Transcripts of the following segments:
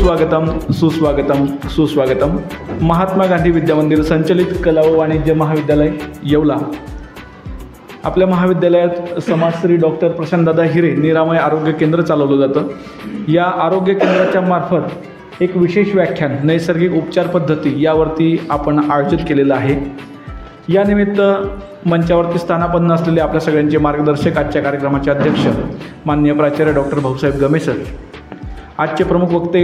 सुस्वागतम सुस्वागतम सुस्वागतम. महात्मा गांधी विद्यामंदिर संचलित कला व वाणिज्य महाविद्यालय येवला. आपल्या महाविद्यालयात समाजश्री डॉक्टर प्रशांतदादा हिरे निरामय आरोग्य केंद्र चालवलं जातं. या आरोग्य केंद्राच्या मार्फत एक विशेष व्याख्यान नैसर्गिक उपचार पद्धती यावरती आपण आयोजित केलेलं आहे. यानिमित्त मंचावरती स्थानापन्न असलेले आपल्या सगळ्यांचे मार्गदर्शक, आजच्या कार्यक्रमाचे अध्यक्ष माननीय प्राचार्य डॉक्टर भाऊसाहेब गमे सर, आजचे प्रमुख वक्ते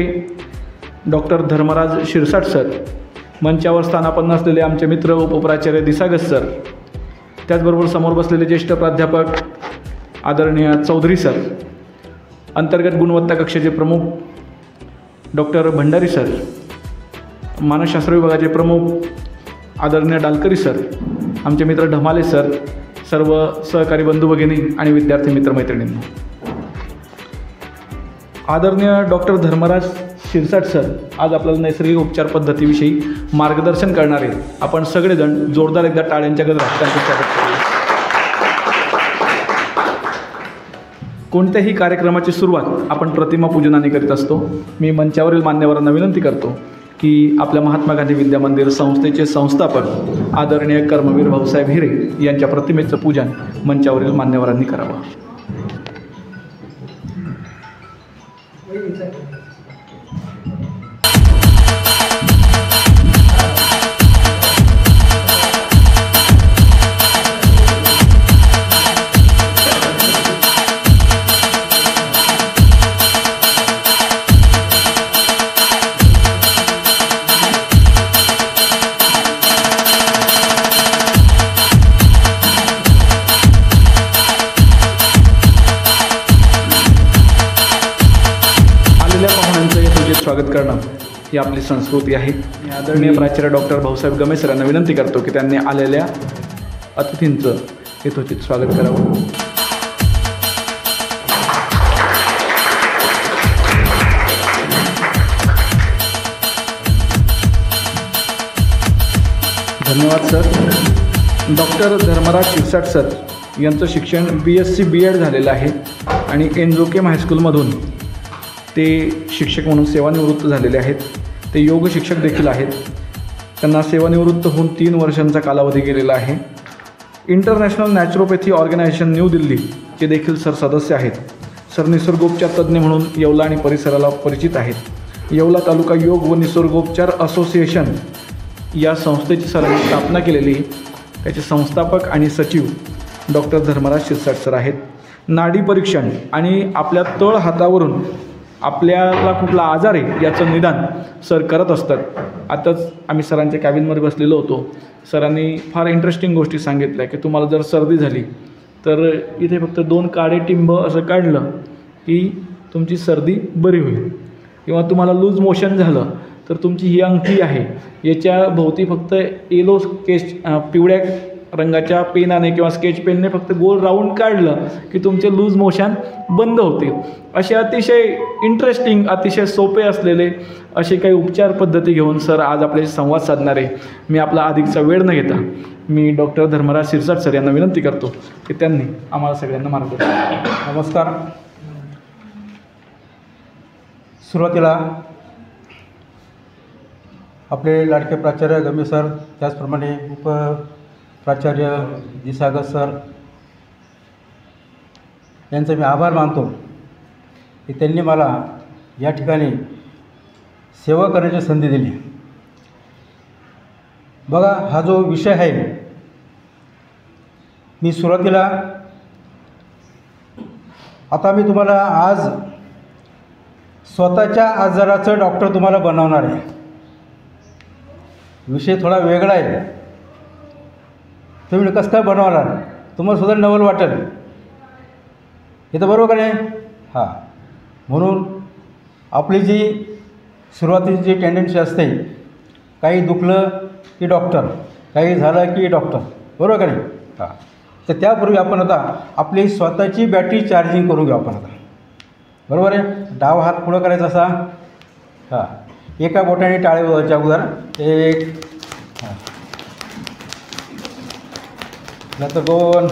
डॉक्टर धर्मराज शिरसाट सर, मंचावर स्थानापन्न असलेले आमचे मित्र उपप्राचार्य दिसागस सर, त्याचबरोबर समोर बसलेले ज्येष्ठ प्राध्यापक आदरणीय चौधरी सर, अंतर्गत गुणवत्ता कक्षाचे प्रमुख डॉक्टर भंडारी सर, मानसशास्त्र विभागाचे प्रमुख आदरणीय डालकरी सर, आमचे मित्र ढमाले सर, सर्व सहकारी बंधू भगिनी आणि विद्यार्थी मित्रमैत्रिणींनो. आदरणीय डॉक्टर धर्मराज शिरसाट सर आज आपल्याला नैसर्गिक उपचार पद्धतीविषयी मार्गदर्शन करणार आहेत. आपण सगळेजण जोरदार एकदा टाळ्यांच्या गजरात त्यांचं स्वागत करूया. कोणत्याही कार्यक्रमाची सुरुवात आपण प्रतिमा पूजनाने करीत असतो. मी मंचावरील मान्यवरांना विनंती करतो की आपल्या महात्मा गांधी विद्यामंदिर संस्थेचे संस्थापक आदरणीय कर्मवीर भाऊसाहेब हिरे यांच्या प्रतिमेचं पूजन मंचावरील मान्यवरांनी करावं. स्वागत करणं ही आपली संस्कृती आहे. आदरणीय प्राचार्य डॉक्टर भाऊसाहेब गमे सरांना विनंती करतो की त्यांनी आलेल्या अतिथींचं यथोचित स्वागत करावं. धन्यवाद sir. Doctor Dharmaraj Shirsat sir यांचं शिक्षण BSc BEd झालेलं आहे आणि एनजोकेम हायस्कूलमधून ते शिक्षक म्हणून सेवानिवृत्त झालेले आहेत. ते योग शिक्षक देखील आहेत. त्यांना सेवानिवृत्त होऊन 3 वर्षांचा कालावधी गेलेला आहे. इंटरनॅशनल नॅचरोपॅथी ऑर्गनायझेशन न्यू दिल्लीचे देखील सर सदस्य आहेत. सर निसर्गोपचार तज्ज्ञ म्हणून येवला आणि परिसराला परिचित आहेत. येवला तालुका योग व निसर्गोपचार असोसिएशन या संस्थेची सरांनी स्थापना केलेली. त्याचे संस्थापक आणि सचिव डॉक्टर धर्मराज शिरसाट सर आहेत. नाडी परीक्षण आणि आपल्या तळ हातावरून आपल्याला कुठला आजार आहे याचं निदान सर करत असतात. आताच आम्ही सरांच्या कॅबिनमध्ये बसलेलो होतो. सरांनी फार इंटरेस्टिंग गोष्टी सांगितल्या की तुम्हाला जर सर्दी झाली तर इथे फक्त 2 काळे टिंब असं काढलं की तुमची सर्दी बरी होईल, किंवा तुम्हाला लूज मोशन झालं तर तुमची ही अंगठी आहे याच्या भोवती फक्त येलो स्केच पिवळ्या रंगाच्या पेनाने किंवा स्केच पेनने फक्त गोल राऊंड काढलं की तुमचे लूज मोशन बंद होते. असे अतिशय इंटरेस्टिंग, अतिशय सोपे असलेले असे काही उपचार पद्धती घेऊन सर आज आपल्याशी संवाद साधणार आहे. मी आपला अधिकचा वेळ न घेता मी डॉक्टर धर्मराज शिरसाट सर यांना विनंती करतो की त्यांनी आम्हाला सगळ्यांना मार्गदर्शन. नमस्कार. सुरुवातीला आपले लाडके प्राचार्य गमे सर, त्याचप्रमाणे प्राचार्य दिसागस सर यांचा मी आभार मानतो की त्यांनी मला या ठिकाणी सेवा करण्याची संधी दिली. बघा, हा जो विषय आहे, मी सुरुवातीला आता मी तुम्हाला आज स्वतःच्या आजाराचं डॉक्टर तुम्हाला बनवणार आहे. विषय थोडा वेगळा आहे. तुम्ही कसं काय बनवणार, तुम्हाला सुद्धा नवल वाटेल. हे तर बरोबर आहे. हां, म्हणून आपली जी सुरुवातीची जी टेंडन्सी असते, काही दुखलं की डॉक्टर, काही झालं की डॉक्टर, बरोबर का नाही? हां, तर त्यापूर्वी आपण आता आपली स्वतःची बॅटरी चार्जिंग करून घेऊ आपण आता, बरोबर आहे. डावा हात पुढं करायचा असा. हां, एका बोटाने टाळेच्या अगोदर 1, हां, नंतर 2,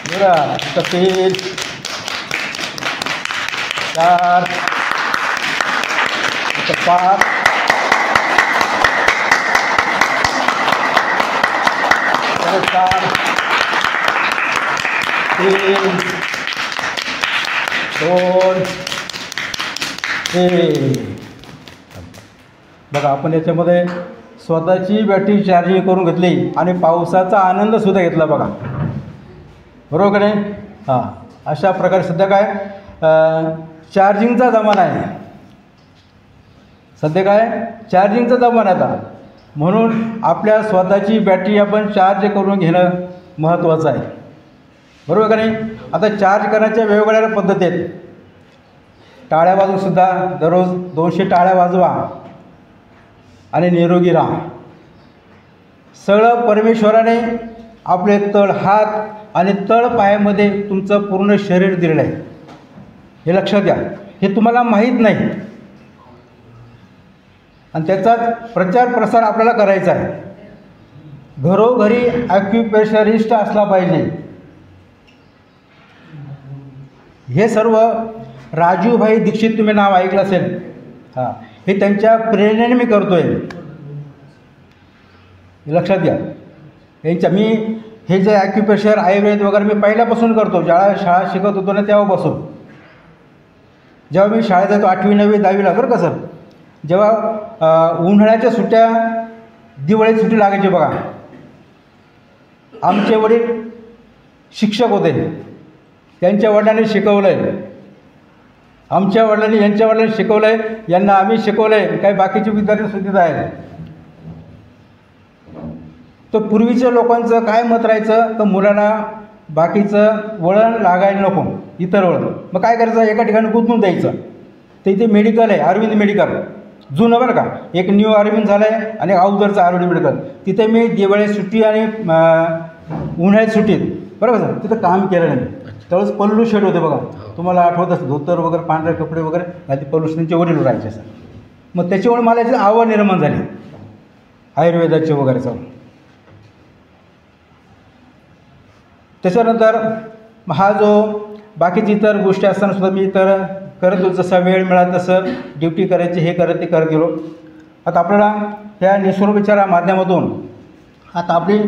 बरं, आता 3, 4 5 4 3 2 1. बघा आपण याच्यामध्ये स्वतःची बॅटरी चार्जिंग करून घेतली आणि पावसाचा आनंदसुद्धा घेतला बघा, बरोबर का नाही? हां, अशा प्रकारे सध्या काय चार्जिंगचा जमाना आहे, सध्या काय चार्जिंगचा जमाना आता, म्हणून आपल्या स्वतःची बॅटरी आपण चार्ज करून घेणं महत्त्वाचं आहे, बरोबर का नाही? आता चार्ज करण्याच्या वेगवेगळ्या पद्धती आहेत. टाळ्या वाजवूनसुद्धा दररोज 200 टाळ्या वाजवा आणि निरोगी राहा. सगळं परमेश्वराने आपले तळ हात आणि तळ पायामध्ये तुमचं पूर्ण शरीर दिलेलं आहे, हे लक्षात घ्या. हे तुम्हाला माहीत नाही आणि त्याचाच प्रचार प्रसार आपल्याला करायचा आहे. घरोघरी ॲक्युप्रेशरिस्ट असला पाहिजे. हे सर्व राजूभाई दीक्षित तुम्ही नाव ऐकलं असेल. हां, हे त्यांच्या प्रेरणेने मी करतो आहे, लक्षात घ्या. मी हे जे ॲक्युप्रेशर आयुर्वेद वगैरे मी पहिल्यापासून करतो, ज्यावेळेला शाळा शिकत होतो ना तेव्हापासून. जेव्हा मी शाळेत जातो 8वी 9वी 10वीला, बरं का सर, जेव्हा उन्हाळ्याच्या सुट्ट्या दिवाळीत सुट्टी लागायची बघा, आमचे वडील शिक्षक होते, त्यांच्या वडिलांनी शिकवलं आहे, आमच्या वडिलांनी यांच्या वडिलांनी शिकवलं आहे, यांना आम्ही शिकवलं आहे, काही बाकीचे विद्यार्थीसुद्धा आहेत. तर पूर्वीच्या लोकांचं काय मत राहायचं, तर मुलांना बाकीचं वळण लागायला नको, इतर वळण. मग काय करायचं, एका ठिकाणी गुंतवून द्यायचं. तर इथे मेडिकल आहे, अरविंद मेडिकल जुनं, बरं का, एक न्यू अरविंद झालं आहे आणि अवधरचं अरविंद मेडिकल. तिथे मी दिवाळी सुट्टी आणि उन्हाळ्यात सुट्टीत, बरोबर सर, तिथं काम केलं नाही. त्यावेळेस पल्लू शेड होते बघा, तुम्हाला आठवत असतं, धोतर वगैरे पांढरे कपडे वगैरे आधी पल्लू त्यांचे वडील राहायचे सर. मग त्याच्यामुळे मला याची आवड निर्माण झाली आयुर्वेदाची वगैरे चालू. त्याच्यानंतर हा जो बाकीची इतर गोष्टी असतानासुद्धा मी इतर करत होतो, जसा वेळ मिळाला तसं ड्युटी करायची, हे करत ते करत गेलो. आता आपल्याला ह्या निसर्गोपचारा माध्यमातून आता आपली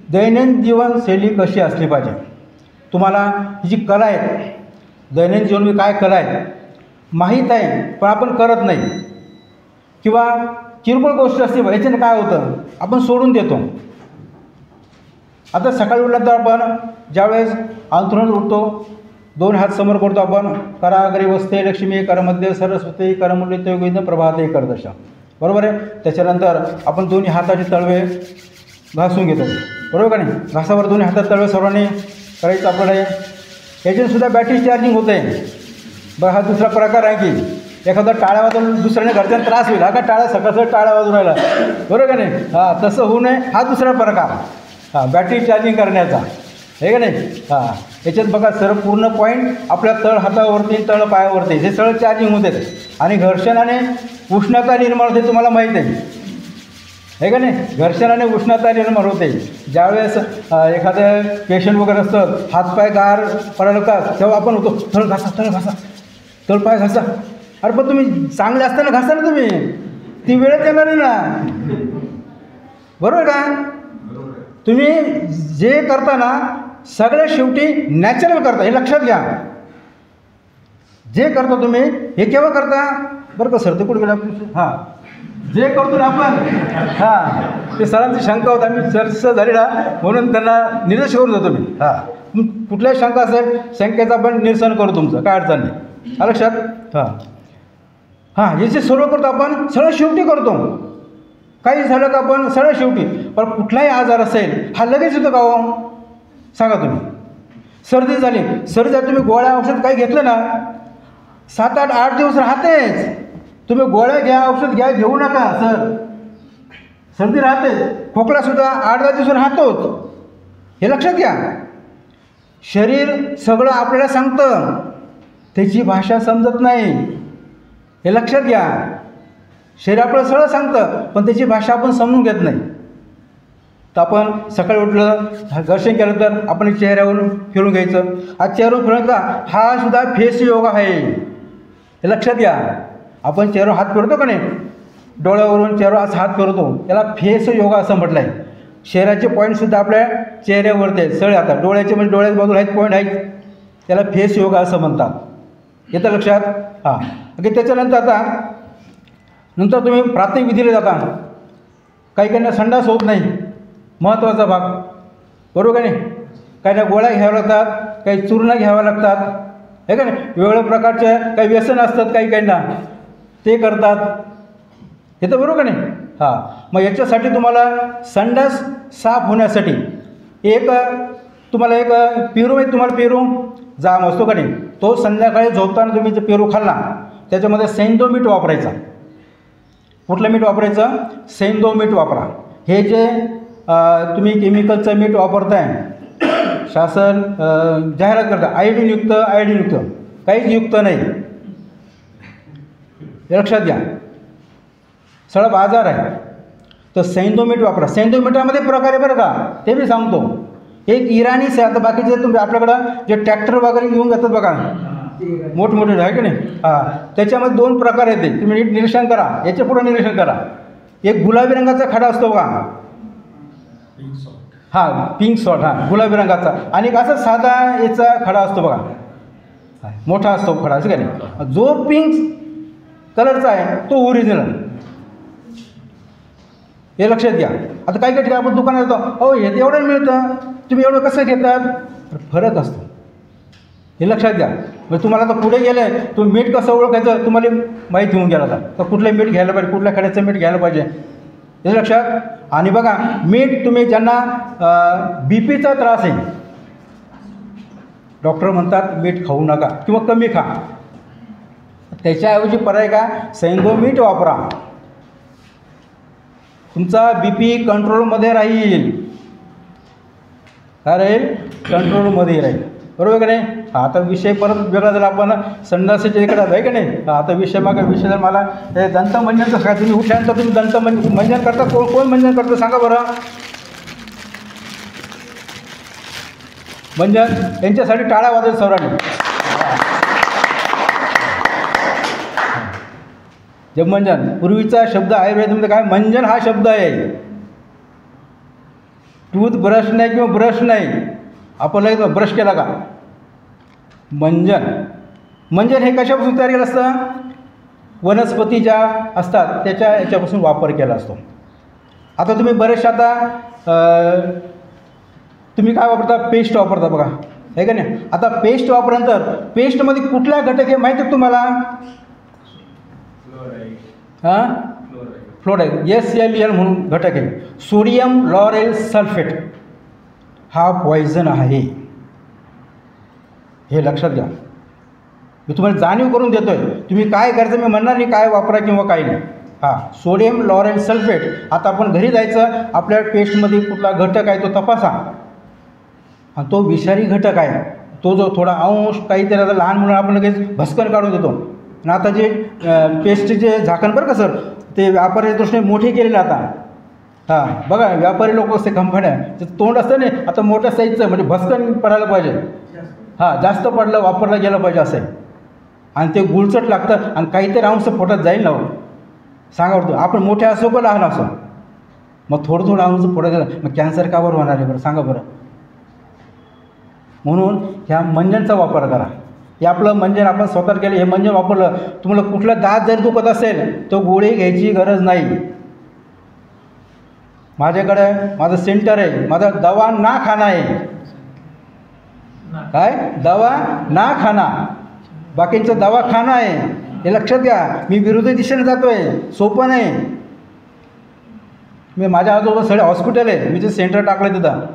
दैनंदिन जीवनशैली कशी असली पाहिजे, तुम्हाला ही जी कला आहे, दैनंदिन जीवन मी काय कला आहे माहीत आहे, पण आपण करत नाही, किंवा किरकोळ गोष्ट असते याच्याने काय होतं, आपण सोडून देतो. आता सकाळी उठल्यानंतर आपण ज्यावेळेस अंथरुणात उठतो, 2 हात समोर करतो आपण, कराग्रे वसते लक्ष्मी, करमध्ये सरस्वती, करमुल्यते गोविंद प्रभाते करदश, बरोबर आहे. त्याच्यानंतर आपण दोन्ही हाताचे तळवे घासून घेतो, बरोबर का नाही? घासावर दोन्ही हातात तळवे सर्वांनी करायचं आपल्याला. याच्यातसुद्धा बॅटरी चार्जिंग होते. बरं, हा दुसरा प्रकार आहे की एखादा टाळ्या वाजवून दुसऱ्याने घरच्यांना त्रास होईल, हा का टाळ्या सकाळ टाळ्या वाजून राहिला, बरोबर का नाही? हां, तसं होऊ नये, हा दुसरा प्रकार, हां, बॅटरी चार्जिंग करण्याचा, हे का नाही? हां, याच्यात बघा सर, पूर्ण पॉईंट आपल्या तळ हातावरती तळ पायावरती हे सगळं चार्जिंग होते आणि घर्षणाने उष्णता निर्माण होते, तुम्हाला माहीत आहे, हे का नाही? घर्षणाने उष्णता निर्माण होते. ज्यावेळेस एखादं पेशंट वगैरे असतं, हातपाय गार पडायला का, तेव्हा आपण होतो तळ घासा, तळ घासा, तळपाय घासा. अरे पण तुम्ही चांगले असताना घासा ना, तुम्ही ती वेळच येणार नाही ना, बरोबर का? तुम्ही जे करता ना सगळ्या शेवटी नॅचरल करता, हे लक्षात घ्या. जे करता तुम्ही हे केव्हा करता, बरं का सर, ते कुठे गेलं? हां, जे करतो ना आपण, हां, ते सरांची शंका होता, आम्ही चर्चा झाली ना म्हणून त्यांना निर्देश करून देतो मी. हां, कुठल्याही शंका असेल, शंकेचं आपण निरसन करू, तुमचं काय अडचण नाही, हा लक्षात. हां हां, हे जे सर्व करतो आपण सगळं शेवटी करतो, काही झालं का आपण सगळं शेवटी. पण कुठलाही आजार असेल हा लगेच होतो का हो, सांगा तुम्ही? सर्दी झाली, सर्दी तुम्ही गोळ्या औषध काही घेतलं ना 7-8 दिवस राहतेच. तुम्ही गोळ्या घ्या, औषध घ्या, घेऊ नका सर, सर्दी राहते. खोकलासुद्धा 8-10 दिवस राहतोच, हे लक्षात घ्या. शरीर सगळं आपल्याला सांगतं, त्याची भाषा समजत नाही, हे लक्षात घ्या. शरीर आपल्याला सगळं सांगतं, पण त्याची भाषा आपण समजून घेत नाही. तर आपण सकाळी उठलं, दर्शन केलं तर आपण चेहऱ्यावरून फिरून घ्यायचं. आज चेहऱ्यावरून फिरून का, हा सुद्धा फेस योगा आहे, हे लक्षात घ्या. आपण चेहऱ्यावर हात फिरवतो का नाही, डोळ्यावरून चेहऱ्यावर असं हात फिरवतो, याला फेस योगा असं म्हटलं आहे. शरीराचे पॉईंटसुद्धा आपल्या चेहऱ्यावरती आहेत. सगळे आता डोळ्याचे म्हणजे डोळ्याच्या बाजूला आहेत पॉईंट आहेत, त्याला फेस योगा असं म्हणतात. येतं लक्षात? हां. ओके. त्याच्यानंतर नंतर तुम्ही प्राथमिक विधीला जाता. काही काहींना संडास होत नाही, महत्त्वाचा भाग, बरोबर का नाही. काही गोळ्या घ्याव्या लागतात, काही चूर्ण घ्याव्या लागतात, हे का नाही. वेगवेगळ्या प्रकारचे काही व्यसन असतात काही काहींना, ते करतात. हे तर बरोबर का नाही. हां. मग याच्यासाठी तुम्हाला संडास साफ होण्यासाठी तुम्हाला एक पेरू आहे, तुम्हाला पेरू जाम असतो का नाही, तो संध्याकाळी झोपताना तुम्ही जे पेरू खाल्ला त्याच्यामध्ये सैंधव मीठ वापरायचा. कुठलं मीठ वापरायचं? सैंधव मीठ वापरा. हे जे तुम्ही केमिकलचं मीठ वापरताय, शासन जाहिरात करतं आयोडीनयुक्त, काहीच युक्त नाही. हे लक्षात घ्या. सगळा बाजार आहे. तर सैंधव मीठ वापरा. सैंधव मिठामध्ये प्रकार आहे बरं का, ते मी सांगतो. एक इराणीच आहे. आता बाकीचे तुम्ही आपल्याकडं जे ट्रॅक्टर वगैरे घेऊन जातात बघा, मोठमोठे आहे की नाही. हां. त्याच्यामध्ये 2 प्रकार येते, तुम्ही नीट निरीक्षण करा, याच्या पुढं निरीक्षण करा. एक गुलाबी रंगाचा खडा असतो बघा, हां, पिंक सॉल्ट, हां, गुलाबी रंगाचा. आणि एक असा साधा याचा खडा असतो बघा, मोठा असतो खडा, असं काय नाही. जो पिंक कलरचा आहे तो ओरिजिनल. हे लक्षात घ्या. आता काही ठिकाणी आपण दुकानात जातो, हो हे एवढं मिळतं, तुम्ही एवढं कसं घेतात? फरक असतो. हे लक्षात घ्या. मग तुम्हाला आता पुढे गेलं आहे, तुम्ही मीठ कसं ओळखायचं तुम्हाला माहीत होऊन गेला तर कुठलं मीठ घ्यायला पाहिजे, कुठल्या खड्याचं मीठ घ्यायला पाहिजे, हे लक्षात. आणि बघा, मीठ तुम्ही ज्यांना BP चा त्रास आहे, डॉक्टर म्हणतात मीठ खाऊ नका किंवा कमी खा. त्याच्याऐवजी पर्याय का, सैंधव मीठ वापरा. तुमचा BP कंट्रोलमध्ये राहील. काय राहील? कंट्रोलमध्ये राहील. बरोबर का नाही. आता विषय परत वेगळा झाला. आपण संडासाच्या इकडे आहे का नाही. आता विषय जर मला हे दंतमंजनचं काय, तुम्ही उठल्यानंतर तुम्ही दंतमंजन करता. कोण मंजन करतं सांगा बरं. मंजन यांच्यासाठी टाळ्या वाजत सर्वांनी. जे मंजन पूर्वीचा शब्द आयुर्वेदामध्ये काय, मंजन हा शब्द आहे. टूथब्रश नाही किंवा ब्रश नाही, आपल्याला ब्रश केला का. मंजन हे कशापासून तयार केलं असतं? वनस्पती ज्या असतात याच्यापासून वापर केला असतो. आता तुम्ही बरेचसे आता तुम्ही काय वापरता? पेस्ट वापरता बघा, आहे का नाही. आता पेस्ट वापरल्यानंतर पेस्टमध्ये कुठला घटक आहे माहिती आहे तुम्हाला? हां, फ्लोराईड. SLL म्हणून घटक आहे, सोडियम लॉरेल सल्फेट. हा पॉयझन आहे, हे लक्षात घ्या. मी तुम्हाला जाणीव करून देतो आहे. तुम्ही काय करायचं मी म्हणणार नाही काय वापरा किंवा काय नाही. हां, सोडियम लॉरेल सल्फेट. आता आपण घरी जायचं, आपल्या पेस्टमध्ये कुठला घटक आहे तो तपासा. आणि तो विषारी घटक आहे, तो जो थोडा अंश काहीतरी आता लहान मुलं आपण लगेच भस्कन काढून देतो. आणि आता जे पेस्टचे झाकण बरं का सर, ते व्यापारी दृष्टीने मोठे केलेले आता. हां, बघा व्यापारी लोक असते कंपन्या, त्याचं तोंड असतं नाही, आता मोठ्या साईजचं म्हणजे भस्कन पडायला पाहिजे. हां, जास्त पडलं वापरलं गेलं पाहिजे असं आहे. आणि ते गुळचट लागतं आणि काहीतरी अंश पोटात जाईल ना. सांगा बरं, आपण मोठे असो का लहान असो, मग थोडं अंश पोटात गेलं मग कॅन्सर का बरं होणार आहे बरं, सांगा बरं. म्हणून ह्या मंजनचा वापर करा. हे आपलं मंजन आपण स्वतः केलं, हे मंजन वापरलं, तुम्हाला कुठला दात जरी दुखत असेल तो गोळी घ्यायची गरज नाही. माझ्याकडे माझं सेंटर आहे, माझा दवा ना खाना आहे. काय? दवा ना खाना, बाकींचं दवाखाना आहे. हे लक्षात घ्या. मी विरोधी दिशेने जातो आहे, सोपं नाही. मी माझ्या आजोबा सगळे हॉस्पिटल आहे, मी जे सेंटर टाकलं तिथं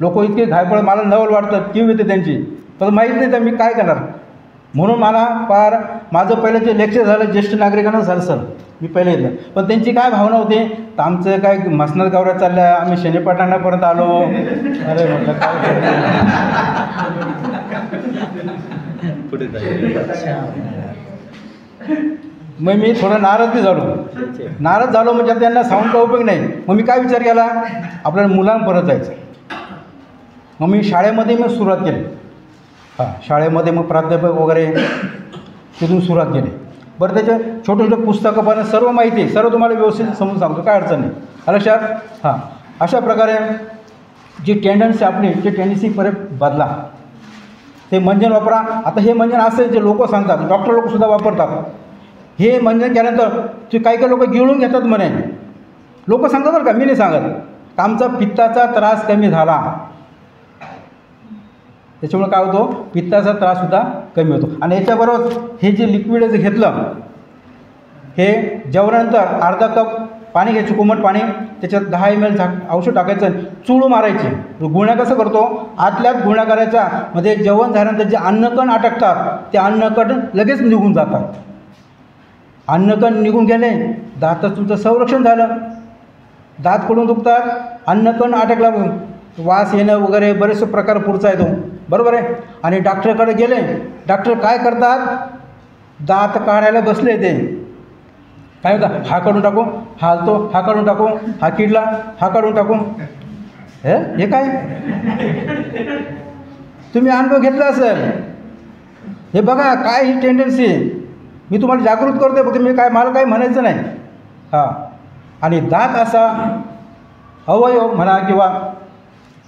लोक इतके घायपळ, मला नवल वाटतं किंवा येते त्यांची, पण माहीत नाही तर मी काय करणार. म्हणून मला माझं पहिलं जे लेक्चर झालं ज्येष्ठ नागरिकांना झालं सर, मी पहिले येतं. पण त्यांची काय भावना होती, तर आमचं काय मसनात गावऱ्या चालल्या, आम्ही शनीपाटाण्यापर्यंत आलो. अरे म्हटलं काय मग मी थोडं नाराज झालो म्हणजे त्यांना सांगून का उपयोग नाही. मग मी काय विचार केला, आपल्याला मुलांपर्यंत जायचं. मग मी शाळेमध्ये सुरुवात केली. हां, शाळेमध्ये मग प्राध्यापक वगैरे तिथून सुरुवात केली. बरं, त्याचे छोटे छोटे पुस्तकं पण सर्व माहिती आहे, सर्व तुम्हाला व्यवस्थित समजून सांगतो, काय अडचण नाही. लक्षात. हां, अशा प्रकारे जी टेंडन्सी आपली, जी टेंडन्सी परत बदला, ते मंजन वापरा. आता हे मंजन असं जे लोक सांगतात, डॉक्टर लोकसुद्धा वापरतात. हे मंजन केल्यानंतर ते काही काही लोक गिळून घेतात म्हणे, लोक सांगतात बरं का, मी नाही सांगत. आमचा पित्ताचा त्रास कमी झाला. त्याच्यामुळे काय होतो, पित्ताचा त्राससुद्धा कमी होतो. आणि याच्याबरोबर हे जे लिक्विड जे घेतलं, हे जेवणानंतर अर्धा कप पाणी घ्यायचं, कोमट पाणी, त्याच्यात 10 ml औषध टाकायचं, चुळू मारायची. गुळण्या कसं करतो, आतल्यात गुळण्या करायच्या, म्हणजे जेवण झाल्यानंतर जे अन्नकण अटकतात ते अन्नकण लगेच निघून जातात. अन्नकण निघून गेले, दाताचं तुमचं संरक्षण झालं. दात कडून दुखतात, अन्नकण अटकला, वास येणं वगैरे बरेचसे प्रकार पुढचा येतो. बरोबर आहे. आणि डॉक्टरकडे गेले, डॉक्टर काय करतात, दात काढायला बसले, ते काय होतं, हा काढून टाकू, हा हलतो, हा काढून टाकू, हा किडला, हा काढून टाकू. हे काय, तुम्ही अनुभव घेतला असेल. हे बघा काय ही टेंडन्सी आहे. मी तुम्हाला जागृत करते, फक्त मी काय, मला काही म्हणायचं नाही. हां, आणि दात असा अवयव म्हणा किंवा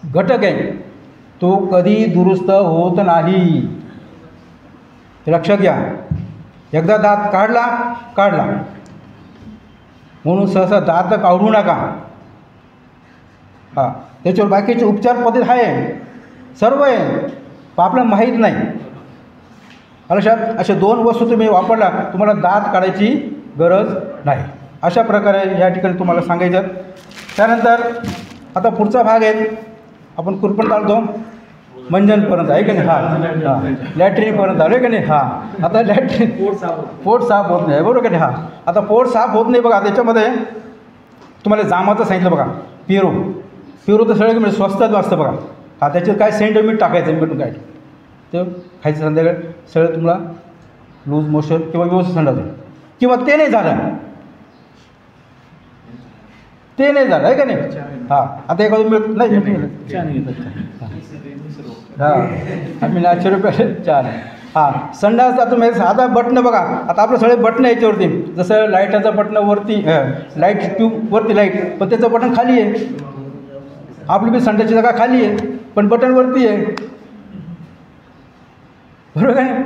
घटक आहे, तो कधी दुरुस्त होत नाही. ते लक्षात घ्या. एकदा दात काढला म्हणून सहसा दात काढू नका. हां, त्याच्यावर बाकीचे उपचार पद्धत आहे, सर्व आहे, पण आपल्याला माहीत नाही. लक्षात. अशा 2 वस्तू तुम्ही वापरला, तुम्हाला दात काढायची गरज नाही. अशा प्रकारे या ठिकाणी तुम्हाला सांगायचं. त्यानंतर आता पुढचा भाग आहे, आपण कुरपण चालतो मंजनपर्यंत, आहे की नाही. हां, लॅट्रिनपर्यंत आलो आहे की नाही. हां, आता लॅट्रिन, पोट साफ होत नाही, बरोबर की नाही. हां, आता पोट साफ होत नाही बघा. त्याच्यामध्ये तुम्हाला जामाचं सांगितलं बघा, पिरो तर सगळं म्हणजे स्वस्तात असतं बघा. हां, त्याच्यात काय सेंटोमीट टाकायचं, मीठ काय ते खायचं संध्याकाळी, सगळं तुम्हाला लूज मोशन किंवा व्यवस्थित संडास होईल. किंवा ते नाही झालं, आहे का नाही. हां, आता एखादं मिळत नाही, हां, आम्ही ₹900 चहा. हां, संडास आता तुम्ही साधा बटणं बघा, आता आपलं सगळे बटणं याच्यावरती, जसं लाईटाचं बटणं वरती, लाईट ट्यूबवरती लाईट, पण त्याचं बटन खाली आहे. आपली बी संडासची जागा खाली आहे, पण बटन वरती आहे, बरोबर आहे.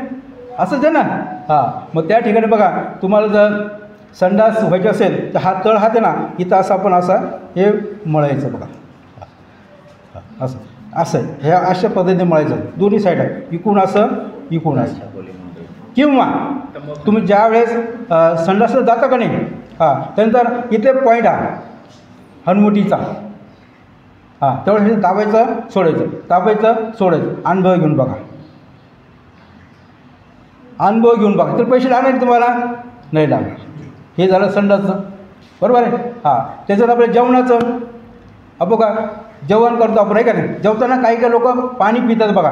असंच आहे ना. हां, मग त्या ठिकाणी बघा, तुम्हाला जर संडास व्हायचे असेल तर हा तळ हात आहे ना, इथं असं आपण असं हे मळायचं बघा, असं असं हे अशा पद्धतीने मळायचं, दोन्ही साईड आहे, इकून असं, इकून असं. किंवा तुम्ही ज्या वेळेस संडासला जाता का नाही, हां, त्यानंतर इथे पॉईंट हा हनुवटीचा, हां, तेवढं दाबायचं सोडायचं, दाबायचं सोडायचं. अनुभव घेऊन बघा, तर पैसे लागणार तुम्हाला नाही लागणार. हे झालं संडासचं, बरोबर आहे. हां, त्याच्यात आपलं जेवणाचं, बघा जेवण करतो आपण, आहे का नाही. जेवताना काही काही लोक पाणी पितात बघा.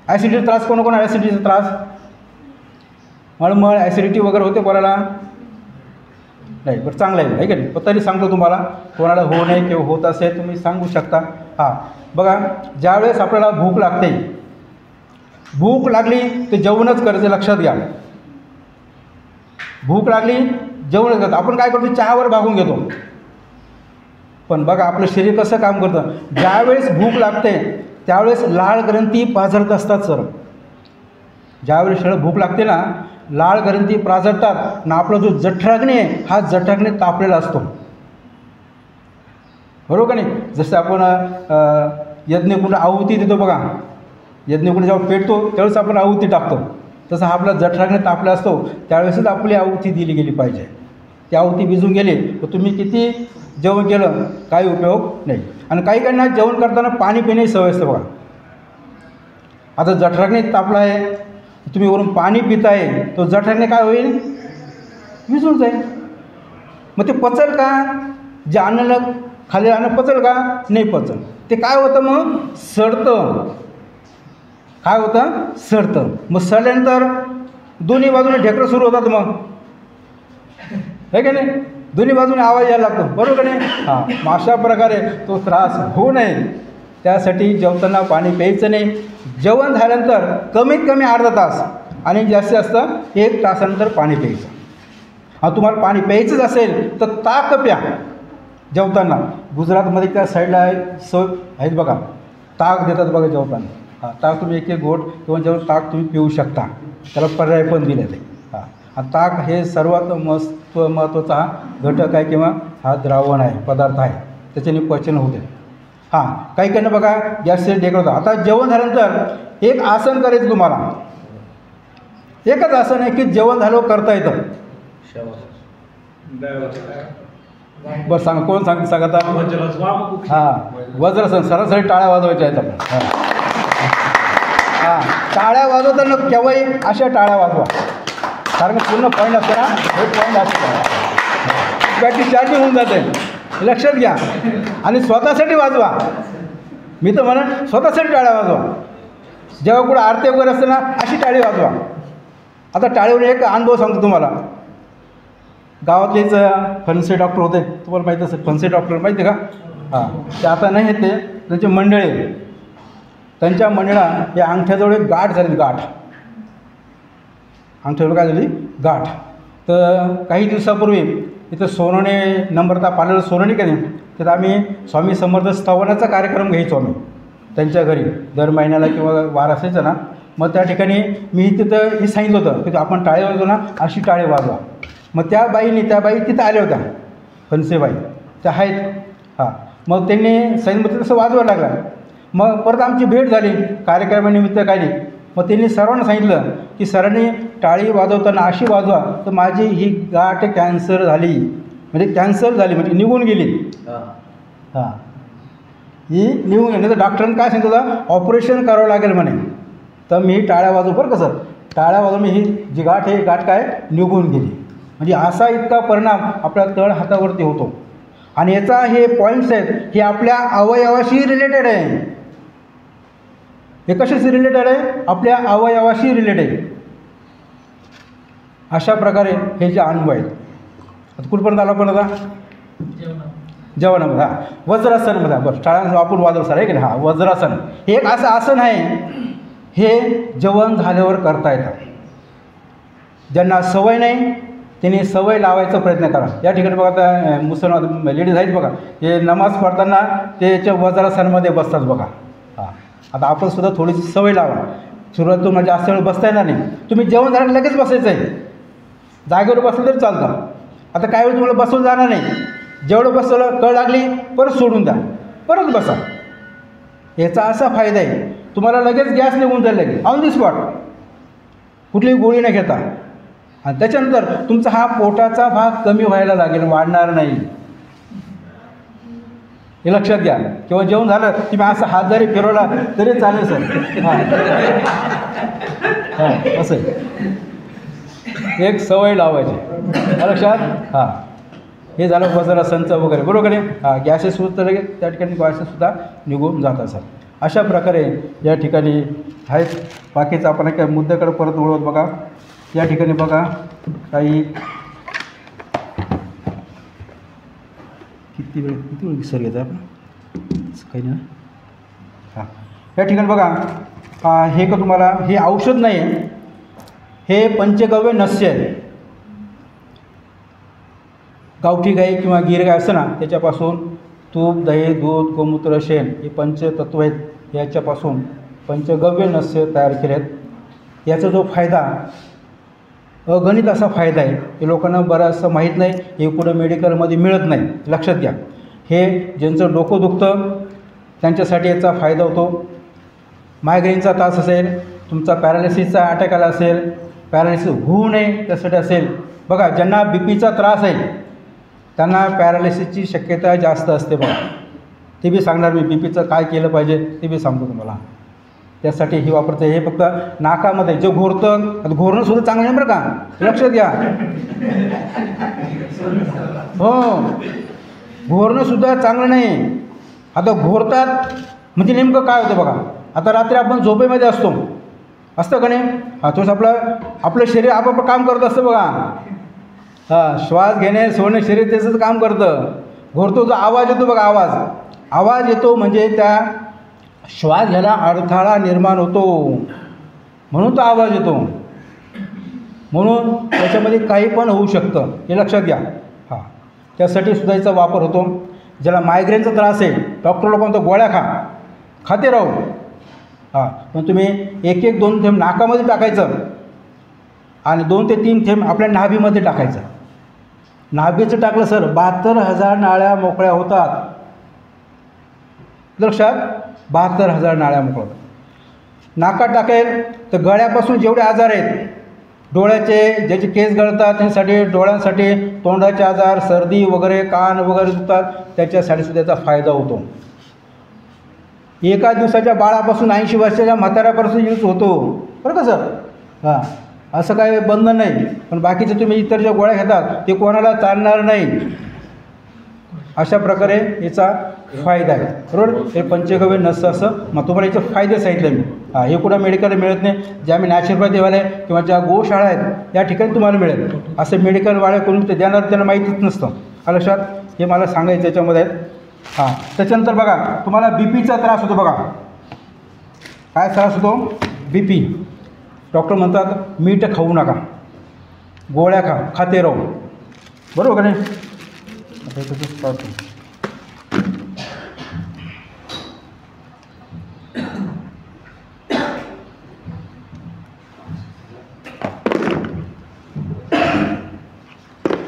ॲसिडिटीचा त्रास, कोण ॲसिडिटीचा त्रास, मळमळ ॲसिडिटी वगैरे होते कोणाला नाही, बरं चांगलं आहे का नाही. पण तरी सांगतो तुम्हाला, कोणाला होऊ नये किंवा होत असेल तुम्ही सांगू शकता. हां, बघा ज्यावेळेस आपल्याला भूक लागते, भूक लागली तर जेवणच करायचं, लक्षात घ्या. भूक लागली जेवणच करतो. आपण काय करतो, चहावर भागून घेतो. पण बघा आपलं शरीर कसं काम करतं, ज्यावेळेस भूक लागते त्यावेळेस लाळ ग्रंथी पाझरत असतात सर. ज्यावेळेस भूक लागते ना, लाळ ग्रंथी पाझरतात ना, आपला जो जठराग्नी आहे हा जठराग्नी तापलेला असतो, बरोबर का नाही. जसं आपण यज्ञकुंड आहुती देतो बघा, यज्ञकुंड जेव्हा पेटतो त्यावेळेस आपण आहुती टाकतो, तसं हा आपला जठराग्नी तापला असतो, त्यावेळेसच आपली आहुती दिली गेली पाहिजे. ती आहुती भिजून गेली तर तुम्ही किती जेवण केलं काही उपयोग नाही. आणि काही काहींना जेवण करताना पाणी पिण्याची सवय असते बघा. आता जठराग्नी तापला आहे, तुम्ही वरून पाणी पिताय, तो जठराग्नी काय होईल, विजून जाईल. मग ते पचल का, जे अन्न खाली अन्न पचल का, नाही पचल. ते काय होतं, मग सडतं. काय होतं, सडतं. मग सडल्यानंतर दोन्ही बाजूने ढेकरं सुरू होतात, मग आहे का नाही, दोन्ही बाजूने आवाज यायला लागतो, बरोबर का नाही. हां, मग अशा प्रकारे तो त्रास होऊ नये त्यासाठी जेवताना पाणी प्यायचं नाही. जेवण झाल्यानंतर कमीत कमी अर्धा तास आणि जास्तीत जास्त 1 तासानंतर पाणी प्यायचं. तुम्हाला पाणी प्यायचंच असेल तर ताक प्या जेवताना. गुजरातमध्ये त्या साईडला आहेत बघा, ताक देतात बघा जेवताना. ताक तुम्ही एक घोट किंवा जेव्हा ताक तुम्ही पिऊ शकता, त्याला पर्याय पण दिले ते. आणि ताक हे सर्वात महत्त्वाचा हा घटक आहे किंवा हा द्रावण आहे, पदार्थ आहे, त्याच्याने पचन होते. काही काही बघा गॅसचे ढेकळ होतं. आता जेवण झाल्यानंतर एक आसन करायचं तुम्हाला. एकच आसन आहे की जेवण झालं करता येतं. बरं सांगा, कोण सांगा आता? वज्रासन. सरासरी टाळ्या वाजवायच्या आहेत आपण. टाळ्या वाजवताना केव्हाही अशा टाळ्या वाजवा, कारण पूर्ण पॉईंट असते ना, हे पॉईंट असतं, बॅटरी चार्जिंग होऊन जाते. लक्षात घ्या. आणि स्वतःसाठी वाजवा. मी तर म्हणून स्वतःसाठी टाळ्या वाजवा. जेव्हा कुठं आरती वगैरे असते ना, अशी टाळी वाजवा. आता टाळीवर एक अनुभव सांगतो तुम्हाला. गावातलेच फणसे डॉक्टर होते, तुम्हाला माहीत असेल फणसे डॉक्टर, माहिती आहे का? ते आता नाही येते, त्यांचे मंडळी, त्यांच्या मंडळा या अंगठ्याजवळ एक गाठ झाली. अंगठ्याजवळ काय झाली? गाठ. तर काही दिवसापूर्वी इथं सोनवणे नम्रता पार्लर सोनवणे का नाही, तर आम्ही स्वामी समर्थ स्तवनाचा कार्यक्रम घ्यायचो आम्ही त्यांच्या घरी दर महिन्याला किंवा वार असायचं ना. मग त्या ठिकाणी मी तिथं हे सांगितलं होतं की आपण टाळे वाजवतो ना, अशी टाळे वाजवा. मग त्या बाई तिथं आल्या होत्या, फणसेबाई त्या आहेत. मग त्यांनी सांगितलं तसं वाजवायला लागला. मग परत आमची भेट झाली कार्यक्रमानिमित्त काही नाही. मग त्यांनी सर्वांना सांगितलं की सरांनी टाळी वाजवताना अशी वाजवा, तर माझी ही गाठ कॅन्सर झाली, म्हणजे निघून गेली. ही निघून गेली तर डॉक्टरांनी काय सांगितलं, ऑपरेशन करावं लागेल म्हणे. तर मी टाळ्या वाजवू बरं कसं, टाळ्या वाजवून ही जी गाठ आहे, गाठ काय निघून गेली. म्हणजे असा इतका परिणाम आपल्या तळ हातावरती होतो. आणि याचा हे पॉईंट्स आहेत, हे आपल्या अवयवाशी रिलेटेड आहे. हे कशाशी रिलेटेड आहे? आपल्या अवयवाशी रिलेटेड. अशा प्रकारे हे जे अनुभव आहेत. आता कुठपर्यंत आला पण आता जेवणामध्ये. वज्रासनमध्ये. बरं, टाळ्या आपण वाजवलं सर आहे की नाही? वज्रासन हे एक असं आसन आहे, हे जेवण झाल्यावर करता येतं. ज्यांना सवय नाही त्यांनी सवय लावायचा प्रयत्न करा. या ठिकाणी बघा, आता मुसलमान लेडीज आहेत बघा, हे नमाज पडताना ते याच्या वज्रासनमध्ये बसतात बघा. आता आपण सुद्धा थोडीशी सवय लावा. सुरुवात तुम्हाला जास्त वेळ बसता येणार नाही. तुम्ही जेवण झालं लगेच बसायचं आहे. जागेवर बसलं तरी चालतं. आता काही वेळ तुम्हाला बसून जाणार नाही. जेवढं बसलं कळ लागली परत सोडून द्या, परत बसा. याचा असा फायदा आहे, तुम्हाला लगेच गॅस निघून जाईल, लगेच ऑन दी स्पॉट, कुठलीही गोळी न घेता. आणि त्याच्यानंतर तुमचा हा पोटाचा भाग कमी व्हायला लागेल, वाढणार नाही. हे लक्षात घ्या. किंवा जेवण झालं तुम्ही असं हात जरी फिरवला तरी चालेल सर. असं एक सवय लावायची लक्षात. हे झालं वज्रासनचं वगैरे, बरोबर आहे. गॅसेस सुद्धा लगेच त्या ठिकाणी गॅसेससुद्धा निघून जातात सर. अशा प्रकारे या ठिकाणी आहेत. बाकीचं आपण एका मुद्द्याकडे परत वळवत बघा. या ठिकाणी बघा काही किती वेळ सर घेतो आपण काही नाही. या ठिकाणी बघा, हे का तुम्हाला हे औषध नाही आहे, हे पंचगव्य नस्य आहे. गावठी गाई किंवा गिर गाय असतं ना, त्याच्यापासून तूप, दही, दूध, गोमूत्र, शेण हे पंचतत्व आहेत. याच्यापासून पंचगव्य नस्य तयार केले आहेत. याचा जो फायदा अगणित असा फायदा आहे, हे लोकांना बराचसा माहीत नाही. हे कुठं मेडिकलमध्ये मिळत नाही. लक्षात घ्या. हे ज्यांचं डोकं दुखतं त्यांच्यासाठी याचा फायदा होतो. मायग्रेनचा त्रास असेल, तुमचा पॅरालिसिसचा अटॅक आला असेल, पॅरालिसिस होऊ नये त्यासाठी असेल. बघा, ज्यांना बीपीचा त्रास आहे त्यांना पॅरालिसिसची शक्यता जास्त असते बघा. ते बी सांगणार मी, बीपीचं काय केलं पाहिजे ते बी सांगतो तुम्हाला. त्यासाठी ही वापरते. हे फक्त नाकामध्ये जे घोरतं, घोरणंसुद्धा चांगलं नाही बरं का, लक्षात घ्या. हो, घोरणंसुद्धा चांगलं नाही. आता घोरतात म्हणजे नेमकं काय होतं बघा. आता रात्री आपण झोपेमध्ये असतं का नाही? तोच आपलं शरीर आपापलं काम करत असतं बघा. श्वास घेणे सोडणे शरीर त्याचं काम करतं. घोरतो जो आवाज येतो बघा, आवाज येतो म्हणजे त्या श्वास घ्यायला अडथळा निर्माण होतो, म्हणून तो आवाज येतो. म्हणून त्याच्यामध्ये काही पण होऊ शकतं, हे लक्षात घ्या. हां, त्यासाठी सुद्धा याचा वापर होतो. ज्याला मायग्रेनचा त्रास आहे, डॉक्टर लोक म्हणतो गोळ्या खाते राहू. हां, पण तुम्ही 1-2 थेंब नाकामध्ये टाकायचं आणि 2 ते 3 थेंब आपल्या नाभीमध्ये टाकायचं. नाभीचं टाकलं सर 72,000 नाड्या मोकळ्या होतात. लक्षात, 72,000 नाड्या मोकळ्या होतात. नाकात टाकेल तर गळ्यापासून जेवढे आजार आहेत, डोळ्याचे, ज्याचे केस गळतात त्यासाठी, डोळ्यांसाठी, तोंडाचे आजार, सर्दी वगैरे, कान वगैरे दुखतात, त्याच्यासाठी सुद्धा त्याचा फायदा होतो. एका दिवसाच्या बाळापासून 80 वर्षाच्या म्हाताऱ्यापासून यूज होतो, बरं का सर. हां, असं काही बंधन नाही. पण बाकीचे तुम्ही इतर ज्या गोळ्या घेतात ते कोणाला चालणार नाही. अशा प्रकारे याचा फायदा आहे, बरोबर. हे पंचगव्य नसतं असं मग तुम्हाला याचे फायदे सांगितले मी. हां, हे कुठं मेडिकल मिळत नाही. ज्या आम्ही नॅचरोपॅथीवाले किंवा ज्या गोशाळा आहेत या ठिकाणी तुम्हाला मिळेल. असे मेडिकलवाले कोणी ते देणार त्यांना माहितीच नसतं. लक्षात, हे मला सांगायचं याच्यामध्ये आहेत. हां, त्याच्यानंतर बघा, तुम्हाला बीपीचा त्रास होतो. बघा काय त्रास होतो, बीपी. डॉक्टर म्हणतात मीठ खाऊ नका, गोळ्या खाते राहू, बरोबर का नाही.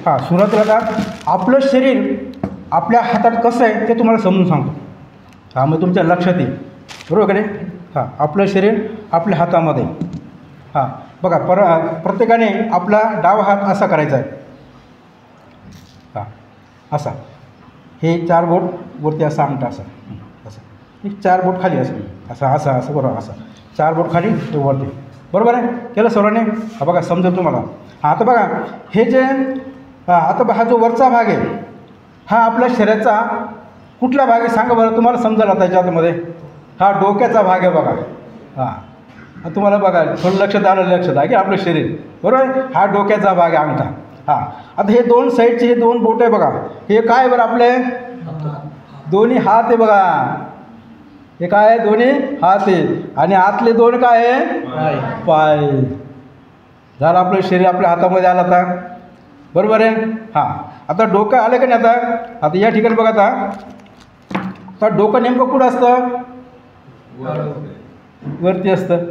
हां, सुरुवातीला आता आपलं शरीर आपल्या हातात कसं आहे ते तुम्हाला समजून सांगतो. हां, मग तुमच्या लक्षात येईल, बरोबर का नाही. हां, आपलं शरीर आपल्या हातामध्ये. हां, बघा प्रत्येकाने आपला डावा हात असा करायचा आहे. हां, असा. हे 4 बोट वरती असं अंगठा असं असं, 4 बोट खाली असं असं असं असं, बरोबर. असं 4 बोट खाली वरती, बरोबर आहे. केलं सर्वांनी. हा बघा समजेल तुम्हाला. हां, आता बघा हे जे आता हा जो वरचा भाग आहे हा आपल्या शरीराचा कुठला भाग आहे सांगा बरं, तुम्हाला समजेल आता याच्यामध्ये. हा डोक्याचा भाग आहे बघा. हां, तुम्हाला बघा थोडं लक्षात आलं, लक्षात आहे की आपलं शरीर, बरोबर आहे. हा डोक्याचा भाग आहे, अंगठा. हां, आता हे 2 साईडचे हे 2 बोट आहे बघा, हे काय बरं आपले दोन्ही हात आहे बघा. हे काय आहे, दोन्ही हात आहे. आणि आतले 2 काय आहे, पाय. झालं आपलं शरीर आपल्या हातामध्ये आलं आता, बरोबर आहे. हां, आता डोकं आलं का नाही. आता या ठिकाणी बघा, आता डोकं नेमकं कुठं असतं, वरती असतं,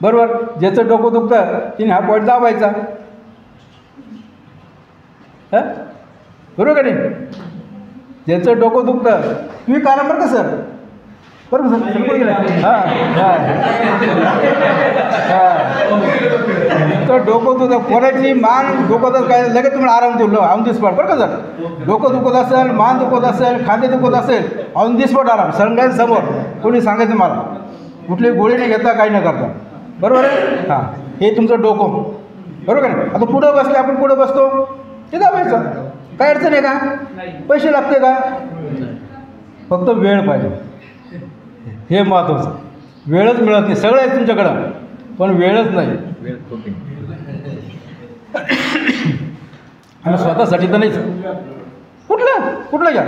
बरोबर. ज्याचं डोकं दुखतं तिने हा पॉईंट दाबायचा, हां, बरोबर का नाही. ज्याचं डोकं दुखतं तुम्ही कारण बरं का सर, बरोबर सर. हां हां हां, तर डोकं दुखतं कोणाची मान डोकं काय लगेच तुम्हाला आराम देऊ ऑन दी स्पॉट, बरं का सर. डोकं दुखत असेल, मान दुखत असेल, खांदे दुखत असेल, ऑन दी स्पॉट आराम सगळ्यांसमोर. कोणी सांगायचं मला, कुठली गोळी नाही घेता, काही नाही करता, बरोबर आहे. हां, हे तुमचं डोकं, बरोबर आहे. आता पुढं बसले आपण, पुढं बसतो ते दाबायचं, काय अडचण आहे का, पैसे लागते का, फक्त वेळ पाहिजे. हे महत्त्वाचं. वेळच मिळत नाही, सगळं आहे तुमच्याकडं पण वेळच नाही. आणि स्वतःसाठी तर नाहीच. कुठलं घ्या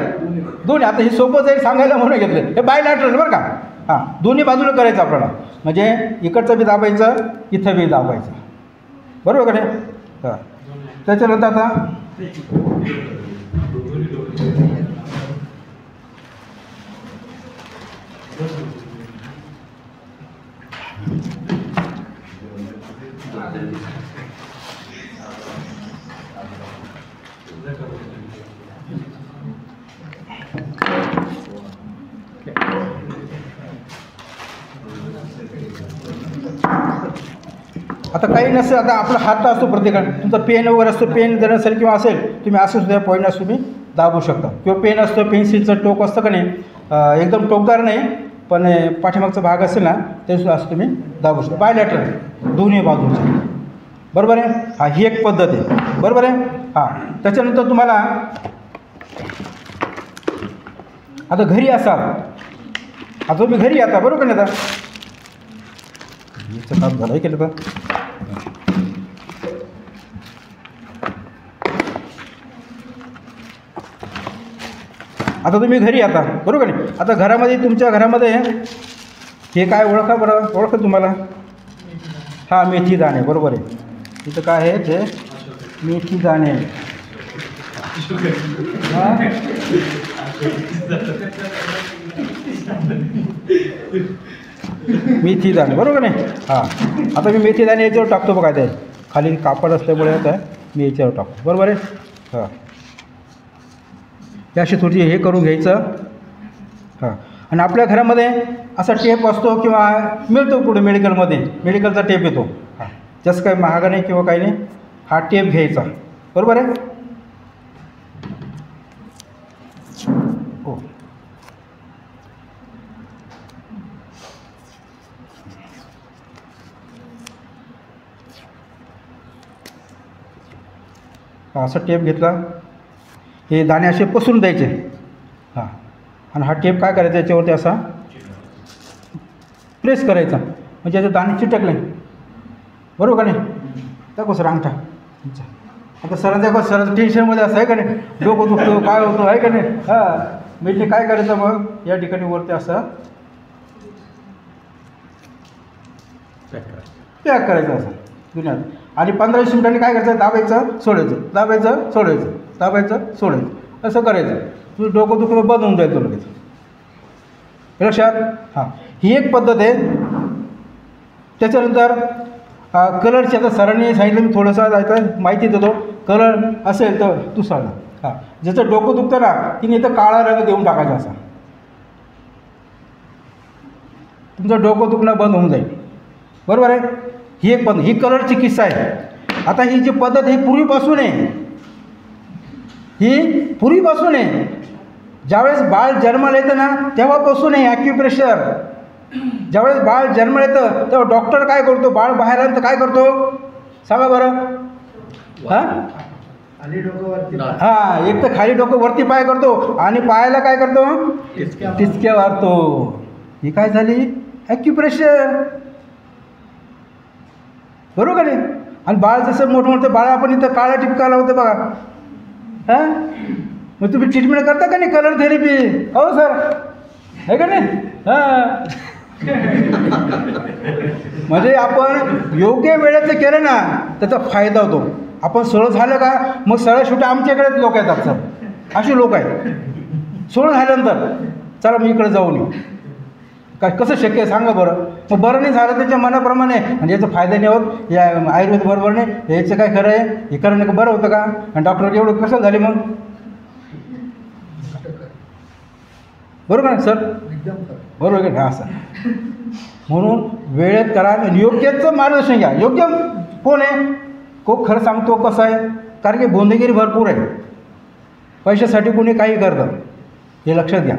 दोन्ही. आता हे सोपं जाईल सांगायला म्हणून घेतलं. हे बायलॅटरल बरं का. हां, दोन्ही बाजूला करायचं आपल्याला, म्हणजे इकडचं बी दाबायचं, इथं बी दाबायचं, बरोबर का नाही. हां, त्याच्यानंतर आता आता काही नसेल, आता आपला हात असतो प्रत्येकाने, तुमचा पेन वगैरे असतो, पेन जर नसेल किंवा असेल तुम्ही असं सुद्धा पॉईंट असं तुम्ही दाबू शकता. किंवा पेन असतं, पेन्सिलचं टोक असतं का नाही, एकदम टोकदार नाही पण पाठीमागचा भाग असेल ना ते सुद्धा असं तुम्ही दाबू शकता. बायलॅटरल दोन्ही बाजूचं, बरोबर आहे. हा, ही एक पद्धत आहे, बरोबर आहे. हां, त्याच्यानंतर तुम्हाला आता घरी असाल, आता तुम्ही घरी आता, बरोबर नाही. आता याचं काम झालं केलं तर आता तुम्ही घरी आता, बरोबर नाही. आता घरामध्ये, तुमच्या घरामध्ये हे काय ओळखा बरं, ओळखा तुम्हाला. हा, मेथी दाणे, बरोबर आहे. इथं काय आहे ते मेथी दाणे. हां मेथी दाणे बरोबर नाही. हां आता मी मेथी दाणे याच्यावर टाकतो बघा. ते खाली कापड असल्यामुळे आता मी याच्यावर टाकतो बरोबर आहे. हां हे अशी थोडी हे करून घ्यायचं. हां आणि आपल्या घरामध्ये असा टेप असतो किंवा मिळतो पुढे मेडिकलमध्ये, मेडिकलचा टेप येतो. हां जास्त काही महाग नाही किंवा काही नाही. हा टेप घ्यायचा बरोबर आहे. हो हा असा टेप घेतला. हे दाणे असे पसरून द्यायचे. हां आणि हा टेप काय करायचा याच्यावरती असा प्रेस करायचा म्हणजे याचे दाणे चिटकले बरोबर का नाही. दाखव सर अंगठा. आता सरांचा दाखव. सरांचं टेन्शनमध्ये असं आहे का नाही, डोकं दुखतो काय होतो आहे का नाही. हां म्हणजे काय करायचं मग या ठिकाणी वरती असं पॅक करायचं असं दुनियात. आणि 15-20 मिनिटांनी काय करायचं, दाबायचं सोडायचं, दाबायचं सोडायचं, दाबायचं सोडायचं असं करायचं. तुझं डोकं दुखणं बंद होऊन जाईल तो लगेच. लक्षात. हां ही एक पद्धत आहे. त्याच्यानंतर कलरची आता सरांनी सांगितलं, मी थोडंसं जायचं माहिती देतो. कलर असेल तर तू सांग. हां ज्याचं डोकं दुखतं ना तिने इथं काळा रंग देऊन टाकायचा असा. तुमचं डोकं दुखणं बंद होऊन जाईल बरोबर आहे. ही एक पद्धत, ही कलरची किस्सा आहे. आता ही जी पद्धत ही पूर्वीपासून आहे. ही पूर्वीपासून आहे. ज्यावेळेस बाळ जन्माला येतं ना तेव्हापासून आहे ॲक्युप्रेशर. ज्यावेळेस बाळ जन्माला येतं तेव्हा डॉक्टर काय करतो, बाळ बाहेर आलं तर काय करतो सांगा बरं. हां खाली डोकं वरती. हां एक तर खाली डोकं वरती पाय करतो आणि पायाला काय करतो टिचक्या मारतो. ही काय झाली ॲक्युप्रेशर बरोबर का नाही. आणि बाळ जसं मोठमोठं बाळ आपण इथं काळा टिपका लावतो बघा. हां मग तुम्ही ट्रीटमेंट करता का नाही कलर थेरपी. हो सर आहे का नाही. हां म्हणजे आपण योग्य वेळेचं केलं ना त्याचा फायदा होतो. आपण सरळ झालं का मग सरळ शेवटी आमच्याकडेच लोक येतात सर. असे लोक आहेत. सरळ झाल्यानंतर चला मी इकडे जाऊन येऊ. काय कसं शक्य आहे सांगा बरं. मग बरं नाही झालं त्याच्या मनाप्रमाणे म्हणजे याचा फायदा नाही होत. या आयुर्वेद बरोबर नाही याचं काय खरं आहे. हे करणं का बरं होतं का. आणि डॉक्टर एवढं कसं झाले मग बरोबर आहे सर. बरोबर आहे का. असं म्हणून वेळेत करा. योग्यचं मार्गदर्शन घ्या. योग्य कोण आहे को खरं सांगतो कसं आहे. कारण की गोंधळगिरी भरपूर आहे. पैशासाठी कोणी काही करतं हे लक्षात घ्या.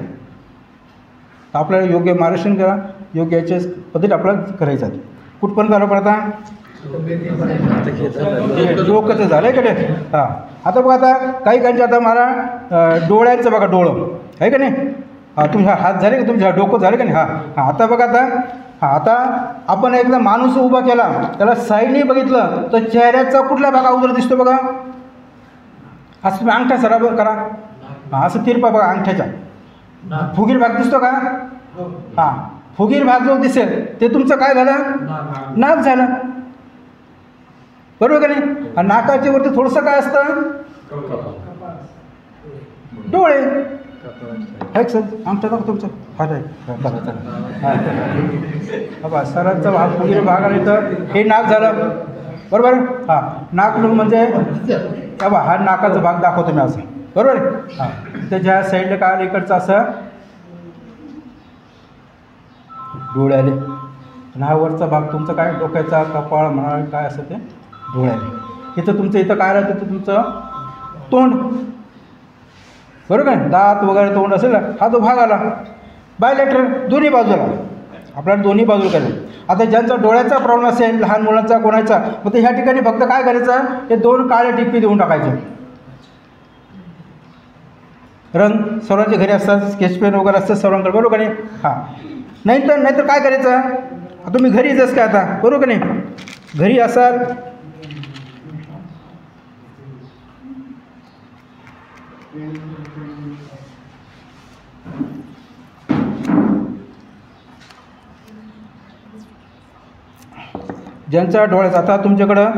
आपल्याला योग्य मार्गदर्शन करा. योग्य याच्या पद्धती आपल्याला करायचं आहे. कुठपर्यंत झालं पण आता डोकंचं झालं आहे का ते. हां आता बघा आता काही काहींचे आता मला डोळ्यांचं बघा डोळं आहे का नाही. हां तुमचे हात झाले का तुमचे डोकं झाले का नाही. हां हां आता बघा आता. हां आता आपण एकदा माणूस उभा केला त्याला साईडने बघितलं तर चेहऱ्याचा कुठला भाग अगोदर दिसतो बघा. असं तुम्ही अंगठा सराबर करा. हां असं तिरपा बघा अंगठ्याच्या. फुगीर भाग दिसतो का. हां फुगीर भाग जो दिसेल ते तुमचं काय झालं नाक झालं बरोबर का नाही. आणि नाकाच्या वरती थोडंसं काय असतं डोळे आहे सर. आमच्या दाखव तुमचं हा आहे बघा सरांचा भाग फुगीर भाग आला तर हे नाक झालं बरोबर. हां नाक म्हणजे बघा हा नाकाचा भाग दाखवतो मी असं बरोबर आहे. हां त्याच्या साईडला काय आलं इकडचं असं डोळे आले. आणि हा वरचा भाग तुमचा काय डोक्याचा कपाळ म्हणा काय असं ते डोळे आले. इथं तुमचं इथं काय राहतं तिथं तुमचं तोंड बरोबर आहे. दात वगैरे तोंड असेल हा तो भाग आला. बायलेटरल दोन्ही बाजूला आपल्याला दोन्ही बाजूला करायचं. आता ज्यांचा डोळ्याचा प्रॉब्लेम असेल लहान मुलांचा कोणाचा मग ते ह्या ठिकाणी फक्त काय करायचं हे 2 काळे टिप्पी देऊन टाकायचे. रंग सर्वांच्या घरी असतात स्केच पेन वगैरे असतात सर्वांकडे बरोबर का नाही. हां नाहीतर काय करायचं तुम्ही घरी जसं काय आता बरोबर का नाही. घरी असाल ज्यांच्या डोळ्याचा आता तुमच्याकडं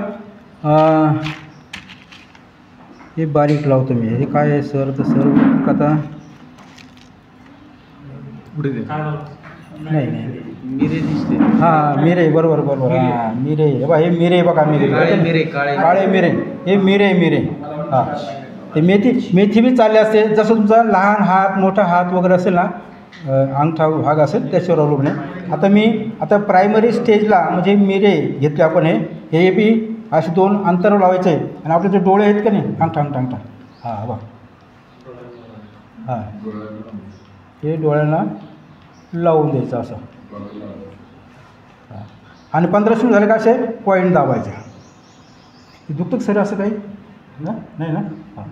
हे बारीक लावतो मी. हे काय आहे सर? तर सर आता पुढे दे. नाही नाही हां मिरे बरोबर बरोबर हां मिरे बघा हे मिरे बघा मिरे काळे मिरे हे मिरे हां ते मेथी बी चालली असते. जसं तुमचा लहान हात मोठा हात वगैरे असेल ना अंगठा भाग असेल त्याच्यावर अवलंबून आहे. आता प्रायमरी स्टेजला म्हणजे मिरे घेतले आपण हे बी असे 2 अंतर लावायचे आहे. आणि आपले जे डोळे आहेत का नाही अंगठा हां बघा हां हे डोळ्यांना लावून द्यायचं असं. आणि 15 मिनिट झाले का असे पॉईंट दाबायचे. दुखतं सर असं काही नाही ना हां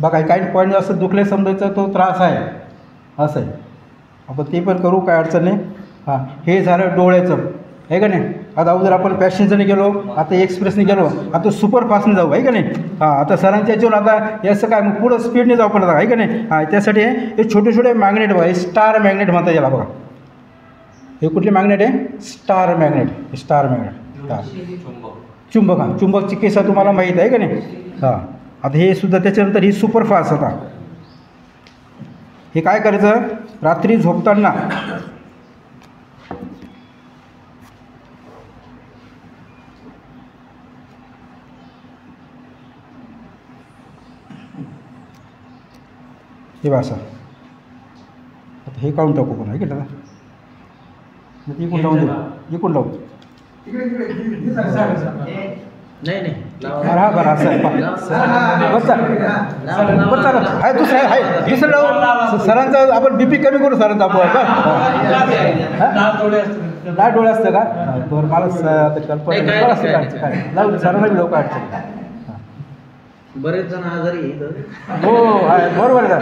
बघा काही पॉईंट असं दुखले समजायचं तो त्रास आहे असं आहे. आपण ते पण करू काय अडचण नाही. हां हे झालं डोळ्याचं आहे का नाही. आता अगोदर आपण पॅसेंजरने गेलो आता एक्सप्रेसने गेलो आता सुपरफास्टने जाऊ आहे का नाही. हां आता सरांच्या याच्यावर आता याचं काय मग पुढं स्पीडने जाऊ पडतं आहे का नाही. हां त्यासाठी हे छोटे मॅग्नेट बघा हे स्टार मॅग्नेट म्हणता याला बघा. हे कुठले मॅग्नेट आहे? स्टार मॅग्नेट हां चुंबक हां चुंबकची केस तुम्हाला माहीत आहे का नाही. हां आता हे सुद्धा त्याच्यानंतर ही सुपरफास्ट आता हे काय करायचं रात्री झोपताना हे असं आता हे काढून टाकू पण आहे की दादा इकडून लावून देऊ इकडून लावू हा बरं असं आहे बरं चालत आहे दुसरं लावू सरांचं आपण BP कमी करू सरांचं आपण काय डोळे असतं का बरं मला आता कल्पना असतं काय लावू सरांना बी लोक अडचण बरेच जण आजारी हो आहे बरोबर आहे.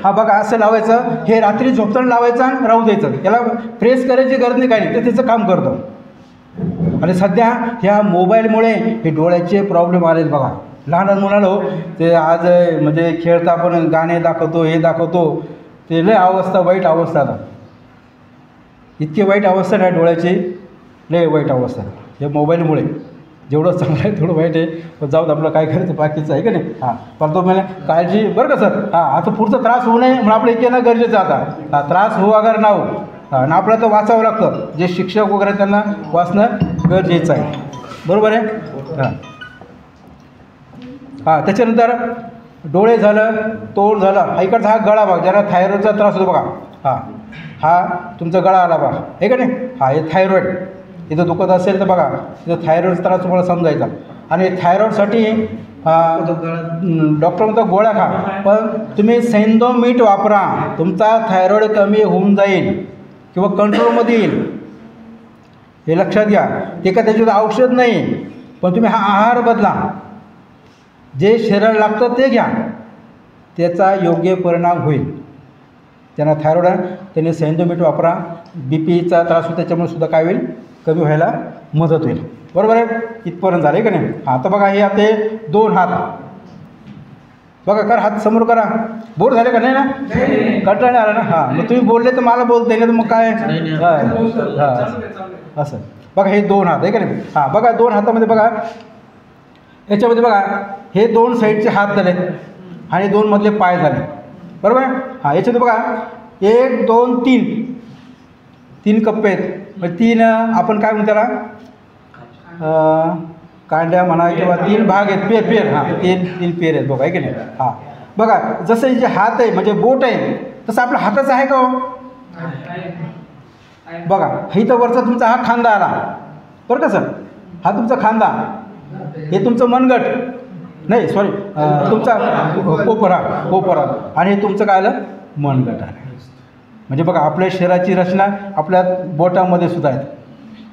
हा बघा असं लावायचं हे रात्री झोपताना लावायचं आणि राहू द्यायचं. याला प्रेस करायची गरज नाही काही नाही ते त्याचं काम करतं. आणि सध्या ह्या मोबाईलमुळे हे डोळ्याचे प्रॉब्लेम आलेत बघा. लहान मुलांना ते आज म्हणजे खेळता आपण गाणे दाखवतो हे दाखवतो ते लय अवस्था वाईट अवस्था आता इतकी वाईट अवस्था नाही डोळ्याची लय वाईट अवस्था हे मोबाईलमुळे. जेवढं चांगलं आहे तेवढं वाईट आहे पण जाऊ आपलं काय करायचं बाकीचं आहे का नाही. हां पण तो मला काळजी बरं का सर. हां आता पुढचा त्रास होऊ नये म्हणून आपलं येणं गरजेचं आता. हां त्रास होऊ अगर ना हो आणि आपल्याला तर वाचावं लागतं. जे शिक्षक वगैरे त्यांना वाचणं गरजेचं आहे बरोबर आहे. हां त्याच्यानंतर डोळे झालं तोंड झालं इकडचा हा गळा बघा ज्याला थायरॉईडचा त्रास होतो बघा. हा तुमचा गळा आला बघा आहे का नाही. हा हे थायरॉईड इथं दुखत असेल तर बघा इथं थायरॉईडचा त्रास तुम्हाला समजायचा. आणि थायरॉईडसाठी डॉक्टर म्हणतो गोळ्या खा पण तुम्ही सैंधव मीठ वापरा तुमचा थायरॉईड कमी होऊन जाईल किंवा कंट्रोलमध्ये येईल हे लक्षात घ्या. ते का त्याच्यात औषध नाही पण तुम्ही हा आहार बदला जे शरीराला लागतं ते घ्या त्याचा योग्य परिणाम होईल. त्यांना थायरॉईड आहे त्यांनी सैंधव मीठ वापरा. BPचा त्रास होतो त्याच्यामुळे सुद्धा काय होईल कमी व्हायला मदत होईल बरोबर आहे. इथपर्यंत झालं आहे का नाही. हां तर बघा हे आपले 2 हात बघा कर हात समोर करा. बोर झाले का नाही ना कंटाळा नाही आला ना. हां मग तुम्ही बोलले तर मला बोलते नाही तर मग काय हां असं बघा हे 2 हात आहे का नाही. हां बघा 2 हातामध्ये बघा याच्यामध्ये बघा हे 2 साईडचे हात झाले आणि 2 मधले पाय झाले बरोबर आहे. हां याच्यामध्ये बघा 1 2 3 कप्पे आहेत. मग 3 आपण काय म्हणतो त्याला कांड्या म्हणा किंवा 3 भाग आहेत पेर हां 3 पेर आहेत बघा आहे की नाही. हां बघा जसं जे हात आहे म्हणजे बोट आहे तसं आपला हाताचं आहे का हो बघा इथं वरचा तुमचा हा खांदा आला बरं का सर. हा तुमचा खांदा हे तुमचं मनगट नाही सॉरी तुमचा कोपरा आणि हे तुमचं काय आलं मनगट आलं. म्हणजे बघा आपल्या शरीराची रचना आपल्या बोटामध्ये सुद्धा आहे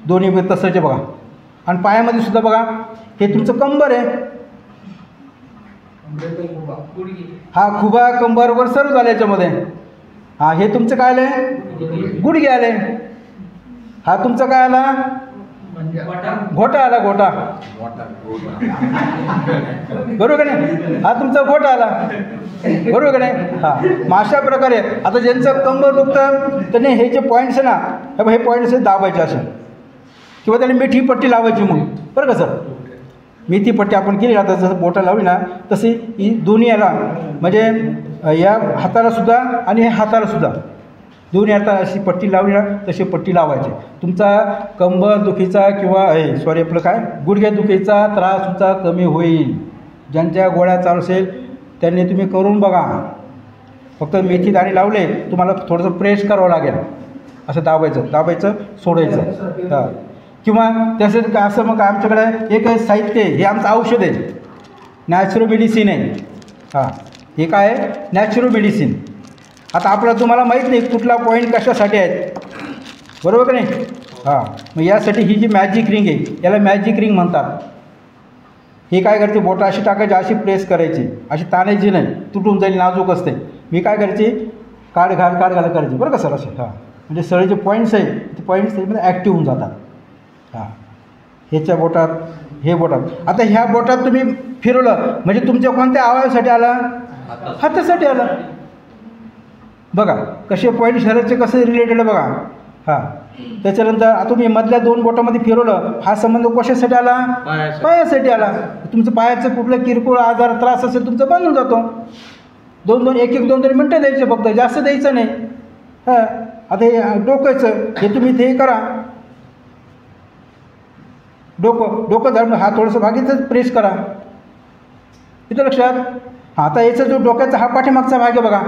दोन्ही तसंच बघा. आणि पायामध्ये सुद्धा बघा हे तुमचं कंबर आहे. हा खुबा कंबर वर सर्व झालं याच्यामध्ये. हा हे तुमचं काय आलं गुडघे आले. हा तुमचं काय आला घोटा आला घोटा बरोबर का नाही. हा तुमचा घोटा आला बरोबर का नाही. हां मग अशा प्रकारे आता ज्यांचं कंबर दुखतं त्यांनी हे जे पॉईंट्स आहे ना हे पॉईंट्स दाबायचे असे किंवा त्याला मेथी पट्टी लावायची मग, बरं का सर. मेथी पट्टी आपण केली आता जसं बोटा लावली ना तशी ही दोन्ही याला म्हणजे या हातालासुद्धा आणि ह्या हातालासुद्धा दोन्ही हाताला अशी पट्टी लावली ना तशी पट्टी लावायची. तुमचा कंबर दुखीचा किंवा आपलं काय गुडघ्या दुखीचा त्राससुद्धा कमी होईल. ज्यांच्या गोळ्या चालू असेल त्यांनी तुम्ही करून बघा. फक्त मेथी दाणे लावले तुम्हाला थोडंसं प्रेस करावं लागेल, असं दाबायचं सोडायचं. हां, किंवा तसंच असं मग आमच्याकडे एक साहित्य हे आमचं औषध आहे, नॅचरल मेडिसिन आहे. हां, हे काय आहे नॅचरल मेडिसिन. आता आपल्याला तुम्हाला माहीत नाही कुठला पॉईंट कशासाठी आहेत, बरोबर का नाही. हां, मग यासाठी ही जी मॅजिक रिंग आहे याला मॅजिक रिंग म्हणतात. हे काय करते बोटा अशी टाकायची, अशी प्रेस करायची, अशी ताणायची नाही, तुटून जाईल, नाजूक असते. मी काय करायची काढ घाल करायची, बरं का सर असे. हां, म्हणजे सगळे जे पॉईंट्स आहे ते पॉईंट्स त्याच्यामध्ये ॲक्टिव्ह होऊन जातात. हां, ह्याच्या बोटात हे बोटात. आता ह्या बोटात तुम्ही फिरवलं म्हणजे तुमच्या कोणत्या अवयवासाठी आला, हातासाठी आला. बघा कसे पॉईंट शरीराचे कसे रिलेटेड आहे बघा. हां, त्याच्यानंतर आता तुम्ही मधल्या 2 बोटामध्ये फिरवलं, हा संबंध कशासाठी आला, पायासाठी आला. तुमचं पायाचं कुठलं किरकोळ आजार त्रास असेल तुमचं बंद होऊन जातो. 2-2 1-1 2-2 मिनटं द्यायचे, फक्त जास्त द्यायचं नाही. हां, आता हे डोक्याचं हे तुम्ही ते करा, डोकं धरून हा थोडंसं भागीचं प्रेस करा, इथं लक्षात. हां, आता याचा जो डोक्याचा हा पाठीमागचा भाग आहे बघा.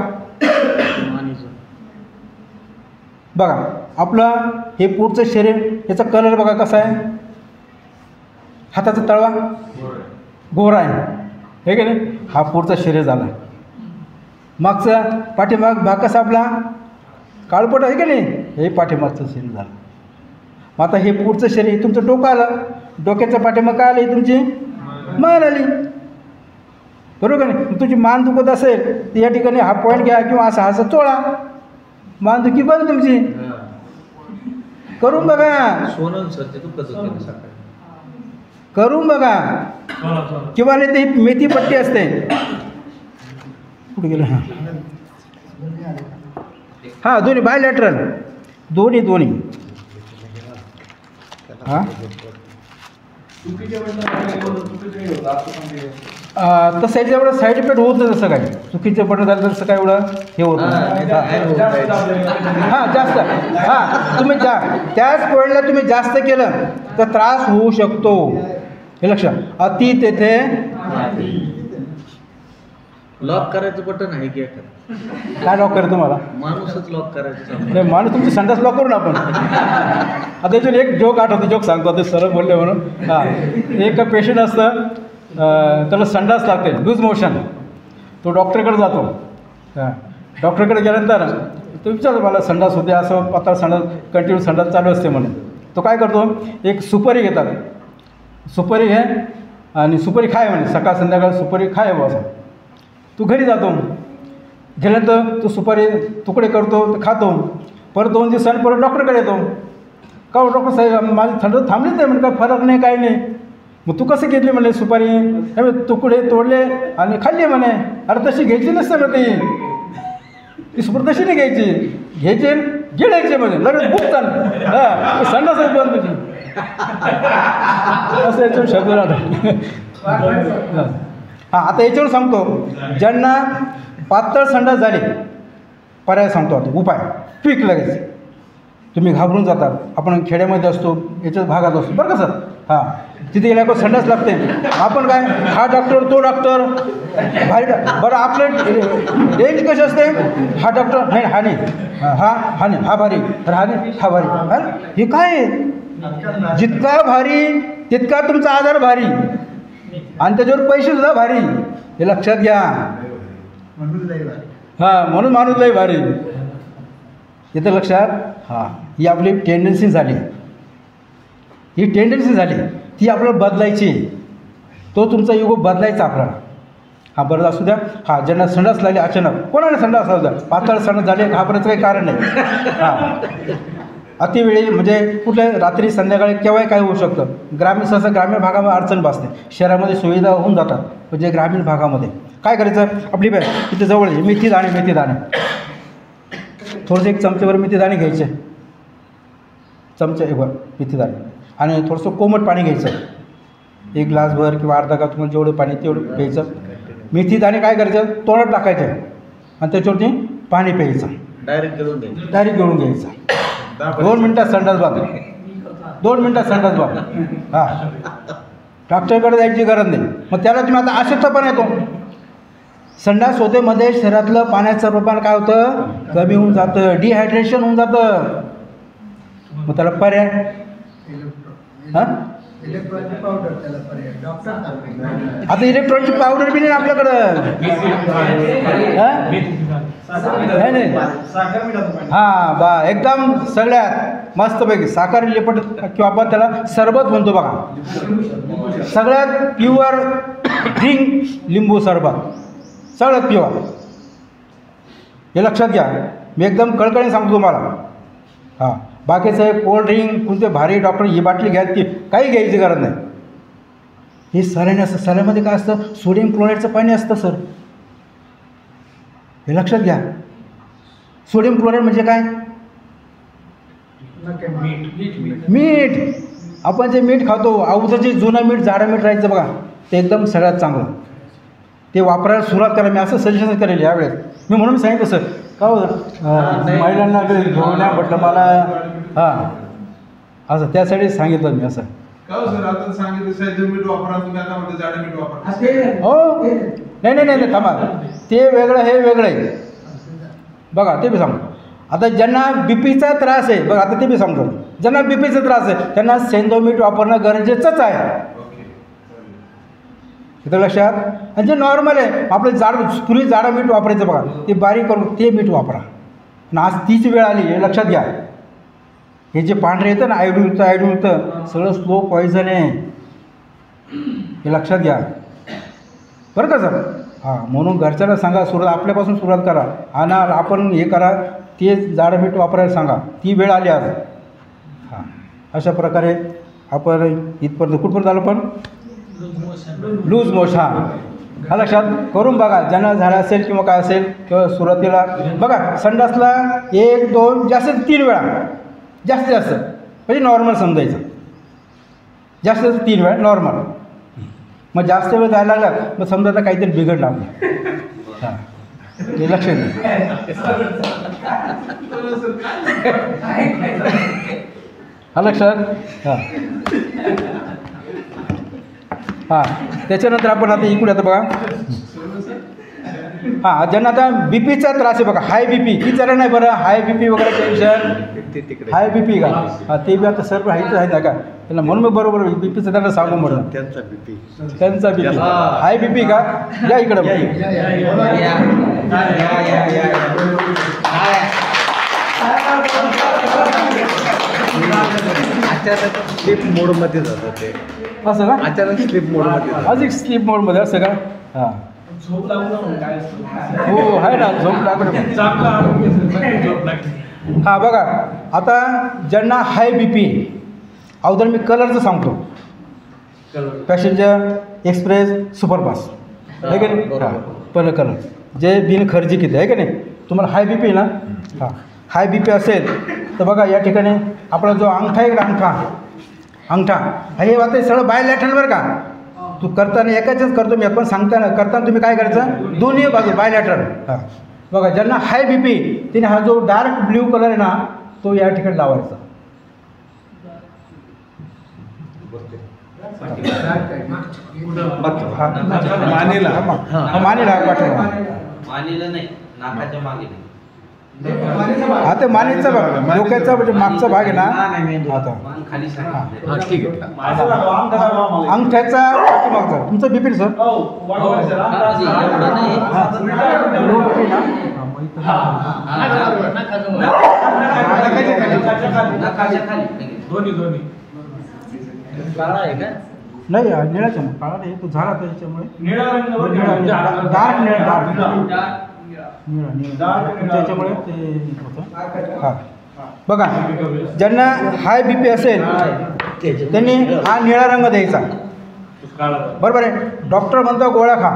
बघा आपलं हे पुढचं शरीर याचा कलर बघा कसा आहे, हाताचा तळवा गोरा आहे, हे की नाही. हा पुढचा शरीर झाला. मागचा पाठीमाग भाग कसा आपला काळपट आहे की नाही, हे पाठीमागचं शरीर झालं. मग आता हे पुढचं शरीर हे तुमचं डोकं आलं, डोक्याच्या पाठीमाग काय आलं, ही तुमची मान आली, बरोबर का नाही. तुमची मान दुखत असेल तर या ठिकाणी हा पॉईंट घ्या किंवा असा चोळा, मान दुखी बंद तुमची. करून बघा, करून बघा. किंवा नाही ते मेथी पट्टी असते, कुठे गेलं. हां, दोन्ही बायलॅटरल दोन्ही. हां, तसं एवढं साईड इफेक्ट होत नाही. तसं काय चुकीचं बटन झालं तर तसं काय एवढं हे होत नाही. हां, जास्त. हां, तुम्ही त्याच पॉईंटला तुम्ही जास्त केलं तर त्रास होऊ शकतो, हे लक्षात. अति तेथे लॉक करायचं बटन आहे की काय लॉक करेल तुम्हाला, माणूसच लॉक करायचं. नाही, माणूस तुमची संडास लॉक करून आपण. आता याच्यात एक जोक आठवतो, जोक सांगतो आता सरळ बोलले म्हणून. हां, एक पेशंट असतं, त्याला संडास लागते, लूज मोशन. तो डॉक्टरकडे जातो. हां, डॉक्टरकडे गेल्यानंतर तो विचारतो मला संडास होते, असं पातळ संडास कंटिन्यू संडास चालू असते म्हणून. तो काय करतो, एक सुपारी घेतात, सुपारी घे आणि सुपारी खाय म्हणे, सकाळ संध्याकाळ सुपारी खाय बा असं. तू घरी जातो, गेल्यानंतर तो सुपारी तुकडे करतो, तर खातो. परत 2 दिवसांनी परत डॉक्टरकडे येतो. का डॉक्टर साहेब माझी थंड थांबलीच नाही म्हणे, काय फरक नाही काय नाही. मग तू कसं घेतली म्हणे सुपारी, तुकडे तोडले आणि खाल्ली म्हणे. अरे तशी घ्यायची नसते म्हणे, ती सुपारी तशी नाही घ्यायची गिळायची म्हणे, लगेच बुक चाल. हां, संडासच बंद तुझी, असं याच्यावर शब्द राहतो. हां, आता याच्यावर सांगतो, ज्यांना पातळ संडास झाली, पर्याय सांगतो आता, उपाय क्विक लगेच. तुम्ही घाबरून जातात, आपण खेड्यामध्ये असतो, याच्याच भागात असतो, बरं का सर. हां, तिथे गेल्यावर संडास लागते, आपण काय हा डॉक्टर तो डॉक्टर भारी बरं, आपलं रेंज कशी असते, हा डॉक्टर नाही, हा नाही, हा नाही, हा भारी, तर हा नाही, हा भारी. हां, हे काय आहे, जितका भारी तितका तुमचा आजार भारी आणि त्याच्यावर पैसेसुद्धा भारी, हे लक्षात घ्या. हां, म्हणून माणूस लय भारी, येतं लक्षात. हां, ही आपली टेंडन्सी झाली, ही टेंडन्सी झाली, ती आपल्याला बदलायची. तो तुमचा युग बदलायचा आपल्याला. हा, बरं असू द्या. हां, ज्यांना संडास लागली अचानक, कोणाला संडास असू द्या, पातळ संडास झाले, घाबरायचं काही कारण नाही. हां, अतिवेळी म्हणजे कुठल्या रात्री संध्याकाळी केव्हाही काय होऊ शकतं. सहसा ग्रामीण भागामध्ये अडचण भासते, शहरामध्ये सुविधा होऊन जातात, म्हणजे ग्रामीण भागामध्ये काय करायचं, आपली बॅग तिथे जवळ मेथी दाणे थोडंसं 1 चमचेवर मेथी दाणे घ्यायचे, चमचा 1 मेथी दाणे. आणि थोडंसं कोमट पाणी घ्यायचं, एक ग्लासभर किंवा अर्धा कप तुम्हाला जेवढं पाणी तेवढं घ्यायचं. मेथी दाणे काय करायचं, तोंडात टाकायचं आणि त्याच्यावरती पाणी प्यायचं, डायरेक्ट गिळून द्यायचं. डायरेक्ट गिळून घ्यायचं. 2 मिनटात संडास बांध, 2 मिनटात संडास बांध. हां, डॉक्टरकडे जायची गरज नाही. मग त्याला तुम्ही आता अशक्तपणा येतो. संडास होते मध्ये शरीरातलं पाण्याचं प्रमाण काय होतं, कमी होऊन जातं, डिहायड्रेशन होऊन जातं. मग त्याला पर्याय हां, आता इलेक्ट्रॉनिकची पावडर बी नाही आपल्याकडं. नाही हां बा, एकदम सगळ्यात मस्तपैकी साखर लिपट किंवा आपण त्याला सरबत म्हणतो बघा, सगळ्यात प्युअर ड्रिंक लिंबू सरबत, सगळ्यात प्युअर. हे लक्षात घ्या, मी एकदम कळकळीने सांगतो तुम्हाला. हां, बाकीचं कोल्ड ड्रिंक कोणते भारी डॉक्टर ही बाटली घ्या ती काही घ्यायची गरज नाही. हे सऱ्याने असतं, सऱ्यामध्ये काय असतं, सोडियम क्लोराईडचं पाणी असतं सर, हे लक्षात घ्या. सोडियम क्लोराईड म्हणजे काय, मीठ. आपण जे मीठ खातो अगोदर जे जुनं मीठ जाडं मीठ राहायचं बघा, ते एकदम सगळ्यात चांगलं, ते वापरायला सुरुवात करा. मी असं सजेशन करेल यावेळेस. मी म्हणून सांगितलं सर का महिलांना घेऊन या म्हटलं मला. हां, असं त्यासाठी सांगितलं मी असं. हो नाही थांबा, ते वेगळं हे वेगळं आहे बघा, ते बी सांगतो. आता ज्यांना बीपीचा त्रास आहे बघा, आता ते बी सांगतो, ज्यांना बीपीचा त्रास आहे त्यांना सेंधव मीठ वापरणं गरजेचंच आहे, तिथं लक्षात. आणि जे नॉर्मल आहे आपलं पूर्वी जाडं मीठ वापरायचं बघा, ते बारीक करून ते मीठ वापरा. आणि आज तीच वेळ आली, हे लक्षात घ्या. हे जे पांढरे येतं ना, आयडूयुक्त सगळं स्लो पॉयझन आहे, हे लक्षात घ्या बरं का सर. हां, म्हणून घरच्यांना सांगा, आपल्यापासून सुरुवात करा. आणि आपण हे करा, ते जाडं मीठ वापरायला सांगा, ती वेळ आली आज. हां, अशा प्रकारे आपण इथपर्यंत कुठपर्यंत आलो पण लूज मोशन. हा लक्षात करून बघा, ज्यांना झालं असेल किंवा काय असेल किंवा सुरुवातीला बघा, संडासला 1, 2 जास्तीत 3 वेळा, जास्तीत जास्त म्हणजे नॉर्मल समजायचं, जास्तीत जास्त 3 वेळा नॉर्मल. मग जास्त वेळ जायला लागला मग समजा आता काहीतरी बिघडलं आपलं. हां, हे लक्ष द्या. हा लक्षात. हां हां, त्याच्यानंतर आपण आता इकडे आता बघा. हां, ज्यांना आता बी पीचा त्रास आहे बघा, हाय बी पी, ही जरा नाही बरं, हाय बी पी वगैरे टेन्शन, हाय बी पी का. हां, ते बी आता सर्व हायच आहे ना का, त्यांना म्हणून मी बरोबर बी पीचं त्यांना सांगू म्हणून. त्यांचा बी पी हाय बी पी का, या इकडं. अचानक स्लीप मोडमध्ये जातं ते, असं का, अचानक स्लीप मोडमध्ये, अधिक स्लीप मोडमध्ये असं का. हां, झोप लागून काय असतो, हो आहे ना, झोप लागून. हां बघा, आता ज्यांना हाय बी पी, अगोदर मी कलरचं सांगतो. पॅसेंजर, एक्सप्रेस, सुपरफास्ट आहे का नाही. हां, पहिलं कलर जे बिनखर्ची किती आहे का नाही. तुम्हाला हाय बी पी ना, हां हाय बी पी असेल तर बघा या ठिकाणी आपला जो अंगठा आहे का, अंगठा हे वाटतं सगळं बायलॅटरल बरं का. तू करताना एकाच करतो मी, पण सांगताना करताना तुम्ही काय करायचं, दोन्ही बाजू बायलॅटरल. हां बघा, ज्यांना हाय बी पी तिने हा जो डार्क ब्ल्यू कलर आहे ना तो या ठिकाणी लावायचा. मानेला हा, ते मानेचा बघा, डोक्याचा म्हणजे मागचा भाग आहे ना. आता ठीक आहे. अंगठ्याचा मागचा तुमचं बीपी सर. नाही निळाच्या ना, काळा नाही, तो झाला त्याच्यामुळे डार्क निळा त्याच्यामुळे ते होतं. हां बघा, ज्यांना हाय बी पी असेल त्यांनी हा निळा रंग द्यायचा, बरोबर आहे. डॉक्टर म्हणतो गोळ्या खा,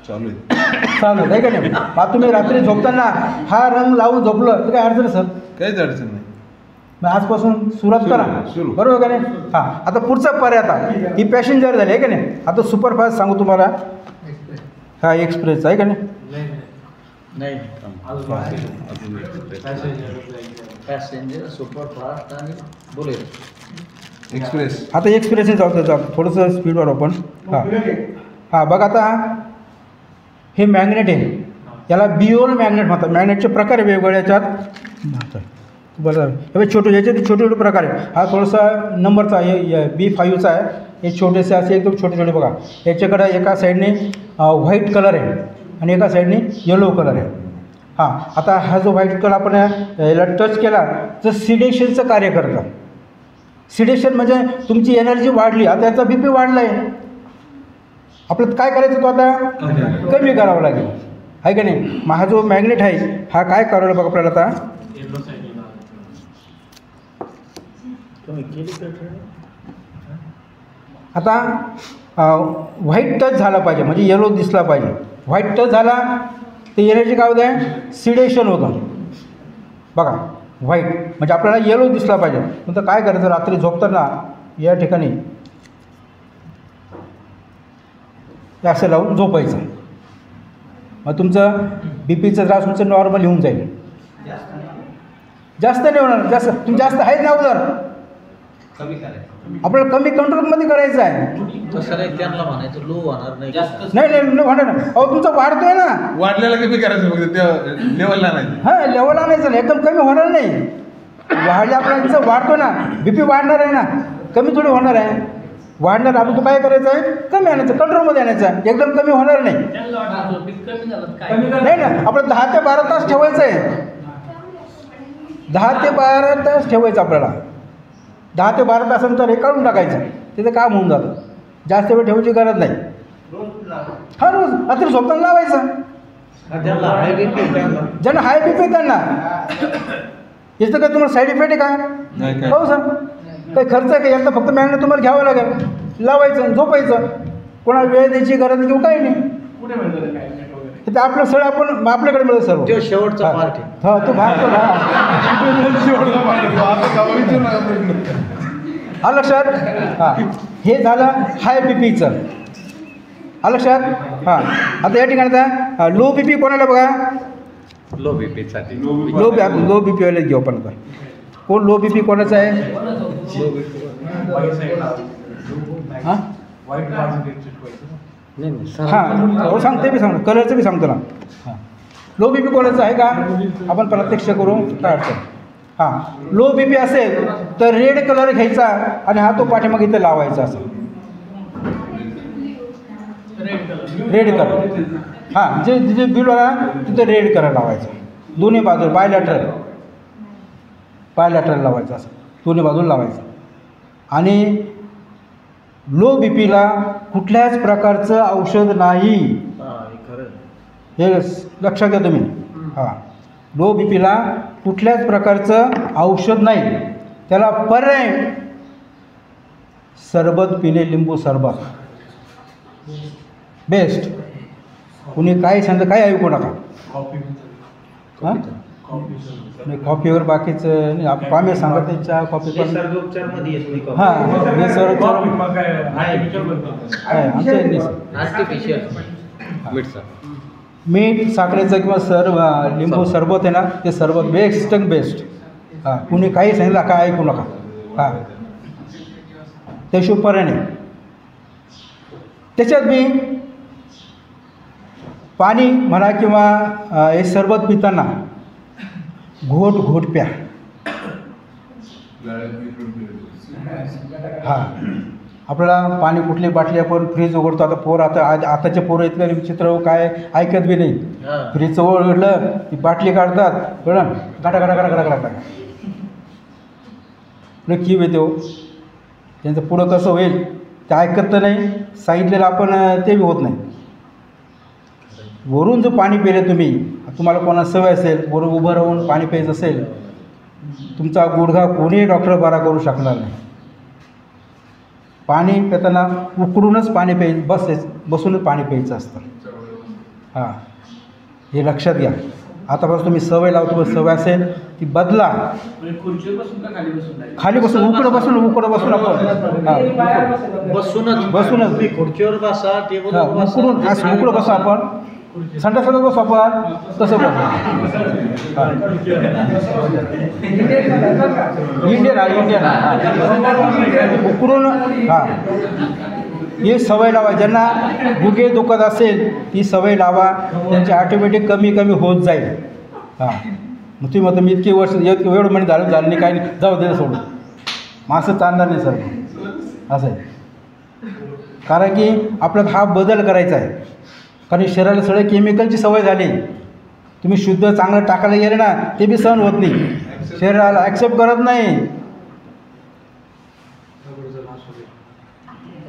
चालू आहे का नाही. तुम्ही रात्री झोपताना हा रंग लावून झोपलं तर काय अडचण सर, काहीच अडचण नाही. मग आजपासून सुरुवात करा. बरोबर का नाही? हां, आता पुढचा पर्याय आता ही पॅसेंजर झाली आहे का नाही. आता सुपरफास्ट सांगू तुम्हाला. हा एक्सप्रेस आहे का नाही. नाही पॅसेंजर सुपरफास्ट आणि बुलेट एक्सप्रेस. आता एक्सप्रेसने जाऊ थोडंसं स्पीडवर आपण. हां हां बघा आता हे मॅग्नेट आहे, याला बिओल मॅग्नेट म्हणतात. मॅग्नेटचे प्रकार आहे वेगवेगळ्या याच्यात. बरं हे छोटे याचे छोटे छोटे प्रकार आहे. हा थोडासा नंबरचा आहे, B5चा आहे. हे छोटेसे असे एकदम छोटे छोटे बघा. याच्याकडं एका साईडने व्हाईट कलर आहे आणि एका साईडने येलो कलर आहे. हां आता हा जो व्हाईट कलर आपण याला टच केला तर सिडेशनचं कार्य करतं. सिडेशन म्हणजे तुमची एनर्जी वाढली, आता याचा BP वाढला आहे. आपल्याला काय करायचं तो आता कमी करावं लागेल आहे का नाही. मग हा जो मॅग्नेट आहे हा काय करायला बघा आपल्याला आता. आता व्हाईट टच झाला पाहिजे म्हणजे येलो दिसला पाहिजे. व्हाईट टच झाला ते एनर्जी काय होतं आहे सिडेशन होतं. बघा व्हाईट म्हणजे आपल्याला येलो दिसला पाहिजे. नंतर काय करायचं रात्री झोपताना या ठिकाणी असं लावून झोपायचं. मग तुमचं BPचा त्रास तुमचं नॉर्मल होऊन जाईल. जास्त नाही होणार. जास्त तुम्ही जास्त आहेत ना अगोदर कमी करायचं. आपल्याला कमी कंट्रोलमध्ये करायचं आहे. तसं नाही त्यांना म्हणायचं लो होणार नाही. नाही नाही होणार ना. अहो तुमचा वाढतोय ना. वाढलेला कमी करायचं फक्त त्या लेवलला नाही. हां लेवल आणायचं ना. एकदम कमी होणार नाही. वाढल्या आपल्याला वाढतो ना BP वाढणार आहे ना, कमी थोडी होणार आहे. वाढणार आपण तो काय करायचं आहे कमी आणायचं, कंट्रोलमध्ये आणायचं आहे. एकदम कमी होणार नाही. नाही ना आपलं 10 ते 12 तास ठेवायचं आहे. 10 ते 12 तास ठेवायचं आपल्याला. 10 ते 12 तासानंतर हे काढून टाकायचं. तिथं काम होऊन जातं. जास्त वेळ ठेवायची गरज नाही. हा रोज रात्री झोपताना लावायचं. ज्यांना हाय BP ज्यांना हाय BP त्यांना याचं काय तुम्हाला साईड इफेक्ट आहे का. नाही काय. हो सर काही खर्च आहे का. एकदा फक्त मॅग्नेट तुम्हाला घ्यावं लागेल, लावायचं झोपायचं. कोणाला वेळ द्यायची गरज किंवा काही नाही. कुठे मिळतं काय नेट वगैरे. ते आपलं सगळं आपण आपल्याकडे मिळतं सर्व. तो शेवटचा पार्ट आहे. हा तो भाग तो हा लक्षात. हां हे झालं हाय BPचं. हा लक्षात. हां आता या ठिकाणी आता लो BP कोणाला बघा. लो BP साठी लो BP वाले घेऊ आपण आता. कोण लो BP कोणाचं आहे. हां हां हो सांगते मी सांगतो कलरचं बी सांगतो ना. हां लो BP कोणाचं आहे का आपण प्रत्यक्ष करू काय अडचण. हां लो BP असेल तर रेड कलर घ्यायचा आणि हा तो पाठीमागे इथं लावायचा असं रेड कलर. हां जे जे बिल आला तिथं रेड कलर लावायचा. दोन्ही बाजू बायलॅटरल लावायचं असं दोन्ही बाजूला लावायचं. आणि लो BPला कुठल्याच प्रकारचं औषध नाही. हे लक्षात घ्या तुम्ही. हां लो BPला कुठल्याच प्रकारचं औषध नाही. त्याला पर्याय सरबत पिणे, लिंबू सरबत बेस्ट. कुणी काही सांगतं काही ऐकू नका. हां नाही कॉफीवर बाकीचं नाही आपण पामे सांगत नाही. चहा कॉफी पण उपचारमध्ये येत नाही. हां हे सर्व आर्टिफिशियल मीठ साखरेचं किंवा लिंबू सरबत आहे ना ते सरबत बेस्ट बेस्ट. हां कुणी काही सांगितलं काय ऐकू नका. हां त्याशिवाय पर्याय नाही. त्याच्यात मी पाणी म्हणा किंवा हे सरबत पिताना घोट प्या. हां आपल्याला पाणी कुठली बाटली आपण फ्रीज उघडतो. आता आताचे पोरं इतकं विचित्र काय ऐकत बी नाही. फ्रीजचं उघडलं ती बाटली काढतात कळलं गाडा की येते हो. त्यांचं पुढं कसं होईल ते ऐकत तर नाही. सांगितलेलं आपण ते बी होत नाही. वरून जर पाणी पिलं तुम्हाला कोणाला सवय असेल वरून उभं राहून पाणी प्यायचं असेल तुमचा गुडघा कोणीही डॉक्टर बरा करू शकणार नाही. पाणी पिताना उकडूनच पाणी बसूनच पाणी प्यायचं असतं. हां हे लक्षात घ्या. आतापासून तुम्ही सवय लावतो सवय असेल ती बदला. म्हणजे खुर्चीवर बसून का खाली बसून राहिले? खाली बसून उकडं बसून आपण बसूनच बसूनच. तुम्ही खुर्चीवर बसा, टेबलवर बसा. उकडून असं उकडं बसू आपण, संडासाला बसू आपण, तसं बसू. इंडियन उकडून. हां, ही सवय लावा. ज्यांना गुडघे दुखत असेल ती सवय लावा, त्यांची ऑटोमॅटिक कमी होत जाईल. हां, मग तुम्ही म्हणता मी इतकी वर्ष एवढं म्हणजे झालं नाही, काही नाही, जाऊ दे सोडून. मग असं चालणार नाही सर, असं आहे. कारण की आपल्याला हा बदल करायचा आहे. कारण शरीराला सगळं केमिकलची सवय झाली. तुम्ही शुद्ध चांगलं टाकायला गेले ना, ते बी सहन होत नाही, शरीराला ॲक्सेप्ट करत नाही.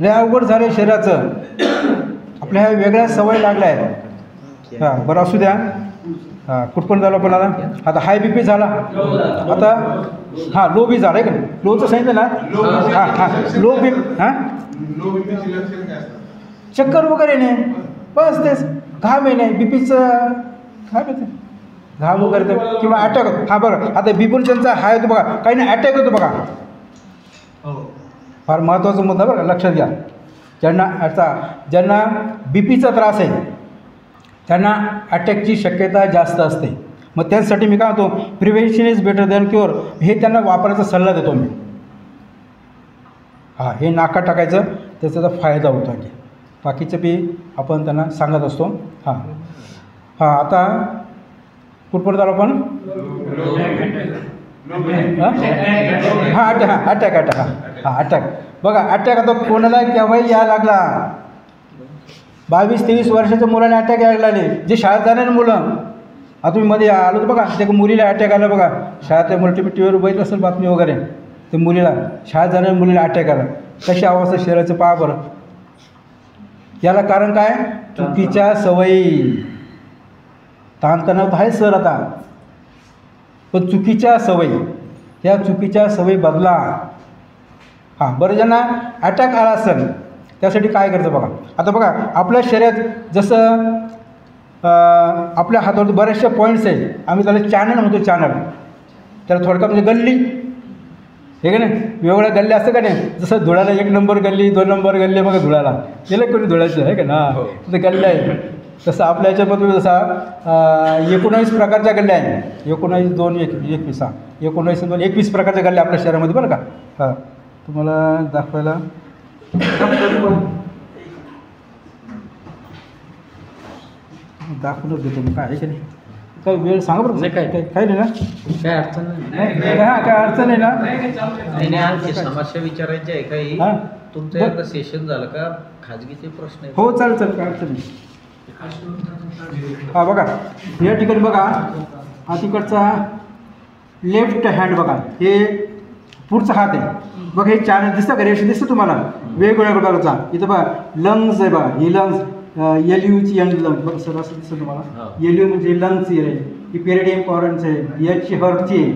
लय अवघड झालं शरीराचं. आपल्या ह्या वेगळ्या सवय लागल्या आहेत. हां, बरं असू द्या. हां, कुठपर्यंत झालं पण आता हाय बी पी झाला, आता हां लो बी झाला आहे का नाही? लोचं सांगितलं ना. हां लो बी. हां, लो बीपीची लक्षण काय असतात? चक्कर वगैरे नाही, बस तेच. घाम आहे नाही, बी पीचं घाम येते, घाम वगैरे तर किंवा अटॅक होतो. हां बरं, आता बी पी त्यांचा हाय होतो बघा, काही नाही अटॅक होतो बघा. फार महत्त्वाचा मुद्दा बरं का, लक्षात घ्या. ज्यांना बी पीचा त्रास आहे त्यांना अटॅकची शक्यता जास्त असते. मग त्यासाठी मी काय म्हणतो, prevention is better than cure, हे त्यांना वापरायचा सल्ला देतो मी. हां, हे नाकात टाकायचं, त्याचा फायदा होतो. आहे बाकीचं बी आपण त्यांना सांगत असतो. हां हां, आता कुठपर्यंत आलो आपण? हां अटॅक. बघा अटॅक आता कोणाला केव्हाही यायला लागला. 22-23 वर्षाच्या मुलाने अटॅक यायला लागले, जे शाळेत जाणारे मुलं. आता तुम्ही मध्ये आलो तर बघा, ते मुलीला अटॅक आला बघा, शाळेतल्या मुलं टी व्हीवर बघितलं असेल बातमी वगैरे, ते मुलीला शाळेत जाणाऱ्या मुलीला अटॅक आला. कशी अवस्था शरीराचं पहा बरं. याला कारण काय? चुकीच्या सवयी. ताणतणाव तर आहे सर आता, पण चुकीच्या सवयी, त्या चुकीच्या सवयी बदला. हां बरं, ज्यांना अटॅक आला असेल त्यासाठी काय करायचं बघा. आता बघा आपल्या शरीरात जसं आपल्या हातावर बऱ्याचशा पॉईंट्स आहेत, आम्ही त्याला चॅनल म्हणतो. चॅनल त्याला थोडक्यात म्हणजे गल्ली, हे का नाही, वेगवेगळ्या गल्ल्या असतं का नाही. जसं धुळ्याला 1 नंबर गल्ली, 2 नंबर गल्ली, बघा धुळ्याला गेलं कोणी धुळ्याचं आहे का ना, तिथं गल्ल्या आहे. तसं आपल्या याच्यामध्ये जसा 19 प्रकारच्या गल्ल्या आहेत. 19, 2, 21 हां 19, 2, 21 प्रकारच्या गल्ल्या आपल्या शहरामध्ये बरं का. हां, तुम्हाला दाखवायला दाखवूनच देतो मी. काय आहे की नाही, काही वेळ सांगा बरं. नाही, काय काही नाही ना, काय अडचण नाही. हां काय अडचण आहे ना. नाही, आणखी समस्या विचारायची आहे काही. हां तुमचं एकदा सेशन झालं का खाजगीचे प्रश्न आहेत? हो चालेल काय अडचण नाही. हां बघा या ठिकाणी बघा, हा तिकडचा लेफ्ट हँड बघा, हे पुढचा हात आहे बघा. हे चॅनल दिसतं का, रेषा दिसतं तुम्हाला वेगवेगळ्या प्रकारचा. इथं बघा लंग्स आहे बघा, ही लंग्स LUची लंग बघा सर, असं दिसतं तुम्हाला. LU म्हणजे लंग्सची आहे, ही पेरिडियम पॉरन्स आहे, H हर्टची आहे,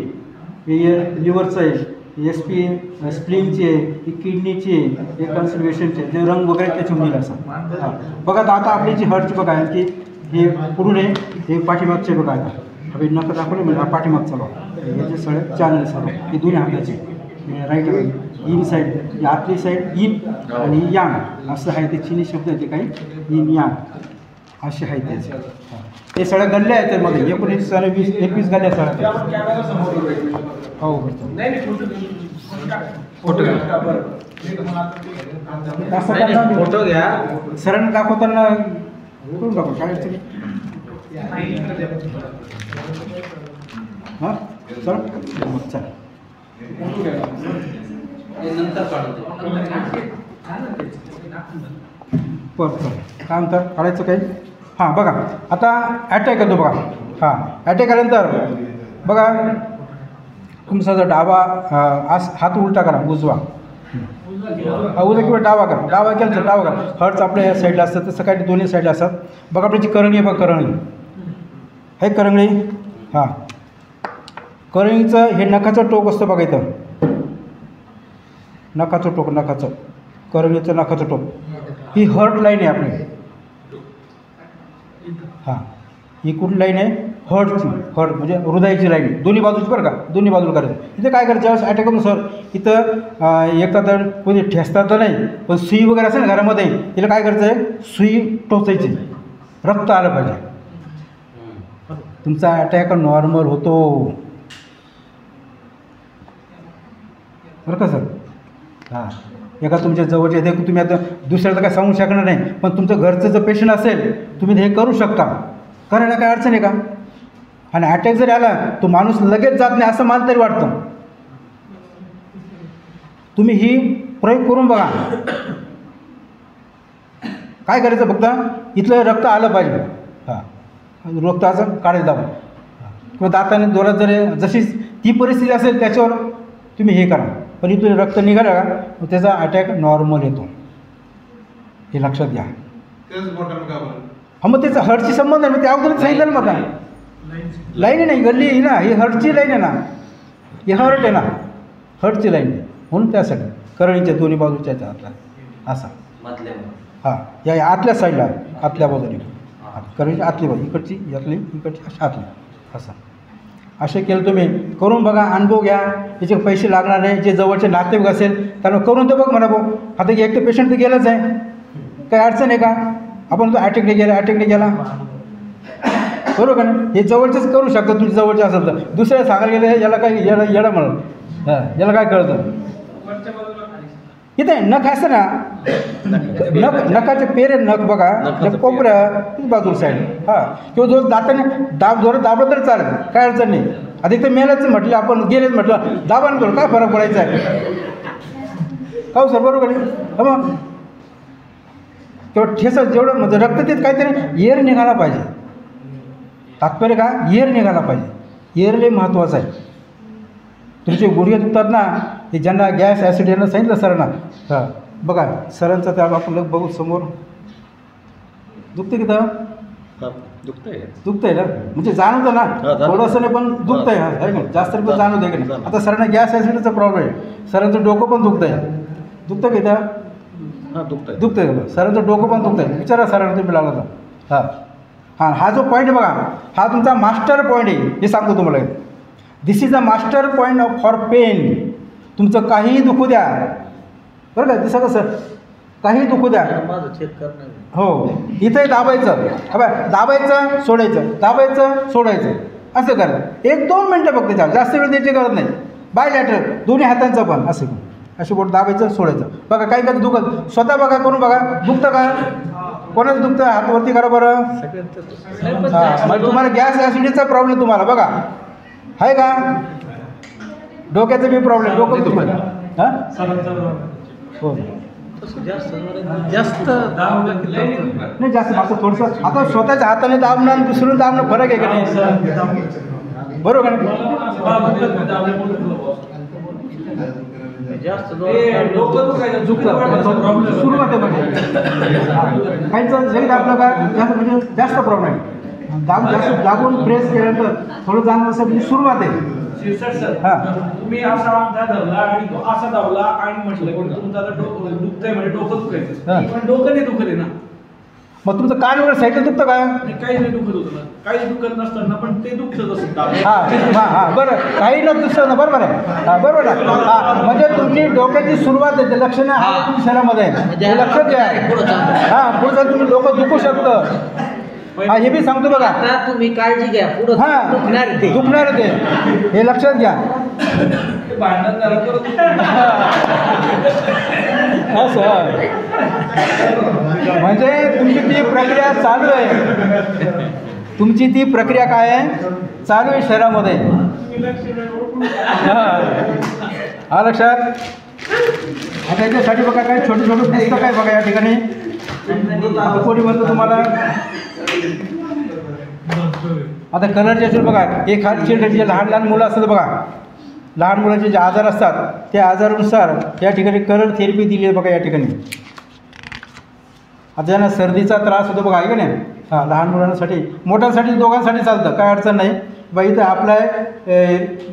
हे लिव्हरचं आहे, SP स्प्लीनची आहे, ही किडनीची आहे, हे कन्सर्वेशनचे आहे. जे रंग वगैरे त्याचे होईल असं. हां बघा आता आपली जी हर्टची बघा आहे की हे पुढून आहे, हे पाठीमागचे बघा. आता अभि नका दाखवले म्हणजे हा पाठीमागचा बघा, याचे सगळे चॅनल सर हे दोन्ही हाताचे. राईट इन साईड, आतली साईड इन आणि यांग असं आहे. ते चिनी शब्द आहे ते काही इन यांग असे आहे त्याचे. हे सगळ्या गल्ल्या आहेत त्यामध्ये, 19, 20, 21 गल्ल्या सगळ्या. हो फोटो घ्या. सरांना दाखवताना करून दाखव काय अडचण. हां चल मग चल काय म्हणतात काढायचं काही. हां बघा आता अटॅक येतो बघा. हां अटॅक आल्यानंतर बघा तुमचा जर डावा हात उलटा करा, उजवा उजवा किंवा डावा करा. डावा केला तर डावा करा. हर्ट्स आपल्या या साईडला असतात, तसं काही दोन्ही साईडला असतात. बघा आपल्याची करंगळी आहे बघा, करंगळी हे करंगळी. हां करंगळीचं हे नखाचं टोक असतं बघा, इथं नखाचं टोक, नखाचं करंगळीचं नखाचं टोक, ही हर्ट लाईन आहे आपली. हां ही कुठली लाईन आहे? हर्ट म्हणजे हृदयाची लाईन दोन्ही बाजूची बरं का, दोन्ही बाजूला करायचं. इथं काय करायचं ज्यावेळेस अटॅक होतो सर, इथं एकदा तर कोणी ठेसता तर नाही, पण सुई वगैरे असेल ना घरामध्ये, तिला काय करायचं आहे, सुई टोचायची, रक्त आलं पाहिजे. तुमचा अटॅक नॉर्मल होतो बरं का सर. हां, एका तुमच्या जवळचे ते तुम्ही आता दुसऱ्याला काय सांगू शकणार नाही, पण तुमचं घरचं जर पेशंट असेल तुम्ही हे करू शकता, करायला काय अडचण आहे का. आणि अटॅक जरी आला तो माणूस लगेच जात नाही असं मला तरी वाटतं. तुम्ही ही प्रयोग करून बघा. काय करायचं, फक्त इथलं रक्त आलं पाहिजे. हां, रक्ताचं काढायचं दाबून किंवा दाताने जोरात जरी जशी ती परिस्थिती असेल त्याच्यावर तुम्ही हे करा. पण इथून रक्त निघालं का त्याचा अटॅक नॉर्मल येतो, हे लक्षात घ्या. तेच बोटानं का बरं? हा, मग त्याचा हर्टशी संबंध आहे. मग त्या अगोदर सांगितलं ना, मग लाईन नाही गल्ली ही ना, ही हर्टची लाईन आहे ना, ही हर्ट आहे ना, हर्टची लाईन आहे. म्हणून त्यासाठी करळीच्या दोन्ही बाजूच्या हातला असा मधल्या हां, या आतल्या साईडला आतल्या बाजूने करळीची आतली बाजू, इकडची यातली, इकडची अशा आतली असं. असे केलं तुम्ही करून बघा, अनुभव घ्या. त्याचे पैसे लागणार नाही. जे जवळचे नातेवाईक असेल त्यांना करून तर बघ म्हणा भाऊ. आता एकटे पेशंट तर गेलंच आहे, काही अडचण आहे का. आपण तो अटॅकने गेला बरोबर का नाही. हे जवळचेच करू शकता, तुमच्या जवळचे असेल तर. दुसऱ्या सांगायला गेलं याला काय येडा म्हणून, हां, याला काय कळतं. इथे नख असतं ना, नखाचे पेरे नख बघा, कोपऱ्या बाजूला साईड. हां, किंवा जो जाताना जोरात दाबलं तरी चालेल, काय अडचण नाही. आता इथं मेलच म्हटलं, आपण गेलेच म्हटलं, दाबान करू काय फरक पडायचा आहे का सर, बरोबर आहे. मग किंवा ठेसा जेवढं म्हणजे रक्त देत काहीतरी एअर निघाला पाहिजे. तात्पर्य का, एअर निघाला पाहिजे. एअर लय महत्त्वाचं आहे. तुमचे गुडघे दुखतात ना, हे ज्यांना गॅस ॲसिड यांना सांगितलं सरांना. हां, बघा सरांचं त्या आपण बघू समोर दुखते की तर दुखतंय ना, म्हणजे जाणवतं ना थोडंसं नाही, पण दुखतंय. आहे का, जास्त पण जाणवतं आहे की नाही. आता सरांना गॅस ॲसिडचा प्रॉब्लेम आहे, सरांचं डोकं पण दुखतं की तर दुखतंय सरांचं डोकं पण दुखतंय. विचारा सरांना तुम्ही लागला तर. हां हां, हा जो पॉईंट बघा, हा तुमचा मास्टर पॉईंट आहे. हे सांगतो तुम्हाला, this is a master point of for pain. तुमचं काहीही दुखू द्या बरं का, दिसं कसं काहीही दुखू द्या. माझं चेक करणार. हो, इथे दाबायचं, दाबायचं सोडायचं, दाबायचं सोडायचं, असं करा. 1-2 मिनटं फक्त द्या, जास्त वेळ द्यायची गरज नाही. बायलॅटरल दोन्ही हातांचं पण असं असे बोट दाबायचं सोडायचं. बघा काही काही दुखत, स्वतः बघा करून बघा. दुखतं का, कोणाचं दुखतं, हातवरती करा बरं. हां, मग तुम्हाला गॅस ॲसिडचा प्रॉब्लेम तुम्हाला बघा आहे का, डोक्याचा बी प्रॉब्लेम, डोकं दुखतं. हां, हो, जास्त नाही जास्त मागचं थोडंसं. आता स्वतःच्या हाताने दाबणं आणि दुसरून दाबणं फरक आहे का नाही, बरोबर का जास्त सुरुवात आहे. म्हणजे काहीचं जरी दाबलं का जास्त म्हणजे जास्त प्रॉब्लेम आहे. दाबून प्रेस केल्यानंतर थोडं जाणं असं म्हणजे सुरुवात आहे. हां, तुम्ही असा धरला आणि असा दाबला आणि म्हटलं की तुमचं आता डोकं दुखतंय, म्हणजे डोकं दुखायचं, पण डोकं नाही दुखत आहे ना. मग तुमचं कान वगैरे साईडला दुखतं का, काही नाही दुखत होतं ना, काही दुखत नसताना पण ते दुखतं तसं. हां हां, बरं, काही न दुसरं ना, बरोबर आहे. हां, बरोबर आहे. हां, म्हणजे तुमची डोक्याची सुरुवात आहे, ते लक्षणं आहे तुमच्या शरीरामध्ये हे लक्षात घ्या. हां, पुढचं तुम्ही डोकं दुखू शकतं. हां, हे बी सांगतो बघा. आता तुम्ही काळजी घ्या, पुढे हां, दुखणार ते, हे लक्षात घ्या. भांडण झालं तर असं म्हणजे तुमची ती प्रक्रिया चालू आहे. तुमची ती प्रक्रिया काय आहे, चालू आहे शरीरामध्ये. हा लक्षात. आता याच्यासाठी बघा काय छोटे छोटे पुस्तक आहे बघा या ठिकाणी. कोणी म्हणतो तुम्हाला आता कलरचे असेल बघा, हे चिल्ड्रन जे लहान लहान मुलं असतात बघा, लहान मुलांचे जे आजार असतात त्या आजारानुसार या ठिकाणी कलर थेरपी दिली आहे बघा या ठिकाणी. आता ज्यांना सर्दीचा त्रास होतो बघा, आहे का नाही. हां, लहान मुलांसाठी, मोठ्यांसाठी, दोघांसाठी चालतं, काय अडचण नाही. बा इथं आपला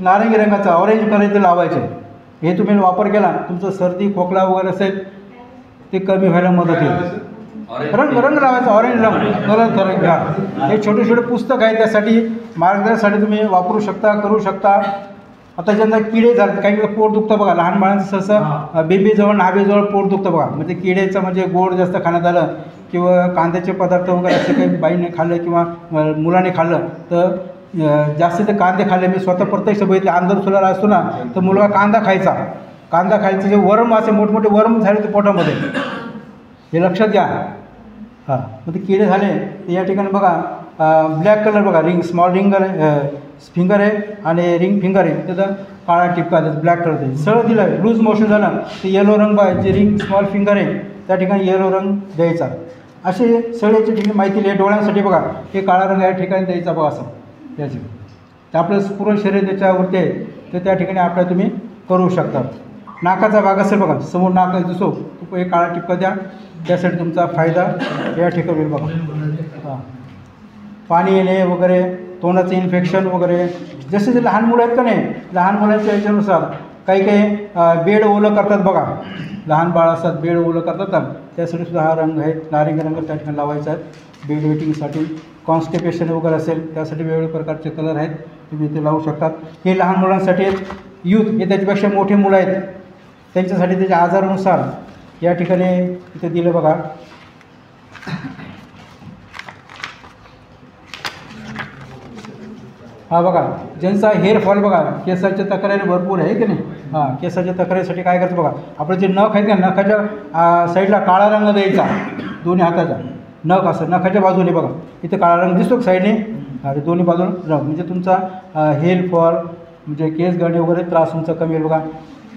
नारंगी रंगाचा ऑरेंज कलर इथे लावायचे. हे तुम्ही वापर केला, तुमचं सर्दी खोकला वगैरे असेल ते कमी व्हायला मदत होईल. रंग लावायचा, ऑरेंज रंग कलर कलर घ्या. हे छोटे छोटे पुस्तक आहे, त्यासाठी मार्गदर्शनासाठी तुम्ही वापरू शकता, करू शकता. आता ज्यांना किडे झाले, काही वेळा पोट दुखतं बघा, लहान बाळांचं सहसा बेबीजवळ नाभीजवळ पोट दुखतं बघा, म्हणजे किडेचं म्हणजे गोड जास्त खाण्यात आलं किंवा कांद्याचे पदार्थ वगैरे असे काही बाईने खाल्लं किंवा मुलाने खाल्लं तर जास्त ते कांदे खाल्ले. मी स्वतः प्रत्यक्ष बघितले, अंदर सुलाला असतो ना तर मुलगा कांदा खायचं जे वर्म असे मोठमोठे वर्म झाले ते पोटामध्ये, हे लक्षात घ्या. हां, मग ते किडे झाले तर या ठिकाणी बघा ब्लॅक कलर बघा, रिंग स्मॉल रिंग फिंगर आहे आणि रिंग फिंगर आहे, त्याचा काळा टिपका त्याचं ब्लॅक कलर ते सरळ दिलं. लूज मोशन झालं ते येलो रंग बघा, जे रिंग स्मॉल फिंगर आहे त्या ठिकाणी येलो रंग द्यायचा. असे सगळ्याच्या ठिकाणी माहिती लिहा. डोळ्यांसाठी बघा हे काळा रंग या ठिकाणी द्यायचा बघा, असं त्याचे तर आपलं पूर्ण शरीर त्याच्यावरती आहे, तर त्या ठिकाणी आपल्या तुम्ही करू शकता. नाकाचा भाग असेल बघा, समोर नाक दिसो तो एक काळा टिपका द्या, त्यासाठी तुमचा फायदा या ठिकाणी होईल बघा. हां, पाणी येणे वगैरे, तोंडाचं इन्फेक्शन वगैरे, जसे जे लहान मुलं आहेत का नाही, लहान मुलांच्या याच्यानुसार काही बेड ओलं करतात बघा, लहान बाळ असतात बेड ओलं करतात, त्यासाठी सुद्धा हा रंग आहे, नारिंगी रंग त्या ठिकाणी लावायचा आहे. बेड वेटिंगसाठी, कॉन्स्टिपेशन वगैरे असेल त्यासाठी वेगवेगळ्या प्रकारचे कलर आहेत, तुम्ही ते लावू शकतात. हे लहान मुलांसाठी आहेत. यूथ हे त्याच्यापेक्षा मोठे मुलं आहेत त्यांच्यासाठी त्याच्या आजारानुसार या ठिकाणी इथे दिलं बघा. हा बघा, ज्यांचा हेअरफॉल बघा, केसाच्या तक्रारी भरपूर आहे की नाही. हां, केसाच्या तक्रारीसाठी काय करायचं बघा, आपलं जे नख आहेत ना, नखाच्या साईडला काळा रंग द्यायचा, दोन्ही हाताचा नख असं नखाच्या बाजूने बघा, इथे काळा रंग दिसतो साईडने, ते दोन्ही बाजूने रंग, म्हणजे तुमचा हेअरफॉल म्हणजे केस गळणे वगैरे त्रास तुमचा कमी होईल बघा.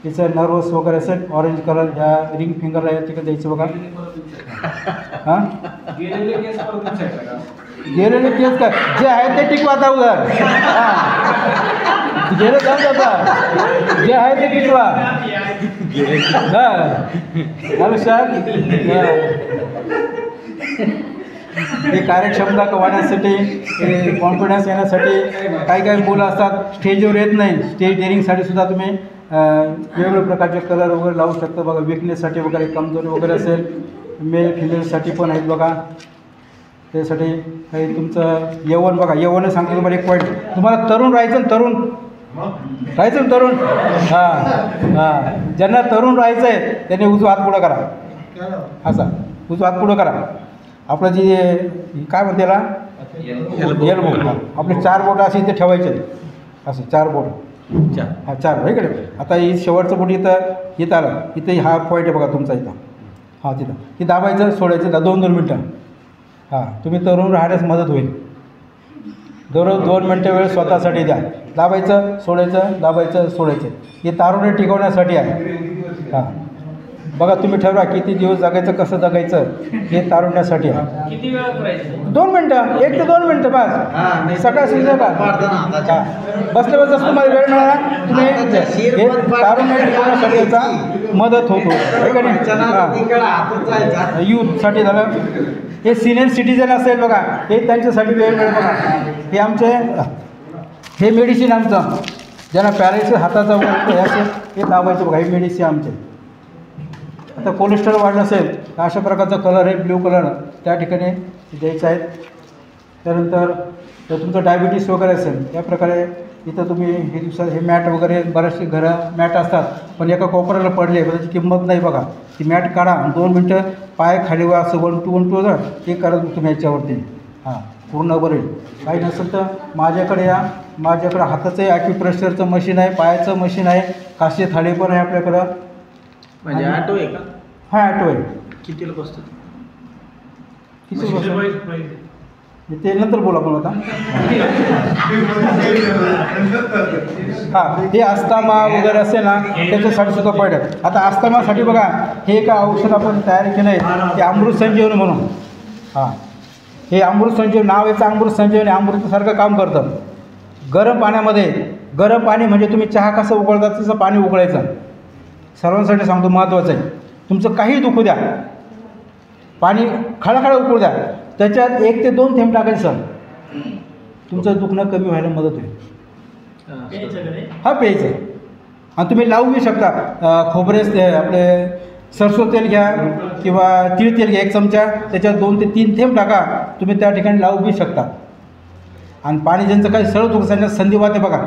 त्याचं नर्वस वगैरे असेल ऑरेंज कलर ह्या रिंग फिंगरला या ठिकाणी द्यायचं बघा. हां, गेलेले केस काय जे आहे ते टिकवा आता उधार. हां, गेलं जाऊ आता, जे आहे ते टिकवा. हां, लक्षात. हे कार्यक्षमता वाढण्यासाठी, कॉन्फिडन्स येण्यासाठी काही मुलं असतात स्टेजवर येत नाही, स्टेज डेअरिंगसाठी सुद्धा तुम्ही वेगवेगळ्या प्रकारचे कलर वगैरे लावू शकता बघा. विकनेससाठी वगैरे, कमजोरी वगैरे असेल, मेल फिमेलसाठी पण आहेत बघा. त्यासाठी काही तुमचं यवन बघा, यवन सांगतो तुम्हाला एक पॉईंट, तुम्हाला तरुण राहायचं ना, तरुण हां हां, ज्यांना तरुण राहायचं आहे त्यांनी उजवा हात पुढं करा, असा उजवा हात पुढं करा. आपलं जे काय म्हणते त्याला एल्बो, आपले 4 बोटं असे इथे ठेवायचे, असे 4 बोट. हां, 4 आहे इकडे. आता ही शेवटचं बोट इथं आलं, इथे हा पॉईंट आहे बघा तुमचा इथं. हां, तिथं हे दाबायचं सोडायचं 2-2 मिनटं. हां, तुम्ही तरुण राहण्यास मदत होईल. दररोज 2 मिनटं वेळ स्वतःसाठी द्या. दाबायचं सोडायचं, दाबायचं सोडायचं, हे तारुण्य टिकवण्यासाठी आहे. हां, बघा तुम्ही ठरवा किती दिवस जगायचं, कसं जगायचं, हे तारुण्यासाठी आहे. किती वेळ करायचं? 2 मिनटं, 1 ते 2 मिनटं बस, सकाळ संध्याकाळ. हां, बसल्या बस तुम्हाला वेळ मिळाला तुम्ही हे तारुण्य टिकवण्यासाठी याचा मदत होतो, हे का नाही. हां, यूथसाठी झालं. हे सिनियर सिटीजन असेल बघा, हे त्यांच्यासाठी वेळ मिळेल बघा. हे आमचे हे मेडिसिन आमचं, ज्यांना पॅरालिसिस हाताचा वगैरे हे असेल हे दाबायचं बघा, हे मेडिसिन आमचे. आता कोलेस्ट्रॉल वाढलं असेल तर अशा प्रकारचा कलर आहे, ब्ल्यू कलर, त्या ठिकाणी द्यायचं आहे. त्यानंतर जर तुमचं डायबिटीस वगैरे असेल त्या प्रकारे इथं तुम्ही हे दिवसात हे मॅट वगैरे बरेचसे घरं मॅट असतात, पण एका कोपऱ्याला पडले पण त्याची किंमत नाही बघा. ती मॅट काढा, 2 मिनटं पाय खाली वर असं 1-2 ते करत तुम्ही याच्यावरती. हां, पूर्ण बरेल. काही नसेल तर माझ्याकडे या, माझ्याकडं हाताचं ॲक्युप्रेशरचं मशीन आहे, पायाचं मशीन आहे, काशी थाळी पण आहे आपल्याकडं. म्हणजे ऑटो आहे का? हा, ऑटो आहे. कितीला बसतो? किती बसतो ते नंतर बोला आपण आता. हां, हे अस्थमा वगैरे असेल ना त्याच्यासाठी सुद्धा पडतं. आता अस्थमासाठी बघा हे एक औषध आपण तयार केलं आहे, ते अमृत संजीवनी म्हणून. हां, हे अमृत संजीवनी नाव याचं, अमृत संजीवनी अमृतासारखं काम करतं. गरम पाण्यामध्ये, गरम पाणी म्हणजे तुम्ही चहा कसं उकळतात तसं पाणी उकळायचं. सर्वांसाठी सांगतो, महत्त्वाचं आहे. तुमचं काही दुखू द्या, पाणी खळखळ उकळू द्या, त्याच्यात 1 ते 2 थेंब टाकायचं, तुमचं दुखणं कमी व्हायला मदत होईल. हा, प्यायचं. आणि तुम्ही लावू शकता. खोबरे आपले सरसो तेल घ्या किंवा तीळ तेल घ्या 1 चमचा, त्याच्यात 2 ते 3 थेंब टाका, तुम्ही त्या ठिकाणी लावू बी शकता. आणि पाणी ज्यांचं काही सरळ तुमच्या संधिवात आहे बघा,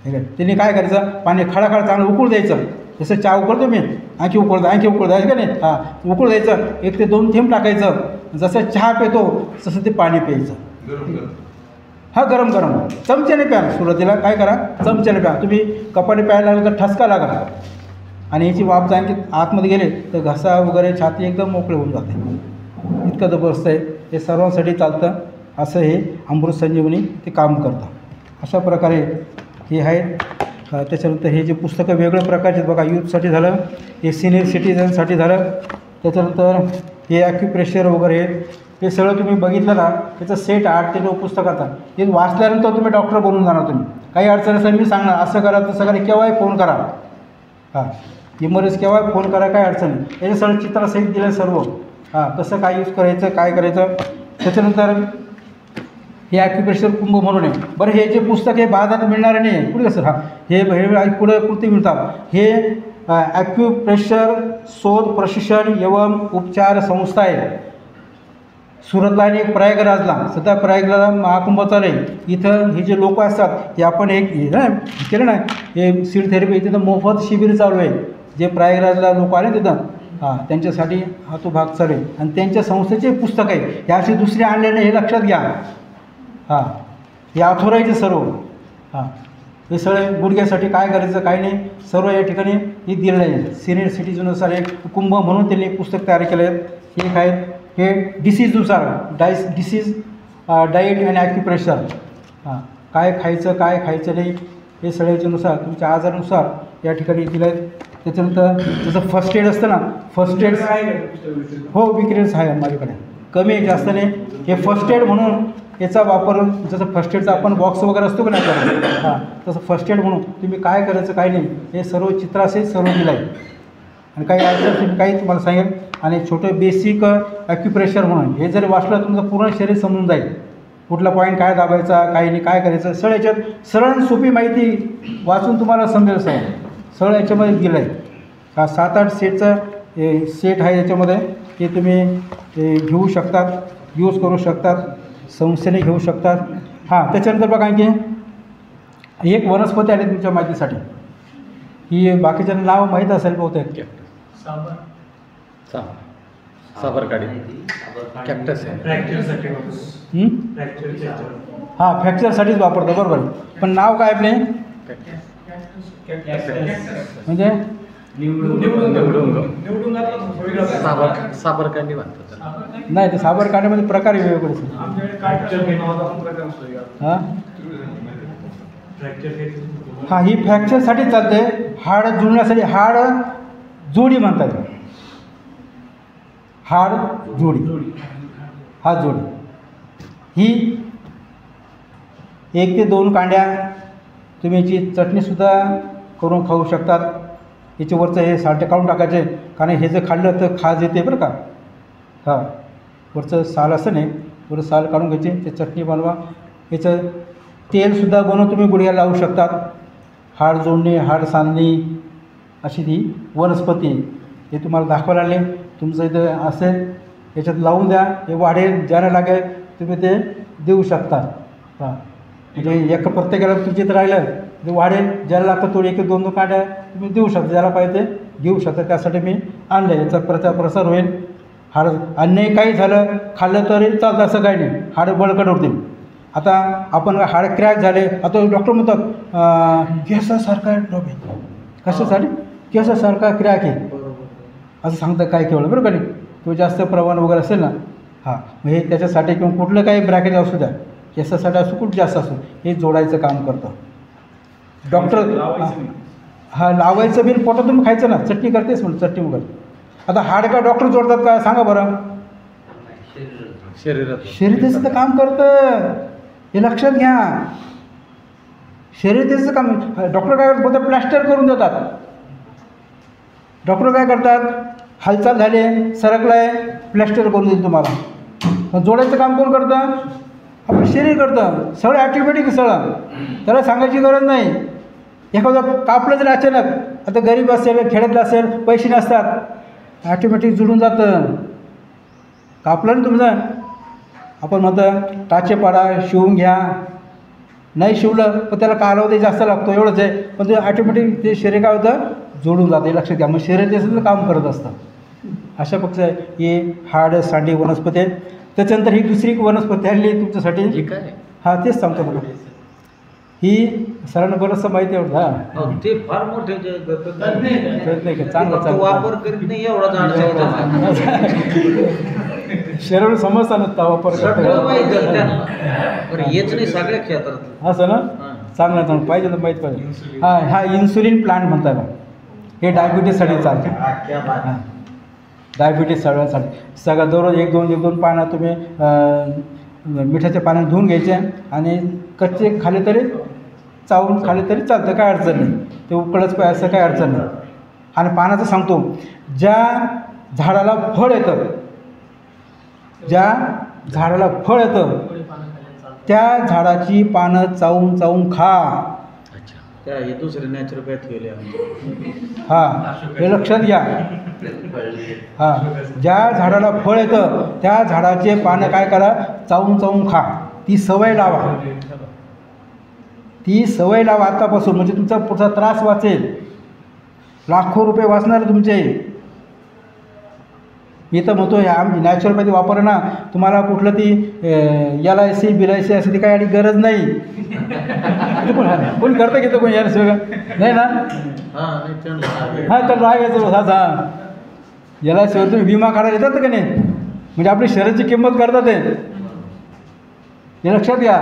ठीक आहे, त्यांनी काय करायचं, पाणी खळाखळ चांगलं उकळू द्यायचं. जसं चहा उकळतो मी, आणखी उकळू द्यायचं का नाही, हां उकळू द्यायचं, 1 ते 2 थेंब टाकायचं. जसं चहा पितो तसं ते पाणी प्यायचं. हां गरम चमच्याने प्या. सुरुवातीला काय करा, चमच्याने प्या. तुम्ही कपाने प्यायला लागलं तर ठसका लागा आणि याची वाफ जाईन की आतमध्ये गेले तर घसा वगैरे छाती एकदम मोकळे होऊन जाते. इतकं जबरदस्त आहे, हे सर्वांसाठी चालतं. असं हे अमृत संजीवनी ते काम करतं. अशा प्रकारे हे आहेत. त्याच्यानंतर हे जे पुस्तकं वेगळ्या प्रकारचे बघा, यूथसाठी झालं, हे सिनियर सिटीजनसाठी झालं. त्याच्यानंतर हे ॲक्युप्रेशर वगैरे हे सगळं तुम्ही बघितलं ना, त्याचं सेट 8 ते 9 पुस्तकाचा. हे वाचल्यानंतर तुम्ही डॉक्टर बनून जाणार. तुम्ही काही अडचण असेल मी सांगणार, असं करा तसं करा, केव्हाही फोन करा. हां इमर्जन्सी केव्हाही फोन करा, काय अडचण नाही. याचं सगळं चित्रासहित दिलं सर्व. हां कसं काय यूज करायचं, काय करायचं. त्याच्यानंतर हे ॲक्युप्रेशर कुंभ म्हणून आहे. बरं हे जे पुस्तक हे बाजारात मिळणार नाही आहे, पुढे कसं हां हे पुढे कुठे मिळतात. हे ॲक्युप्रेशर शोध प्रशिक्षण एवं उपचार संस्था आहे. सुरतला आणि प्रयागराजला, सध्या प्रयागराजला महाकुंभ चालू आहे. इथं हे जे लोक असतात हे आपण एक हे ना केलं ना, हे सीड थेरपी तिथं मोफत शिबिर चालू आहे. जे प्रयागराजला लोक आले तिथं, हां त्यांच्यासाठी हा तो भाग चालू आहे. आणि त्यांच्या संस्थेचे पुस्तक आहे. हे अशी दुसरे आणलेले हे लक्षात घ्या. हां हे ऑथोराईज सर्व. हां हे सगळे गुडघ्यासाठी काय करायचं काय नाही सर्व या ठिकाणी हे दिलेलं आहे. सिनियर सिटीजनुसार एक कुंभ म्हणून त्यांनी एक पुस्तक तयार केलं आहे. हे काय हे डिसीजनुसार डिसीज डाएट आणि ॲक्युप्रेशर. हां काय खायचं काय खायचं नाही हे सगळ्याच्यानुसार तुमच्या आजारानुसार या ठिकाणी दिलं आहे. त्याच्यानंतर जसं फर्स्ट एड असतं ना, फर्स्ट एड हो विक्रेच आहे माझ्याकडे, कमी आहे जास्त नाही. हे फर्स्ट एड म्हणून याचा वापर, जसं फर्स्ट एडचा आपण बॉक्स वगैरे असतो का नाही आपल्याकडे, हां तसं फर्स्ट एड म्हणून तुम्ही काय करायचं काय नाही हे सर्व चित्रासहित सर्व दिलं आहे. आणि काही अडचण काही तुम्हाला सांगेल. आणि छोटं बेसिक ॲक्युप्रेशर म्हणून हे जर वाचलं तुमचं पूर्ण शरीर समजून जाईल. कुठला पॉईंट काय दाबायचा काय नाही काय करायचं सगळं याच्यात सरळ सोपी माहिती वाचून तुम्हाला समजेल. सगळं याच्यामध्ये दिलं आहे. हा 7-8 सेटचं सेट आहे याच्यामध्ये. हे तुम्ही घेऊ शकतात, यूज करू शकतात, संस्थेने घेऊ शकतात. हां त्याच्यानंतर बघा की एक वनस्पती आली तुमच्या माहितीसाठी. ही बाकीच्यांना नाव माहीत असेल बहुतेक. साबरकाडी कॅक्टस आहे. हां फ्रॅक्चरसाठीच वापरतो बरोबर. पण नाव काय आपले म्हणजे साबरकांडी म्हणतात. नाही ते साबरकांड्यामध्ये प्रकार वेगवेगळे. हां हां ही फ्रॅक्चरसाठी चालते. हाड जुळण्यासाठी हाड जोडी म्हणतात. हाड जोडी, हा जोडी ही 1 ते 2 कांड्या. तुम्ही याची चटणीसुद्धा करून खाऊ शकतात. याच्यावरचं हे सालटे काढून टाकायचे, कारण हे जर खाल्लं तर खाज येते बरं का. हां वरचं साल असं नाही, वरचं साल काढून घ्यायचे, ते चटणी बनवा. याचं तेलसुद्धा बनवून तुम्ही गुडघ्याला लावू शकतात. हाड जोडणे, हाड सांधणी अशी ती वनस्पती. हे तुम्हाला दाखवायला आले. तुमचं इथं असेल याच्यात लावून द्या, हे वाढेल ज्याला लागेल तुम्ही ते देऊ शकता. हां म्हणजे एका प्रत्येकाला तुमच्या इथं राहिलं ते वाढेल, ज्याला लागतं थोडी 1-2 कांड्या तुम्ही देऊ शकता, ज्याला पाहिजे ते घेऊ शकता. त्यासाठी मी आणलं. याचा प्रसार होईल. हाड अन्याय काही झालं खाल्लं तरी चालतं असं काही नाही, हाडं बळकट होतील. आता आपण हाड क्रॅक झाले, आता डॉक्टर म्हणतात केसासारखा प्रॉब्लेम, कशासाठी केसासारखा क्रॅक आहे असं सांगतं काय केवळ बरं का नाही. तो जास्त प्रमाण वगैरे असेल ना, हां मग हे त्याच्यासाठी किंवा कुठलं काही ब्रॅकेट असू द्या, केसासाठी असू कुठं जास्त असू, हे जोडायचं काम करतं डॉक्टर. हां लावायचं बिल पोटातून खायचं ना, चटणी करतेस म्हणून चटणी वगैरे. आता हाड का डॉक्टर जोडतात का सांगा बरं. शरीर त्याचं काम करतं, हे लक्षात घ्या. शरीर त्याचं काम. डॉक्टर काय बोलतात प्लॅस्टर करून देतात. डॉक्टर काय करतात, हालचाल झाली सरकलाय प्लॅस्टर करून देईल तुम्हाला. जोडायचं काम कोण करतं, आपलं शरीर करतं. सगळं ॲटोमॅटिक सगळं, त्याला सांगायची गरज नाही. एखादं कापलं जर अचानक आता गरीब असेल खेड्यातलं असेल पैसे नसतात ॲटोमॅटिक जुळून जातं. कापलं ना तुमचं आपण म्हणतं टाचे पाडा शिवून घ्या नाही शिवलं पण त्याला कालावधी जास्त लागतो एवढंच आहे पण ते ॲटोमॅटिक ते शरीर काय होतं जोडून जातं हे लक्षात घ्या. मग शरीर त्याचं काम करत असतं. अशा पक्ष हे हाड सांडी वनस्पती आहेत. त्याच्यानंतर ही दुसरी वनस्पती आणली तुमच्यासाठी हे काय हां तेच सांगतो बघा ही सरांना बरंचसं माहिती आहे हां हो, ते फार मोठे नाही का चांगलं चांगलं वापर करीत नाही एवढा झाड शरीर समजतं ना वापर सगळं माहिती आहे करतो त्यांना. बरं हेच नाही सगळ्या क्षेत्रात असं ना हां. चांगलं चांगलं पाहिजे तर माहीत पाहिजे. हां हा इन्सुलिन प्लांट म्हणतात हे डायबिटीजसाठी चालतं. हां डायबिटीज सगळ्यांसाठी सगळं दररोज एक दोन पानं तुम्ही मिठाच्या पाण्यात धुवून घ्यायचे आणि कच्चे खाले तरी चावून खाले तरी चालतं काय अडचण नाही. ते उकळच पाहिजे असं काय अडचण नाही. आणि पानाचं सांगतो ज्या झाडाला फळ येतं ज्या झाडाला फळ येतं त्या झाडाची पानं चावून चावून खा. अच्छा त्या हे दुसरे नॅचरोपॅथ गेले हां हे लक्षात घ्या. हां ज्या झाडाला फळ येतं त्या झाडाचे पानं काय करा चावून चावून खा. ती सवय लावा. ती सवय लावा आत्तापासून म्हणजे तुमचा पुढचा त्रास वाचेल. लाखो रुपये वाचणार तुमचे. मी तर म्हणतो ह्या नॅचरोपॅथी वापर ना तुम्हाला कुठलं ती LIC बिलायसी असे ती काही आणि गरज नाही. कोणी करतं घेतं कोणी यार सगळं नाही ना. हां तर राहायचं हां LICवर तुम्ही विमा काढायला येतात का नाही म्हणजे आपली शरीराची किंमत करतात हे लक्षात घ्या.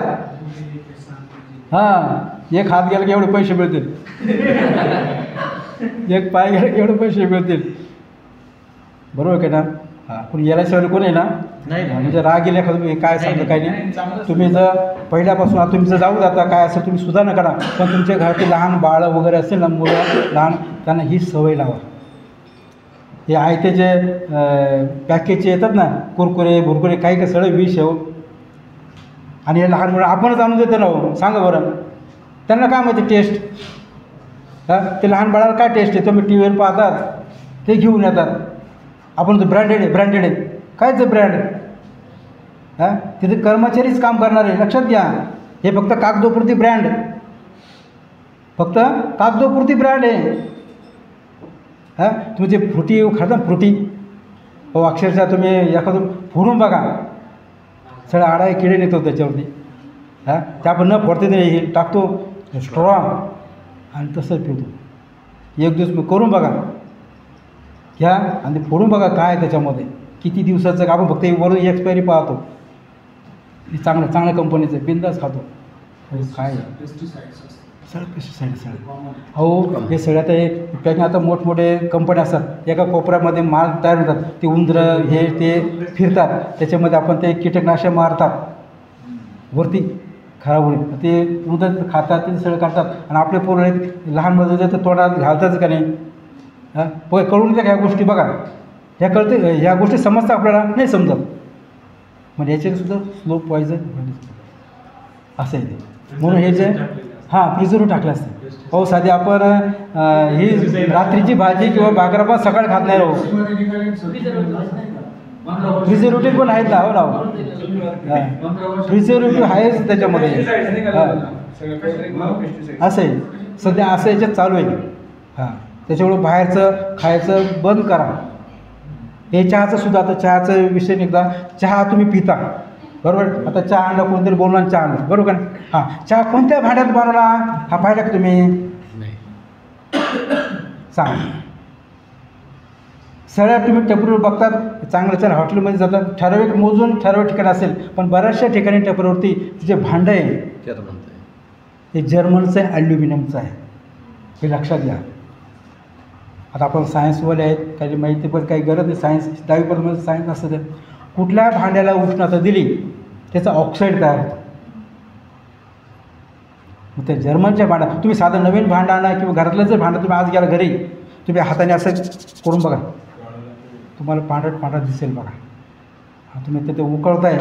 हां एक हात गेला की एवढे पैसे मिळतील एक पाय गेला की एवढे पैसे मिळतील बरोबर काय ना. हां कोणी LICवाले कोण आहे ना नाही म्हणजे राग गेले तुम्ही काय सांगता काही नाही. तुम्ही जर पहिल्यापासून आता तुम्ही जर जाऊ जाता काय असं तुम्ही सुधारणा करा पण तुमच्या घरातील लहान बाळं वगैरे असेल ना मुलं लहान त्यांना ही सवय लावा. हे आयते जे पॅकेजचे येतात ना कुरकुरे भुरकुरे काही काही सगळं विष हो आणि हे लहान मुलं आपणच आणून देतो ना हो सांगा बरं त्यांना काय माहिती टेस्ट. हां ते लहान बाळाला काय टेस्ट आहे तुम्ही TV वर पाहतात ते घेऊन येतात. आपण तो ब्रँडेड आहे कायच ब्रँड हां तिथे कर्मचारीच काम करणार आहे लक्षात घ्या. हे फक्त कागदोपुरती ब्रँड फक्त कागदोपुरती ब्रँड आहे. हां तुम्ही जे फ्रुटी खाता फ्रुटी हो अक्षरशः तुम्ही एखादं फोडून बघा सगळं आडाय किडे नेतो त्याच्यावरती. हां ते आपण न फोडते नाही हे टाकतो स्ट्रॉंग आणि तसंच पिवतो. एक दिवस मी करून बघा घ्या आणि फोडून बघा काय त्याच्यामध्ये किती दिवसाचं आपण फक्त वरून एक्सपायरी पाहतो. चांगलं चांगल्या कंपनीचं बिंदास खातो. काय सगळं पेस्टिसाईड सगळं हो हे सगळं आता हे पॅकिंग आता मोठमोठे कंपन्या असतात एका कोपऱ्यामध्ये माल तयार होतात ते उंदरं हे ते फिरतात त्याच्यामध्ये आपण ते कीटकनाशक मारतात वरती खराब होईल ते उंदर खातात ते सगळं काढतात आणि आपले पोरं लहान मुलं तर तोंडात घालताच का नाही. हां बघा कळून द्या ह्या गोष्टी बघा ह्या कळते ह्या गोष्टी समजतात आपल्याला नाही समजत म्हणजे याच्यातसुद्धा स्लो पॉयझन असं आहे ते म्हणून हे जे हां प्रिझर्व्ह टाकलं असतं. हो साधी आपण ही रात्रीची भाजी किंवा भाकरा पण सकाळी खात नाही राहू प्रिझर्वेटिव्ह पण आहेत ना हो ना हां प्रिझर्वेटिव्ह आहेच त्याच्यामध्ये असं आहे सध्या असं याच्यात चालू आहे. हां त्याच्यामुळं बाहेरचं खायचं बंद करा. हे चहाचं सुद्धा आता चहाचं विषय एकदा चहा तुम्ही पिता बरोबर आता चहा आणला कोणतरी बोलणार चहा आणला बरोबर का हां चहा कोणत्या भांड्यात बनवला हा पाहिला का तुम्ही सांग. सगळ्या तुम्ही टपरीवर बघतात चांगलं चांगलं हॉटेलमध्ये जातात ठराविक मोजून ठराविक ठिकाणी असेल पण बऱ्याचशा ठिकाणी टपरीवरती जे भांडं आहे हे जर्मनचं आहे ॲल्युमिनियमचं आहे हे लक्षात घ्या. आता आपण सायन्सवाले आहेत काही माहिती पण काही गरज नाही सायन्स 10वीपर्यंत सायन्स असतं तर कुठल्या भांड्याला उष्णता दिली त्याचा ऑक्साईड तयार होतो. मग त्या जर्मनच्या भांडा तुम्ही साधं नवीन भांडं आणा किंवा घरातलं जर भांडं तुम्ही आज गेला घरी तुम्ही हाताने असं करून बघा तुम्हाला पांढरट दिसेल बघा. तुम्ही ते उकळताय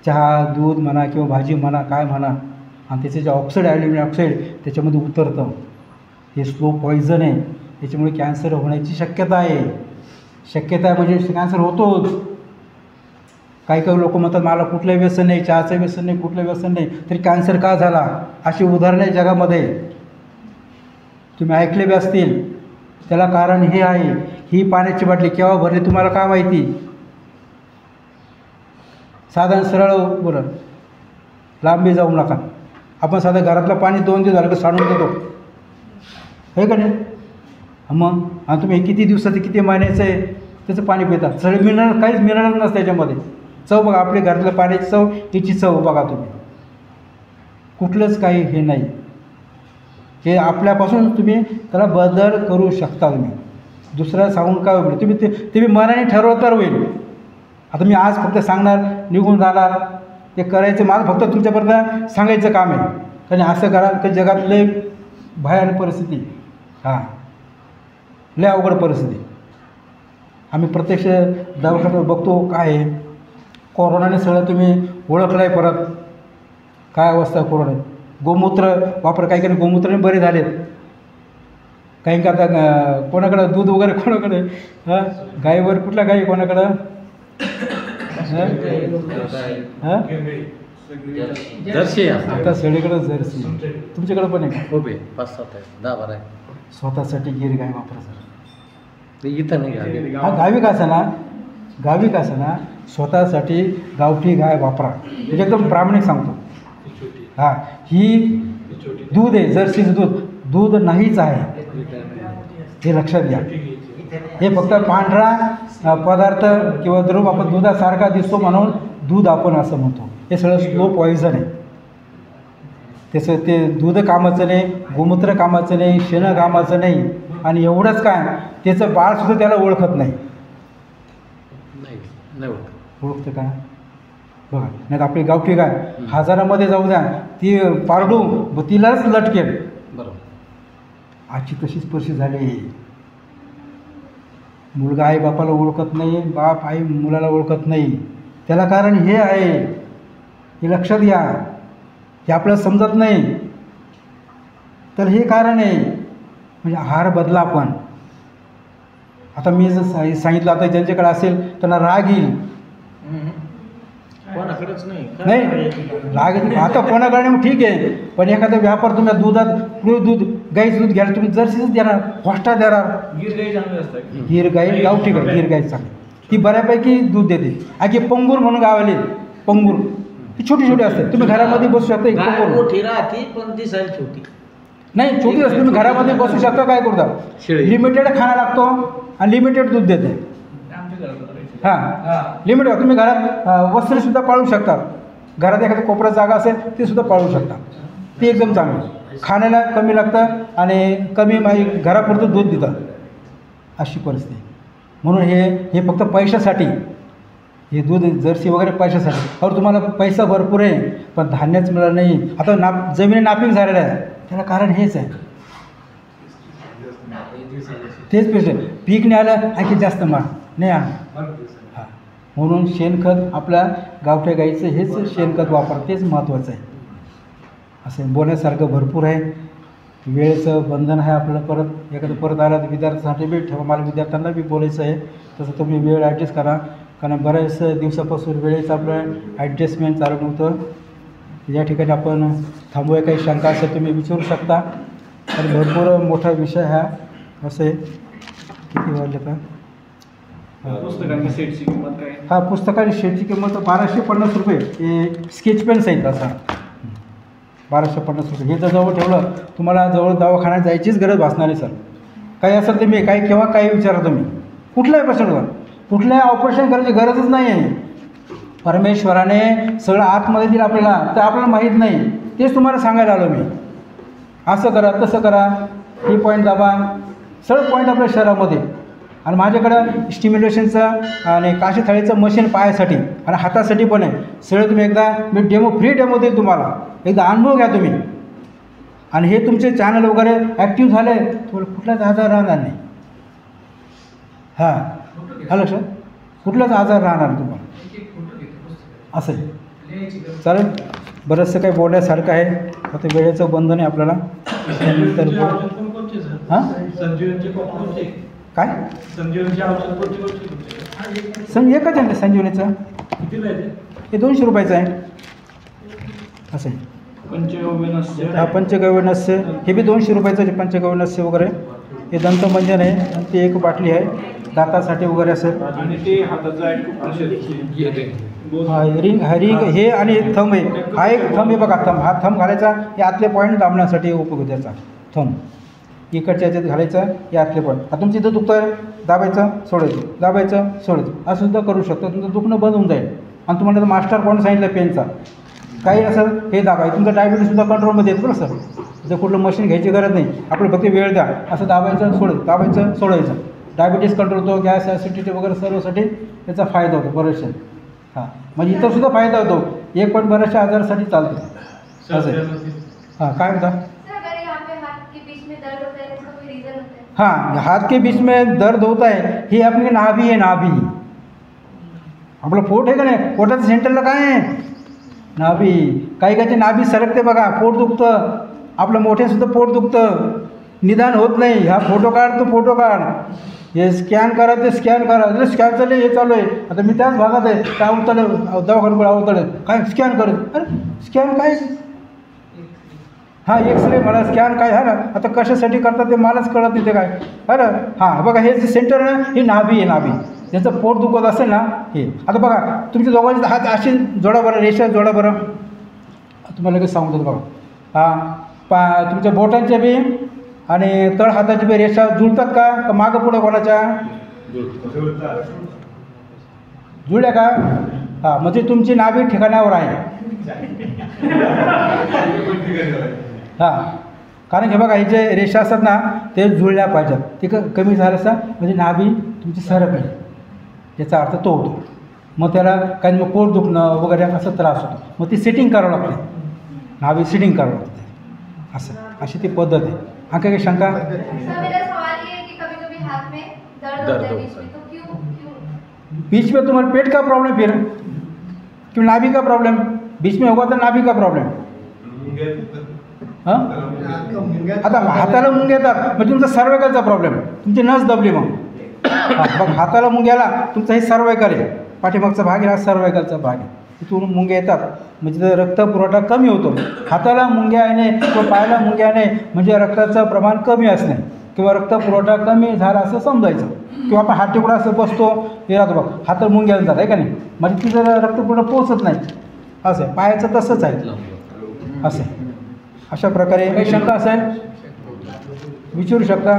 चहा दूध म्हणा किंवा भाजी म्हणा काय म्हणा आणि त्याचे जे ऑक्साईड ॲल्युमिनियम ऑक्साईड त्याच्यामध्ये उतरतं हे स्लो पॉयझन आहे. याच्यामुळे कॅन्सर होण्याची शक्यता आहे. शक्यता आहे म्हणजे कॅन्सर होतोच. काही काही लोक म्हणतात मला कुठलंही व्यसन नाही, चहाचं व्यसन नाही, कुठलं व्यसन नाही, तरी कॅन्सर का झाला, अशी उदाहरणं आहे जगामध्ये. तुम्ही ऐकले बी असतील. त्याला कारण हे आहे. ही पाण्याची बाटली केव्हा भरली तुम्हाला काय माहिती? साधारण सरळ बरं, लांबी जाऊ नका. आपण साधं घरातलं पाणी 2 दिवस झालं का सांडून देतो, हे का नाही? मग आणि तुम्ही किती दिवसाचं किती महिन्याचं आहे त्याचं पाणी पिता. सगळे मिनरल, काहीच मिनरल नसतं त्याच्यामध्ये. चव बघा, आपल्या घरातल्या पाण्याची चव, तिची चव बघा तुम्ही. कुठलंच काही हे नाही. हे आपल्यापासून तुम्ही त्याला बदल करू शकता. तुम्ही दुसऱ्याला सांगून काय होईल? तुम्ही मनाने ठरवलं तर होईल. आता मी आज फक्त सांगणार, निघून जाणार, ते करायचं मला फक्त तुमच्यापर्यंत सांगायचं काम आहे. कारण असं करा की जगात लय भयानक परिस्थिती, हां लय अवघड परिस्थिती. आम्ही प्रत्यक्ष दवाखान्यात बघतो काय आहे. कोरोनाने सगळं तुम्ही ओळखलं आहे. परत काय अवस्था कोरोना. गोमूत्र वापर, काही काही गोमूत्राने बरे झालेत. काही का आता कोणाकडं दूध वगैरे कोणाकडे, हां गाईवर कुठल्या गाई कोणाकडं, हां जर्सी आता सगळीकडं जर्सी. तुमच्याकडं पण आहे का? खूप आहे, 5-7 आहे, 10-12 आहे. स्वतःसाठी गिर गाय वापरा सर. ते इथं नाही. हा गावी का ना, गावी का ना, स्वतःसाठी गावठी गाय वापरा. म्हणजे एकदम प्रामाणिक सांगतो. हां ही दूध आहे, जर्सीचं दूध नाहीच आहे, हे लक्षात घ्या. हे फक्त पांढरा पदार्थ किंवा द्रव आपण दुधासारखा दिसतो म्हणून दूध आपण असं म्हणतो. हे सगळं स्लो पॉइझन आहे. त्याचं ते दूध कामाचं नाही, गोमूत्र कामाचं नाही, शेणं कामाचं नाही. आणि एवढंच काय, त्याचं बाळसुद्धा त्याला ओळखत नाही. ओळखतं का बघा. नाही तर आपली गावठी गाय हजारामध्ये जाऊ द्या, ती पारडू तिलाच लटकेल. बरोबर. आजची तशीच परिस्थिती झाली. मुलगा आई बापाला ओळखत नाही, बाप आई मुलाला ओळखत नाही. त्याला कारण हे आहे, हे लक्षात घ्या. हे आपल्याला समजत नाही. तर हे कारण आहे. म्हणजे आहार बदला. आपण आता मी जर सांगितलं, आता ज्यांच्याकडे असेल त्यांना राग येईल. कोणाकडेच नाही राग येईल. आता कोणाकडे मग ठीक आहे, पण एखादा व्यापार तुम्ही दुधात दूध गाईचं दूध घ्यायला तुम्ही जर्सीच देणार, हॉस्टा देणार. गिर गाई चांगली असतात. गिर गाई गावठी गाय, गिर गाई चांगली, ती बऱ्यापैकी दूध देते. आणखी पंगूर म्हणून गावाले, पंगूर ही छोटी छोटी असते. तुम्ही घरामध्ये बसू शकता. एक पंगूर मोठी राहते पण दिसायला छोटी नाही, छोटी असते. तुम्ही घरामध्ये बसू शकता. काय करता, लिमिटेड खाना लागतो आणि लिमिटेड दूध देते. आमच्या घरात हां लिमिटेड. तुम्ही घरात वस्त्रसुद्धा पाळू शकता. घरात एखादं कोपऱ्यात जागा असेल ते सुद्धा पाळू शकता. ते एकदम चांगलं. खाण्याला कमी लागतं आणि कमी घरापुरतं दूध देतात. अशी परिस्थिती. म्हणून हे फक्त पैशासाठी, हे दूध जर्सी वगैरे पैशासाठी. और तुम्हाला पैसा भरपूर आहे पण धान्यच मिळालं नाही. आता जमिनी नापीक झालेल्या आहे. त्याला कारण हेच आहे. तेच पैसे पीक नाही आलं, आणखी जास्त माल नाही आलं. हां म्हणून शेणखत, आपल्या गावठ्या गाईचं हेच शेणखत वापर, तेच महत्त्वाचं आहे. असं बोलण्यासारखं भरपूर आहे. वेळेचं बंधन आहे आपलं. परत आला तर विद्यार्थ्यांसाठी बी ठेवा. मला विद्यार्थ्यांना बी बोलायचं आहे. तसं तुम्ही वेळ ॲडजस्ट करा. कारण बऱ्याच दिवसापासून वेळेचं आपलं ॲडजस्टमेंट चालू नव्हतं. या ठिकाणी आपण थांबूया. काही शंका असेल तुम्ही विचारू शकता. आणि भरपूर मोठा विषय हा असे. किती वाजले का? पुस्तकांच्या सेटची किंमत काय? हा पुस्तकाची शेटची किंमत 1250 रुपये. हे स्केच पेन साईज असा 1250 रुपये. हे जर जवळ ठेवलं तुम्हाला जवळ दवाखान्यात जायचीच गरज भासणार नाही सर. काही असेल तर मी काही केव्हा काही विचारा तुम्ही. कुठल्याही पेशंटवर कुठल्याही ऑपरेशन करायची गरजच नाही आहे. परमेश्वराने सगळं आतमध्ये दिलं आपल्याला, तर आपल्याला माहीत नाही. तेच तुम्हाला सांगायला आलो मी. असं करा, तसं करा, हे पॉईंट दाबा, सगळं पॉईंट आपल्या शरीरामध्ये. आणि माझ्याकडं स्टिम्युलेशनचं आणि काशी थाळीचं मशीन पायासाठी आणि हातासाठी पण आहे. सगळं तुम्ही एकदा मी फ्री डेमो देईल तुम्हाला. एकदा अनुभव घ्या तुम्ही. आणि हे तुमचे चॅनल वगैरे ॲक्टिव्ह झाले, तुम्हाला कुठलाच आजार राहणार नाही. हां हा लक्षात, कुठलाच आजार राहणार तुम्हाला. असं आहे. चालेल. बरंचसं काही बोलण्यासारखं आहे. आता वेळेचं बंधन आहे आपल्याला. त्यानंतर हां संजीवनचे कोणते काय संजीवनचे औषध कोणते एकच आहे ना संजीवनीचं, कितीला आहे हे 200 रुपयाचं आहे. असं आहे. पंचगव्य हा पंचगव्य नस्य हे बी 200 रुपयाचं आहे. पंचगव्य नस्य वगैरे हे दंतमंजन आहे आणि ती एक बाटली आहे दातासाठी वगैरे असेल. आणि ते हाताचा रिंग हे आणि थंब आहे. हा एक थंब आहे बघा, थंब हा थंब घालायचा, हे आतले पॉईंट दाबण्यासाठी उपयोग आहे त्याचा. थंब इकडच्या ह्याच्यात घालायचं, हे आतले पॉईंट. आता तुमचं इथं दुखतं आहे, दाबायचं सोडायचं, दाबायचं सोडायचं, असं सुद्धा करू शकतो. तुमचं दुखणं बंद होऊन जाईल. आणि तुम्हाला मास्टर पॉईंट सांगितलं पेनचा काही असेल हे दाबाय, तुमचं डायबिटीससुद्धा कंट्रोलमध्ये येतं बरं सर. जर कुठलं मशीन घ्यायची गरज नाही, आपलं फक्त वेळ द्या, असं दाबायचं सोडायचं, दाबायचं सोडायचं. डायबिटीस कंट्रोल होतो, गॅस ॲसिडिटी वगैरे सर्वसाठी त्याचा फायदा होतो बरेचसे. हां म्हणजे इतरसुद्धा फायदा होतो, एक पण बऱ्याचशा आजारासाठी चालतं असं आहे. हां काय होता हाँ हाथ के बीच में दर्द होता है, हे आपली नाभी आहे. नाभी आपलं पोट आहे का नाही, पोटाचं सेंटरला काय आहे नाभी. काही काहीचे नाभी सरकते बघा, पोट दुखतं, आपलं मोठ्यासुद्धा पोट दुखतं, निदान होत नाही. हा फोटो काढ, तो फोटो काढ, हे स्कॅन करा, ते स्कॅन करा. स्कॅन चालू आहे, हे चालू आहे. आता मी त्याच भागात आहे, काय अवतळे दवाखान्याकडे अवतळे काय स्कॅन करत, अरे स्कॅन काय. हां एक्सरे मला स्कॅन काय आहे ना, आता कशासाठी करतात ते मलाच कळत नाही ते काय. बरं हां बघा हे जे सेंटर आहे ना, ही नाभी आहे. नाभी ज्याचं पोट दुखत असेल ना हे. आता बघा तुमच्या दोघांचे हात अशी जोडा बरं, रेषा जोडा बरं, तुम्हाला लगेच सांगतो बघा. हां तुमच्या बोटांच्या बी आणि तळ हाताची बी रेषा जुळतात का मागं पुढं कोणाच्या जुळल्या का. हां म्हणजे तुमची नाभी ठिकाणावर आहे. हां कारण हे बघा हे जे रेषा असतात ना ते जुळल्या पाहिजेत. ते कमी झालं असं म्हणजे नाभी तुमची सरकली, याचा अर्थ तो होतो. मग त्याला काही मग पोट दुखणं वगैरे असं त्रास होतो, मग ती सेटिंग करावं लागते, नाभी सेटिंग करावं लागते. असं अशी ती पद्धत आहे. हा काही शंका. बीच में तुम्हारे पेट का प्रॉब्लम फिर क्यों, नाभि का प्रॉब्लम बीच में होगा तो नाभि का प्रॉब्लम. हां आता हाताला मुंग्या येतात म्हणजे तुमचा सर्वायकलचा प्रॉब्लेम, तुमची नस दबली. मग मग हाताला मुंग्याला तुमचा हे सर्वायकल आहे, पाठीमागचा भाग आहे हा सर्वायकलचा भाग आहे. तिथून मुंग्या येतात म्हणजे तर रक्तपुरवठा कमी होतो. हाताला मुंग्या येणे किंवा पायाला मुंग्या येणे म्हणजे रक्ताचं प्रमाण कमी असणे किंवा रक्तपुरवठा कमी झाला असं समजायचं. किंवा आपण हात टिकडा असं बसतो हे राहतो बघ, हाताला मुंग्या येतात आहे का नाही, म्हणजे तिथं रक्तपुरवठा पोचत नाही. असं आहे पायाचं तसंच आहे. असं अशा प्रकारे काही शंका असेल विचारू शकता.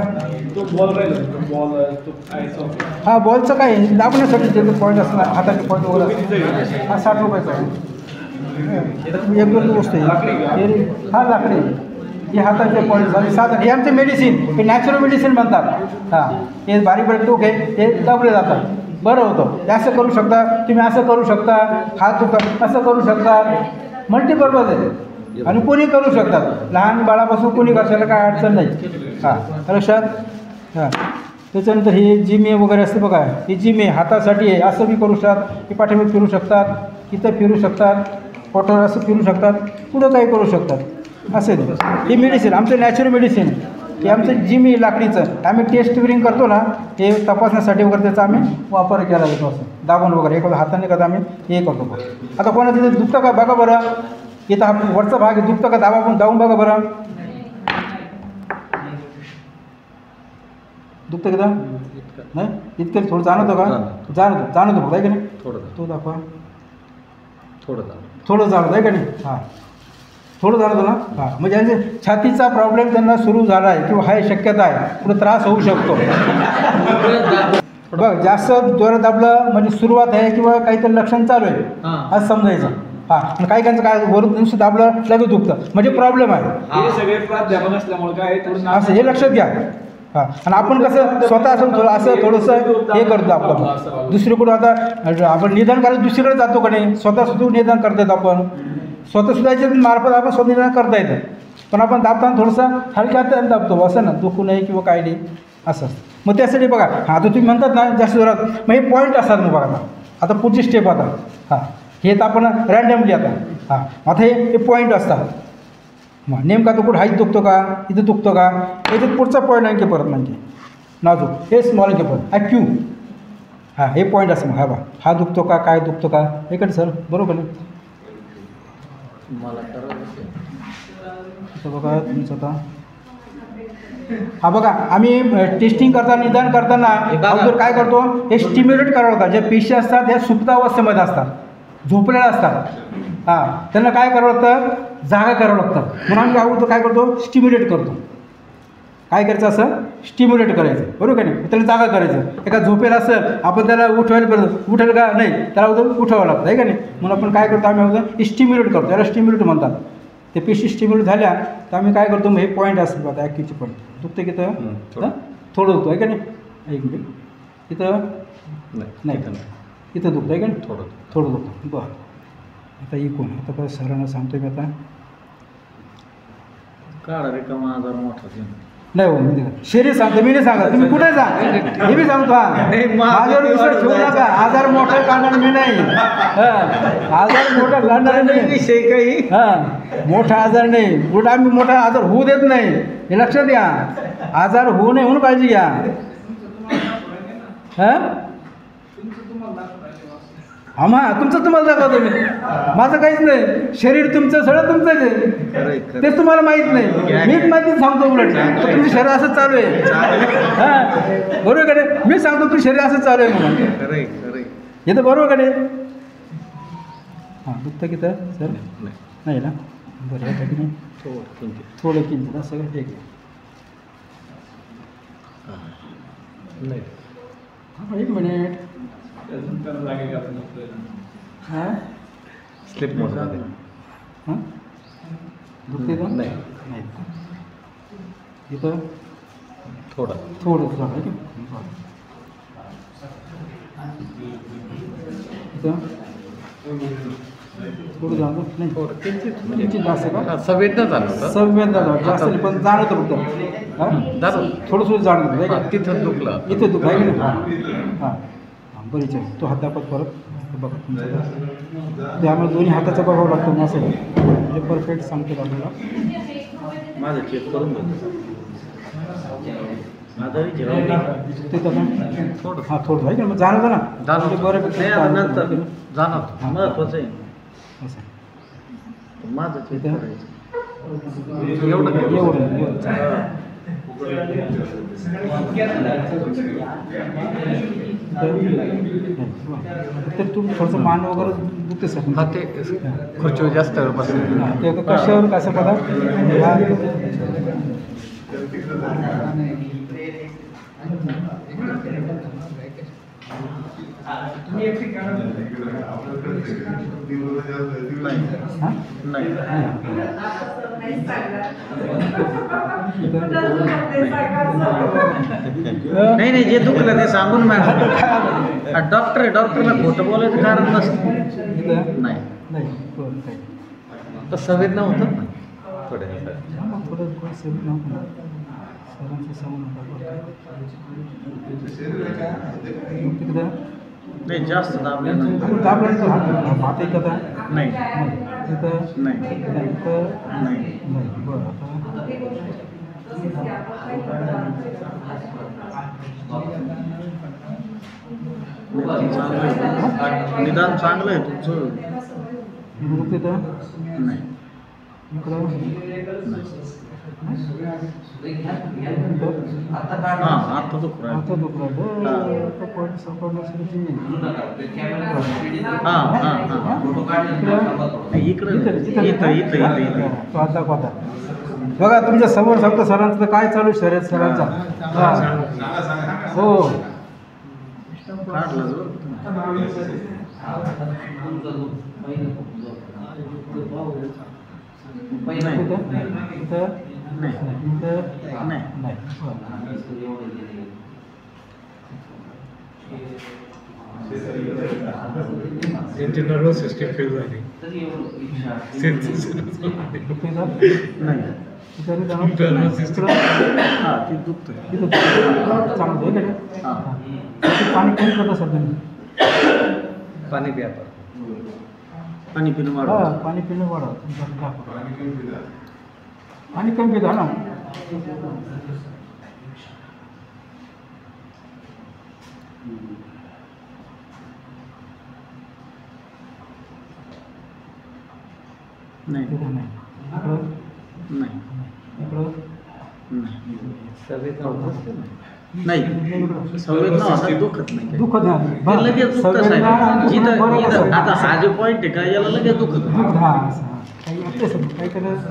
हा बॉलचं काय दाबण्यासाठी त्याचं पॉईंट असणार, हाताचे पॉईंट वगैरे हा 60 रुपयाचा आहे. एक दोन वस्तू आहे हा लाकडी, हे हाताचे पॉईंट झाले साधन. हे आमचे मेडिसिन, हे नॅचरल मेडिसिन म्हणतात. हां हे बारीक बारीक टोक आहे ते दाबले जातात, बरं होतं. हे असं करू शकता तुम्ही, असं करू शकता, हात दुखतात असं करू शकता, मल्टीपर्पज आहे आणि कोणी करू शकतात. लहान बाळापासून कोणी कशाला काय अडचण नाही. हां लक्षात. हां त्याच्यानंतर हे जिमे वगैरे असते बघा, ही जिमे हातासाठी आहे, असं बी करू शकतात. हे पाठीमागे फिरू शकतात, इथं फिरू शकतात, पोटावर असं फिरू शकतात, पुढं काही करू शकतात. असं हे मेडिसिन आमचं नॅचरल मेडिसिन. हे आमचं जिमी लाकडीचं आम्ही टेस्ट विरिंग करतो ना, हे तपासण्यासाठी वगैरे त्याचा आम्ही वापर केला जातो. असं दाबून वगैरे एखादं हाताने करता आम्ही हे करतो. आता कोणाचं तिथे दुखतं का बघा बरं, इथं हा वरचा भाग आहे दुखतं का दाबा पण जाऊन बघा बरं, दुखतं का नाही इतकं थोडं जाणवतं का, जाणवतं बघा आहे का नाही, तो दाखवा थोडं जाणवतं आहे का नाही. हां थोडं जाणवतं ना. हां म्हणजे यांचे छातीचा प्रॉब्लेम त्यांना सुरू झाला आहे किंवा हा शक्यता आहे, पुढे त्रास होऊ शकतो. बघ जास्त जोरात दाबलं म्हणजे सुरुवात आहे किंवा काहीतरी लक्षण चालू आहे असं समजायचं. हां आणि काही काहींचं काय वरून नुसतं दाबलं लगेच दुखतं म्हणजे प्रॉब्लेम आहे. हे सगळे प्राध्यापक असल्यामुळे काय थोडं असं हे लक्षात घ्या. हां आणि आपण कसं स्वतः असं असं थोडंसं हे करतो आपण दुसरीकडून. आता आपण निदान करायला दुसरीकडे जातो का नाही, स्वतःसुद्धा निदान करता येतं. आपण स्वतःसुद्धा याच्या मार्फत आपण स्वतः निदान करता येतं, पण आपण दाबताना थोडंसं हलक्या हाताने दाबतो असं ना, दुखू नये किंवा काही नाही असं. मग त्यासाठी बघा हां आता तुम्ही म्हणतात ना जास्त जोरात, मग हे पॉईंट असतात मग बघा. आता पुढची स्टेप आता हां हे तर आपण रँडमली आता हां आता हे पॉईंट असतात. मग नेमका तो कुठं हाईट दुखतो का, इथं दुखतो का, याच्यात पुढचा पॉईंट आणखी परत म्हणजे नाजूक हे स्मॉल आणखी परत ॲक्यू. हां हे पॉईंट असं मग हा बा हा दुखतो का, काय दुखतो का, इकडे सर बरोबर नाही. मला करायचं इथं बघा तुमचं आता हा बघा आम्ही टेस्टिंग करताना निदान करताना अगोदर काय करतो, हे स्टिम्युलेट करावं लागतं. ज्या पेशी असतात ह्या सुप्तावस्थेमध्ये असतात, झोपलेल्या असतात. हां त्यांना काय करावं लागतं, जागा करावं लागतं. म्हणून आम्ही अगोदर काय करतो, स्टिम्युलेट करतो. काय करायचं असं स्टिम्युलेट करायचं बरोबर का नाही, त्याला जागा करायचं. एका झोपेला असेल आपण त्याला उठवायला पाहिजे, उठेल का नाही त्याला अगोदर उठवावं लागतं आहे का नाही. म्हणून आपण काय करतो, आम्ही अगोदर स्टिम्युलेट करतो, त्याला स्टिम्युलेट म्हणतात. ते पेशी स्टिम्युलेट झाल्या तर आम्ही काय करतो, मग हे पॉईंट असतात आता ॲक्यूचे पॉईंट दुखतं की तर थोडं दुखतं आहे का नाही. एक मिनिट इथं नाही इथं दुखतं आहे का नाही, थोडं दुखतं. बरं आता इकून आता काय सरांना सांगतो मी आता काढा रिकामा आजार मोठा ते. नाही हो मी शरीर सांगतो, मी नाही सांगत, तुम्ही कुठे जा हे मी सांगतो. माझ्यावर विश्वास ठेवू नका, आजार मोठा काढणार मी नाही. हां आजार मोठा काढणार नाही विषय काही. हां मोठा आजार नाही, कुठं आम्ही मोठा आजार होऊ देत नाही, हे लक्षात घ्या. आजार होऊ नये म्हणून काळजी घ्या. हां हां तुमचं तुम्हाला दाखवतो मी, माझं काहीच नाही. शरीर तुमचं सगळं तुमचंच आहे, तेच तुम्हाला माहीत नाही. मीच माहिती सांगतो उलट तर तुमचं शरीर असं चालू आहे. हां बरोबर का नाही, मी सांगतो तुझं शरीर असं चालू आहे म्हणून. हे तर बरोबर का नाही. हां दुखतं की तर सर नाही ना, बरं आहे की नाही, थोडं किंचित असं सगळं ठीक आहे. हां एक मिनिट हां स्लिप मोडमध्ये हां दुखते का नाही इथं थोडं झालं की इथं थोडं झालं नाही किंचित जास्त का संवेदना झालं संवेदना जास्त नाही पण जाणवतं फक्त. हां थोडंसं जाणवतं आहे का, तिथं दुखलं इथं दुख आहे की नाही. हां बरीच आहे तो हात दाखवत परत बघा तुमचं त्यामुळे दोन्ही हाताचा बघावं लागतो ना असं म्हणजे परफेक्ट सांगतो आपल्याला. माझं चेक करून बघ माझं ते थोडं हां थोडं आहे का मग जाणवतं ना जाणवतं. बरं नंतर जाणवतं महत्वाचं आहे असं माझं चेक इथं करायचं एवढं तर तुम्ही थोडंसं मान वगैरे दुखते सर. हा ते खुर्चीवर जास्त वेळ बसले ते कशावर कसं पदा नाही नाही जे दुखलं ते सांगून मॅडम डॉक्टर आहे, डॉक्टरला खोटं बोलायचं कारण नसतं. नाही तर संवेदना होतात ना थोडं सरांचं नाही जास्त दाबले नाही माते कथा नाही तिथं नाही इथं नाही नाही बरं निदान चांगलं आहे तुमचं. तिथं नाही इकडं हां आता दुख आता दुखलं हां हां हां इकडं आता बघा तुमच्या समोर सांगतो सरांचं तर काय चालू शर्यत सरांचा. हो काढलं त्यांची नर्वस सिस्टीम फेल झाली. नर्वस सिस्टीम हां ते दुखतं चांगलं पाणी कमी करता सर तुम्ही पाणी प्या पाणी पिणं हां वाढवा. पाणी पिणं वाढवा. आणि कमी घेता ना नाही इकडं नाही इकडं नाही संवेदना होतात दुखत नाही दुखत नाही ते लगेच दुखतं साहेब जिथं आता हा जो पॉईंट आहे का याला लगेच दुखत हा काही आपलं समज काही करायचं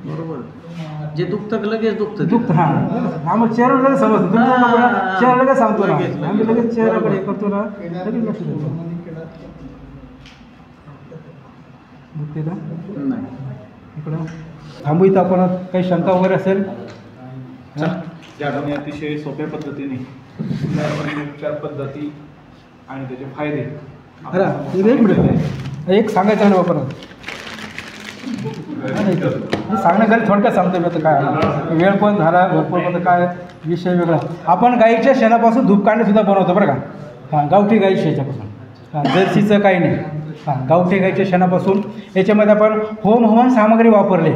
बरोबर जे दुखतं का लगेच दुखतं दुःख हां आम्हाला चेहऱ्याला समजतं तुम्ही चेहऱ्याला सांगतो ना लगेच. आम्ही लगेच चेहऱ्याकडे हे करतो ना लगेच लक्ष देतो दुखते का नाही इकडं थांबू इथं आपण काही शंका वगैरे असेल आणि अतिशय सोप्या पद्धतीने उपचार पद्धती आणि त्याचे फायदे अरे एक मिनिट एक सांगायचं ना आपण सांगणं घरी थोडक्यात सांगतो मी आता काय वेळ पण झाला भरपूर पण काय विषय वेगळा आपण गाईच्या शेणापासून धूप कांडेसुद्धा बनवतो बरं का हां गावठी गाईच्या शेणापासून हां जर्सीचं काही नाही हां गावठी गाईच्या शेणापासून याच्यामध्ये आपण होम हवन सामग्री वापरले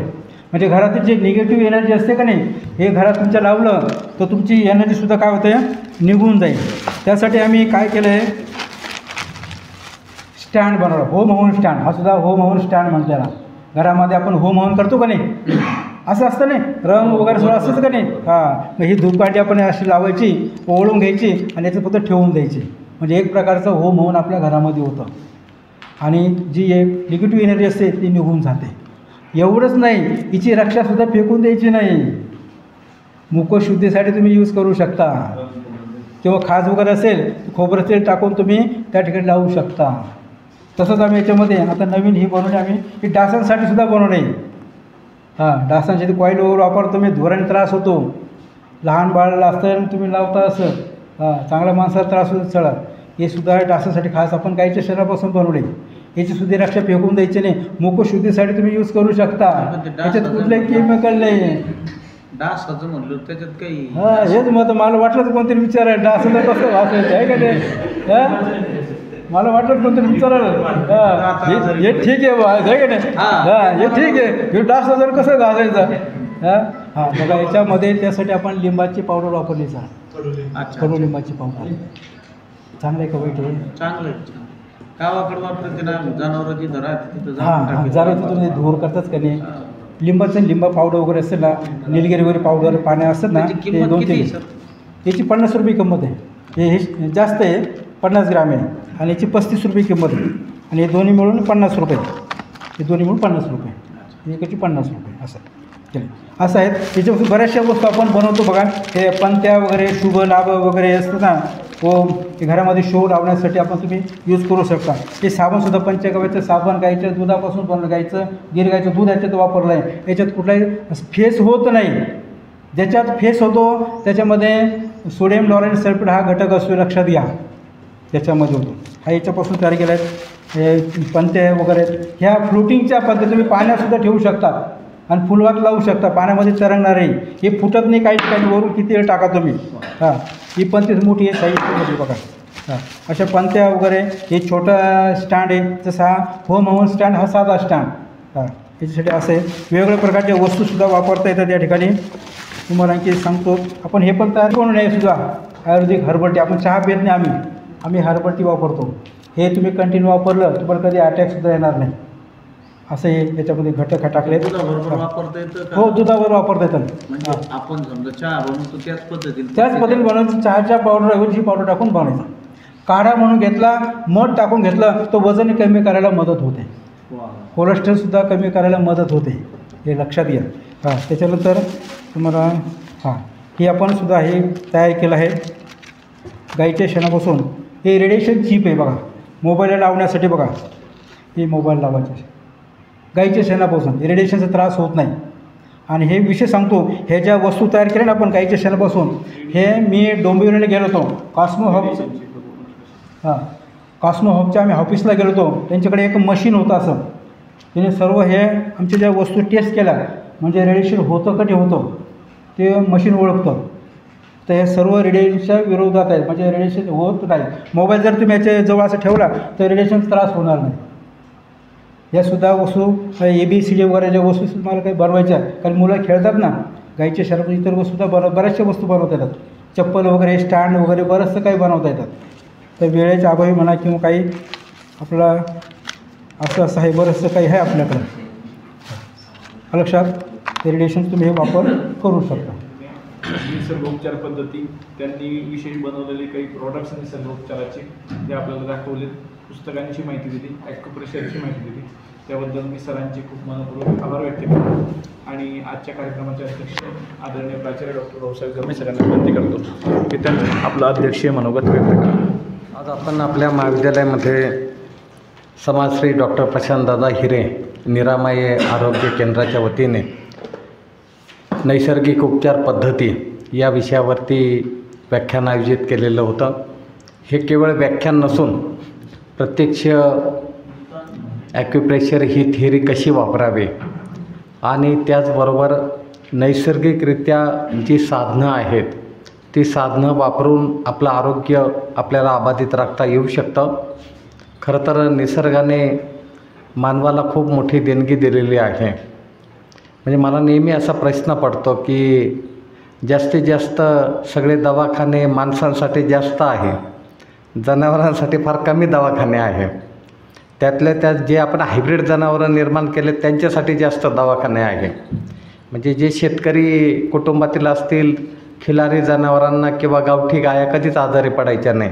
म्हणजे घरातील जे निगेटिव्ह एनर्जी असते का नाही हे घरात तुमच्या लावलं तर तुमची एनर्जीसुद्धा काय होते निघून जाईल त्यासाठी आम्ही काय केलं आहे स्टँड बनवलं होम हवन स्टँड हा सुद्धा होम हवन स्टँड म्हणतो त्याला घरामध्ये आपण होम हवन करतो का नाही असं असतं नाही रंग वगैरे सगळं असतंच का नाही हां मग ही धूपकाठी आपण अशी लावायची ओळून घ्यायची आणि याचं फक्त ठेवून द्यायची म्हणजे एक प्रकारचं होम हवन आपल्या घरामध्ये होतं आणि जी एक निगेटिव्ह एनर्जी असते ती निघून जाते एवढंच नाही हिची रक्षासुद्धा फेकून द्यायची नाही मुखशुद्धीसाठी तुम्ही यूज करू शकता किंवा खाज वगैरे असेल खोबरं तेल टाकून तुम्ही त्या ठिकाणी लावू शकता तसंच आम्ही याच्यामध्ये आता नवीन ही बनवली आम्ही ही डासांसाठी सुद्धा बनवणे हां डासांसाठी कॉईल वगैरे वापरतो तुम्ही धुराने त्रास होतो लहान बाळाला असतं तुम्ही लावता असं हां चांगल्या माणसाला त्रास होतो चढा हे सुद्धा डासासाठी खास आपण गाईच्या शरीरापासून बनवले याची सुद्धा रक्षा फेकून द्यायची नाही मुखशुद्धीसाठी तुम्ही यूज करू शकता याच्यात कुठलंही केमिकल नाही डासाचं म्हणलं त्याच्यात काही हां हेच मग मला वाटलं तर कोणतरी विचारायला डासाला कसं वाचायचं आहे का ते हां मला वाटलं कोणतरी विचारायला हे ठीक आहे बा आहे का नाही हां हे ठीक आहे हे डास जर कसं घालायचं हां हां बघा याच्यामध्ये त्यासाठी आपण लिंबाची पावडर वापरली सर कडू लिंबाची पावडर चांगलं आहे का वाईट आहे चांगलं आहे गावाकडे वापरते ना जनावर जिथं राहते तिथं हां जरा तुम्ही धूर करताच का नाही लिंबाचं लिंबा पावडर वगैरे असेल ना निलगिरी वगैरे पावडर पाण्या असतात ना त्याची ते किंमत 2-3 किती आहे, सर? याची 50 रुपये किंमत आहे हे जास्त आहे 50 ग्राम आहे आणि याची 35 रुपये किंमत आहे आणि हे दोन्ही मिळून 50 रुपये हे दोन्ही मिळून 50 रुपये एकाची 50 रुपये असं केलं असं आहेत त्याच्यापासून बऱ्याचशा वस्तू आपण बनवतो बघा हे पंत्या वगैरे शुभ लाभ वगैरे असतं ना ते घरामध्ये शो लावण्यासाठी आपण तुम्ही यूज करू शकता हे साबणसुद्धा पंचगव्याचं साबण गाईच्या दुधापासून बनवलं गाईचं गिर गाईचं दूध याच्यात वापरलं आहे याच्यात कुठलाही फेस होत नाही ज्याच्यात फेस होतो त्याच्यामध्ये सोडियम लॉरेन सल्फेट हा घटक असतो लक्षात घ्या त्याच्यामध्ये होतो हा याच्यापासून तयार केला आहे हे पंते वगैरे ह्या फ्लोटिंगच्या पद्धती तुम्ही पाण्यातसुद्धा ठेवू शकता आणि फुलवात लावू शकता पाण्यामध्ये तरंगणार आहे हे फुटत नाही काही ठिकाणी वरून किती वेळ टाका तुम्ही हां ही पंतीच मोठी आहे साईजमध्ये बघा हां अशा पंत्या वगैरे हे छोटा स्टँड आहे जसा होम हवन स्टँड हा साधा स्टँड हां याच्यासाठी असं आहे वेगवेगळ्या प्रकारच्या वस्तूसुद्धा वापरता येतात या ठिकाणी तुम्हाला आणखी सांगतो आपण हे पण तयार करून आहे सुद्धा आयुर्वेदिक हर्बल आपण चहा पेत नाही आम्ही हर्बल टी वापरतो हे तुम्ही कंटिन्यू वापरलं तुम्हाला कधी अटॅकसुद्धा येणार नाही असं हे याच्यामध्ये घटक टाकले दुधाबरोबर वापरता येतं का? हो दुधावर वापरता येतात म्हणजे आपण समजा चहा बनवतो त्याच पद्धतीने बनवायचं चहाच्या पावडरऐवजी पावडर टाकून बनवायचं काढा म्हणून घेतला मध टाकून घेतलं तो वजन कमी करायला मदत होते कोलेस्ट्रॉलसुद्धा कमी करायला मदत होते हे लक्षात घ्या हां त्याच्यानंतर तुम्हाला हां हे आपण सुद्धा हे तयार केलं आहे गाईच्या शेणापासून हे रेडिएशन चिप आहे बघा मोबाईलला लावण्यासाठी बघा हे मोबाईल लावायचे गाईच्या शेणापासून रेडिएशनचा त्रास होत नाही आणि हे विषय सांगतो हे ज्या वस्तू तयार केल्या ना आपण गाईच्या शेणापासून हे मी डोंबिवलीला गेलो होतो कॉस्मो हबचं हां कॉस्मो हबच्या आम्ही ऑफिसला गेलो होतो त्यांच्याकडे एक मशीन होतं असं त्याने सर्व हे आमच्या ज्या वस्तू टेस्ट केल्या म्हणजे रेडिएशन होतं कधी होतं ते मशीन ओळखतं तर हे सर्व रेडिएशनच्या विरोधात आहेत म्हणजे रेडिएशन होत नाही मोबाईल जर तुम्ही याच्या जवळ असं ठेवला तर रेडिएशनचा त्रास होणार नाही यासुद्धा वस्तू ABCD वगैरे ज्या वस्तू मला काही बनवायच्या आहेत, कारण मुलं खेळतात ना, गाईच्या शर्यत इतर वस्तूसुद्धा बऱ्याचशा वस्तू बनवता येतात, चप्पल वगैरे, स्टँड वगैरे बरंचसं काही बनवता येतात. तर वेळेच्या अभावी म्हणा किंवा काही आपला असं आहे, बरंचसं काही आहे आपल्याकडं लक्षात. रेडिएशन तुम्ही हे वापर करू शकता. निसर्गोपचार पद्धती त्यांनी विशेष बनवलेले काही प्रॉडक्ट्स निसर्गोपचाराचे ते आपल्याला दाखवले, पुस्तकांची माहिती दिली, ॲक्युप्रेशरची माहिती दिली. त्याबद्दल मी सरांचे खूप मनपूर्वक आभार व्यक्त करतो आणि आजच्या कार्यक्रमाचे अध्यक्ष आदरणीय प्राचार्य डॉक्टर भाऊसाहेब गमे सरांना विनंती करतो की त्यांनी आपलं अध्यक्षीय मनोगत व्यक्त करा. आज आपण आपल्या महाविद्यालयामध्ये समाजश्री डॉक्टर प्रशांतदादा हिरे निरामय आरोग्य केंद्राच्या वतीने नैसर्गिक उपचार पद्धती या विषयावरती व्याख्यान आयोजित केलेलं होतं. हे केवळ व्याख्यान नसून प्रत्यक्ष ॲक्युप्रेशर ही थिअरी कशी वापरावी आणि त्याचबरोबर नैसर्गिकरित्या जी साधनं आहेत ती साधनं वापरून आपलं आरोग्य आपल्याला अबाधित राखता येऊ शकतं. खरं तर निसर्गाने मानवाला खूप मोठी देणगी दिलेली आहे. म्हणजे मला नेहमी असा प्रश्न पडतो की जास्तीत जास्त सगळे दवाखाने माणसांसाठी जास्त आहे, जनावरांसाठी फार कमी दवाखाने आहे. त्यातल्या त्यात जे आपण हायब्रिड जनावरं निर्माण केले त्यांच्यासाठी जास्त दवाखाने आहे. म्हणजे जे शेतकरी कुटुंबातील असतील, खिलारी जनावरांना किंवा गावठी गाया कधीच आजारी पडायच्या नाही.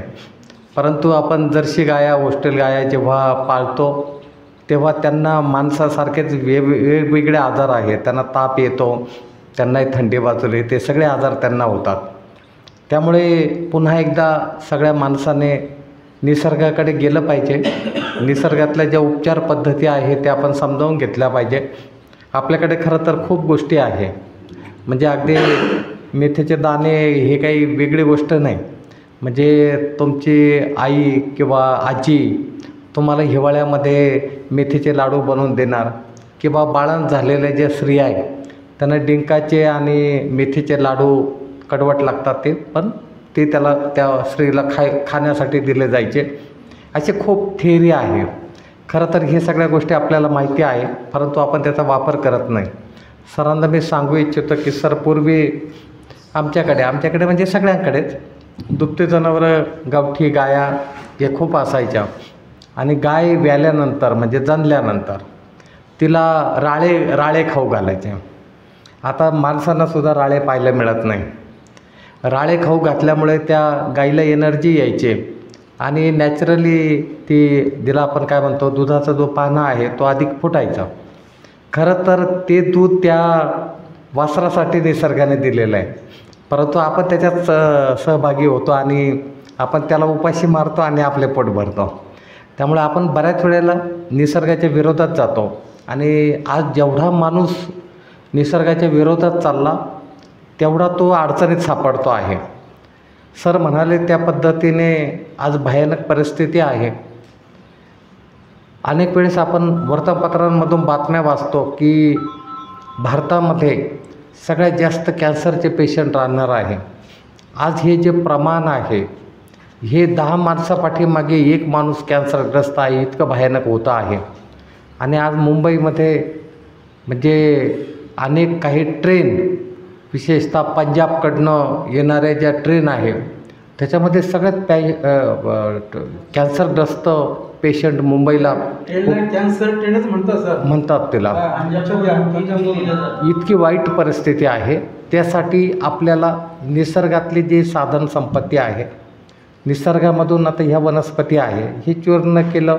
परंतु आपण जर्सी गाया, होस्टेल गाया जेव्हा पाळतो तेव्हा त्यांना माणसासारखेच वेगवेगळे आजार आहेत. त्यांना ताप येतो, त्यांनाही थंडी वाजली, ते सगळे आजार त्यांना होतात. त्यामुळे पुन्हा एकदा सगळ्या माणसाने निसर्गाकडे गेलं पाहिजे. निसर्गातल्या ज्या उपचार पद्धती आहेत त्या आपण समजावून घेतल्या पाहिजे. आपल्याकडे खरं तर खूप गोष्टी आहे. म्हणजे अगदी मेथीचे दाणे हे काही वेगळी गोष्ट नाही. म्हणजे तुमची आई किंवा आजी तुम्हाला हिवाळ्यामध्ये मेथीचे लाडू बनवून देणार किंवा बाळंत झालेले जे स्त्रिया आहे त्यांना डिंकाचे आणि मेथीचे लाडू कडवट लागतात ते त्याला त्या स्त्रीला खाण्यासाठी दिले जायचे. असे खूप थिअरी आहे. खरं तर हे सगळ्या गोष्टी आपल्याला माहिती आहे, परंतु आपण त्याचा वापर करत नाही. सरांना मी सांगू इच्छितो की सर, पूर्वी आमच्याकडे म्हणजे सगळ्यांकडेच दुभते जनावरं, गावठी गाया हे खूप असायच्या. आणि गाय व्याल्यानंतर म्हणजे जणल्यानंतर तिला राळे खाऊ घालायचे. आता माणसांनासुद्धा राळे पाहायला मिळत नाही. राळे खाऊ घातल्यामुळे त्या गाईला एनर्जी यायचे आणि नॅचरली तिला आपण काय म्हणतो, दुधाचा जो पाना आहे तो अधिक फुटायचा. खरं तर ते दूध त्या वासरासाठी निसर्गाने दिलेलं आहे, परंतु आपण त्याच्यात सहभागी होतो आणि आपण त्याला उपाशी मारतो आणि आपले पोट भरतो. त्यामुळे आपण बऱ्याच वेळेला निसर्गाच्या विरोधात जातो आणि आज जेवढा माणूस निसर्गाच्या विरोधात चालला तेवढा तो अडचणीत सापडतो आहे. सर म्हणाले त्या पद्धतीने आज भयानक परिस्थिती आहे. अनेक वेळेस आपण वर्तमानपत्रांमधून बातम्या वाचतो की भारतामध्ये सगळ्यात जास्त कॅन्सरचे पेशंट राहणार आहे. आज हे जे प्रमाण आहे हे 10 माणसापाठीमागे 1 माणूस कॅन्सरग्रस्त आहे, इतकं भयानक होतं आहे. आणि आज मुंबईमध्ये म्हणजे अनेक काही ट्रेन, विशेषतः पंजाबकडनं येणाऱ्या ज्या ट्रेन आहे त्याच्यामध्ये सगळ्यात कॅन्सरग्रस्त पेशंट मुंबईला कॅन्सर ट्रेनच म्हणतात सर, म्हणतात तिला. इतकी वाईट परिस्थिती आहे. त्यासाठी आपल्याला निसर्गातली जी साधन संपत्ती आहे, निसर्गामधून आता ह्या वनस्पती आहे हे चूर्ण केलं,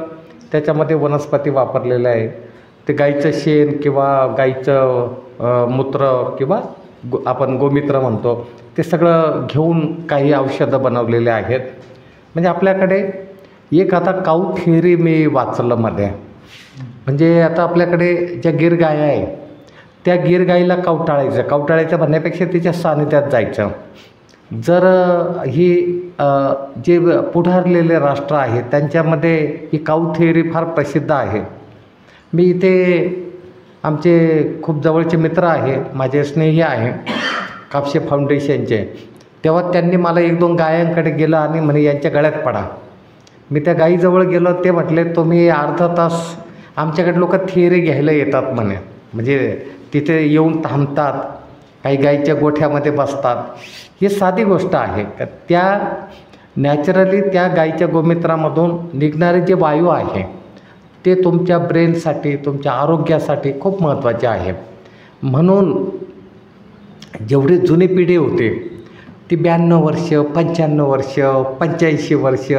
त्याच्यामध्ये वनस्पती वापरलेलं आहे. ते गाईचं शेण किंवा गाईचं मूत्र किंवा आपण गोमित्र म्हणतो ते सगळं घेऊन काही औषधं बनवलेले आहेत. म्हणजे आपल्याकडे एक आता काऊ थिअरी मी वाचलं मध्ये. म्हणजे आता आपल्याकडे ज्या गिर गाया आहे त्या गिर गाईला कवटाळायचं म्हणण्यापेक्षा तिच्या सानिध्यात जायचं. जर ही जे पुढारलेले राष्ट्र आहे त्यांच्यामध्ये ही काऊ थिअरी फार प्रसिद्ध आहे. मी इथे आमचे खूप जवळचे मित्र आहे, माझे स्नेही आहे कापसे फाउंडेशनचे, तेव्हा त्यांनी मला 1-2 गायांकडे गेलं आणि म्हणे यांच्या गळ्यात पडा. मी त्या गाईजवळ गेलो. ते म्हटले तुम्ही अर्धा तास आमच्याकडे लोक थिअरी घ्यायला येतात म्हणे, म्हणजे तिथे येऊन थांबतात, काही गाईच्या गोठ्यामध्ये बसतात. ही साधी गोष्ट आहे का त्या नॅचरली त्या गाईच्या गोमूत्रामधून निघणारे जे वायू आहे ते तुमच्या ब्रेनसाठी, तुमच्या आरोग्यासाठी खूप महत्त्वाचे आहे. म्हणून जेवढी जुनी पिढी होती ती 92 वर्ष, 95 वर्ष, 85 वर्ष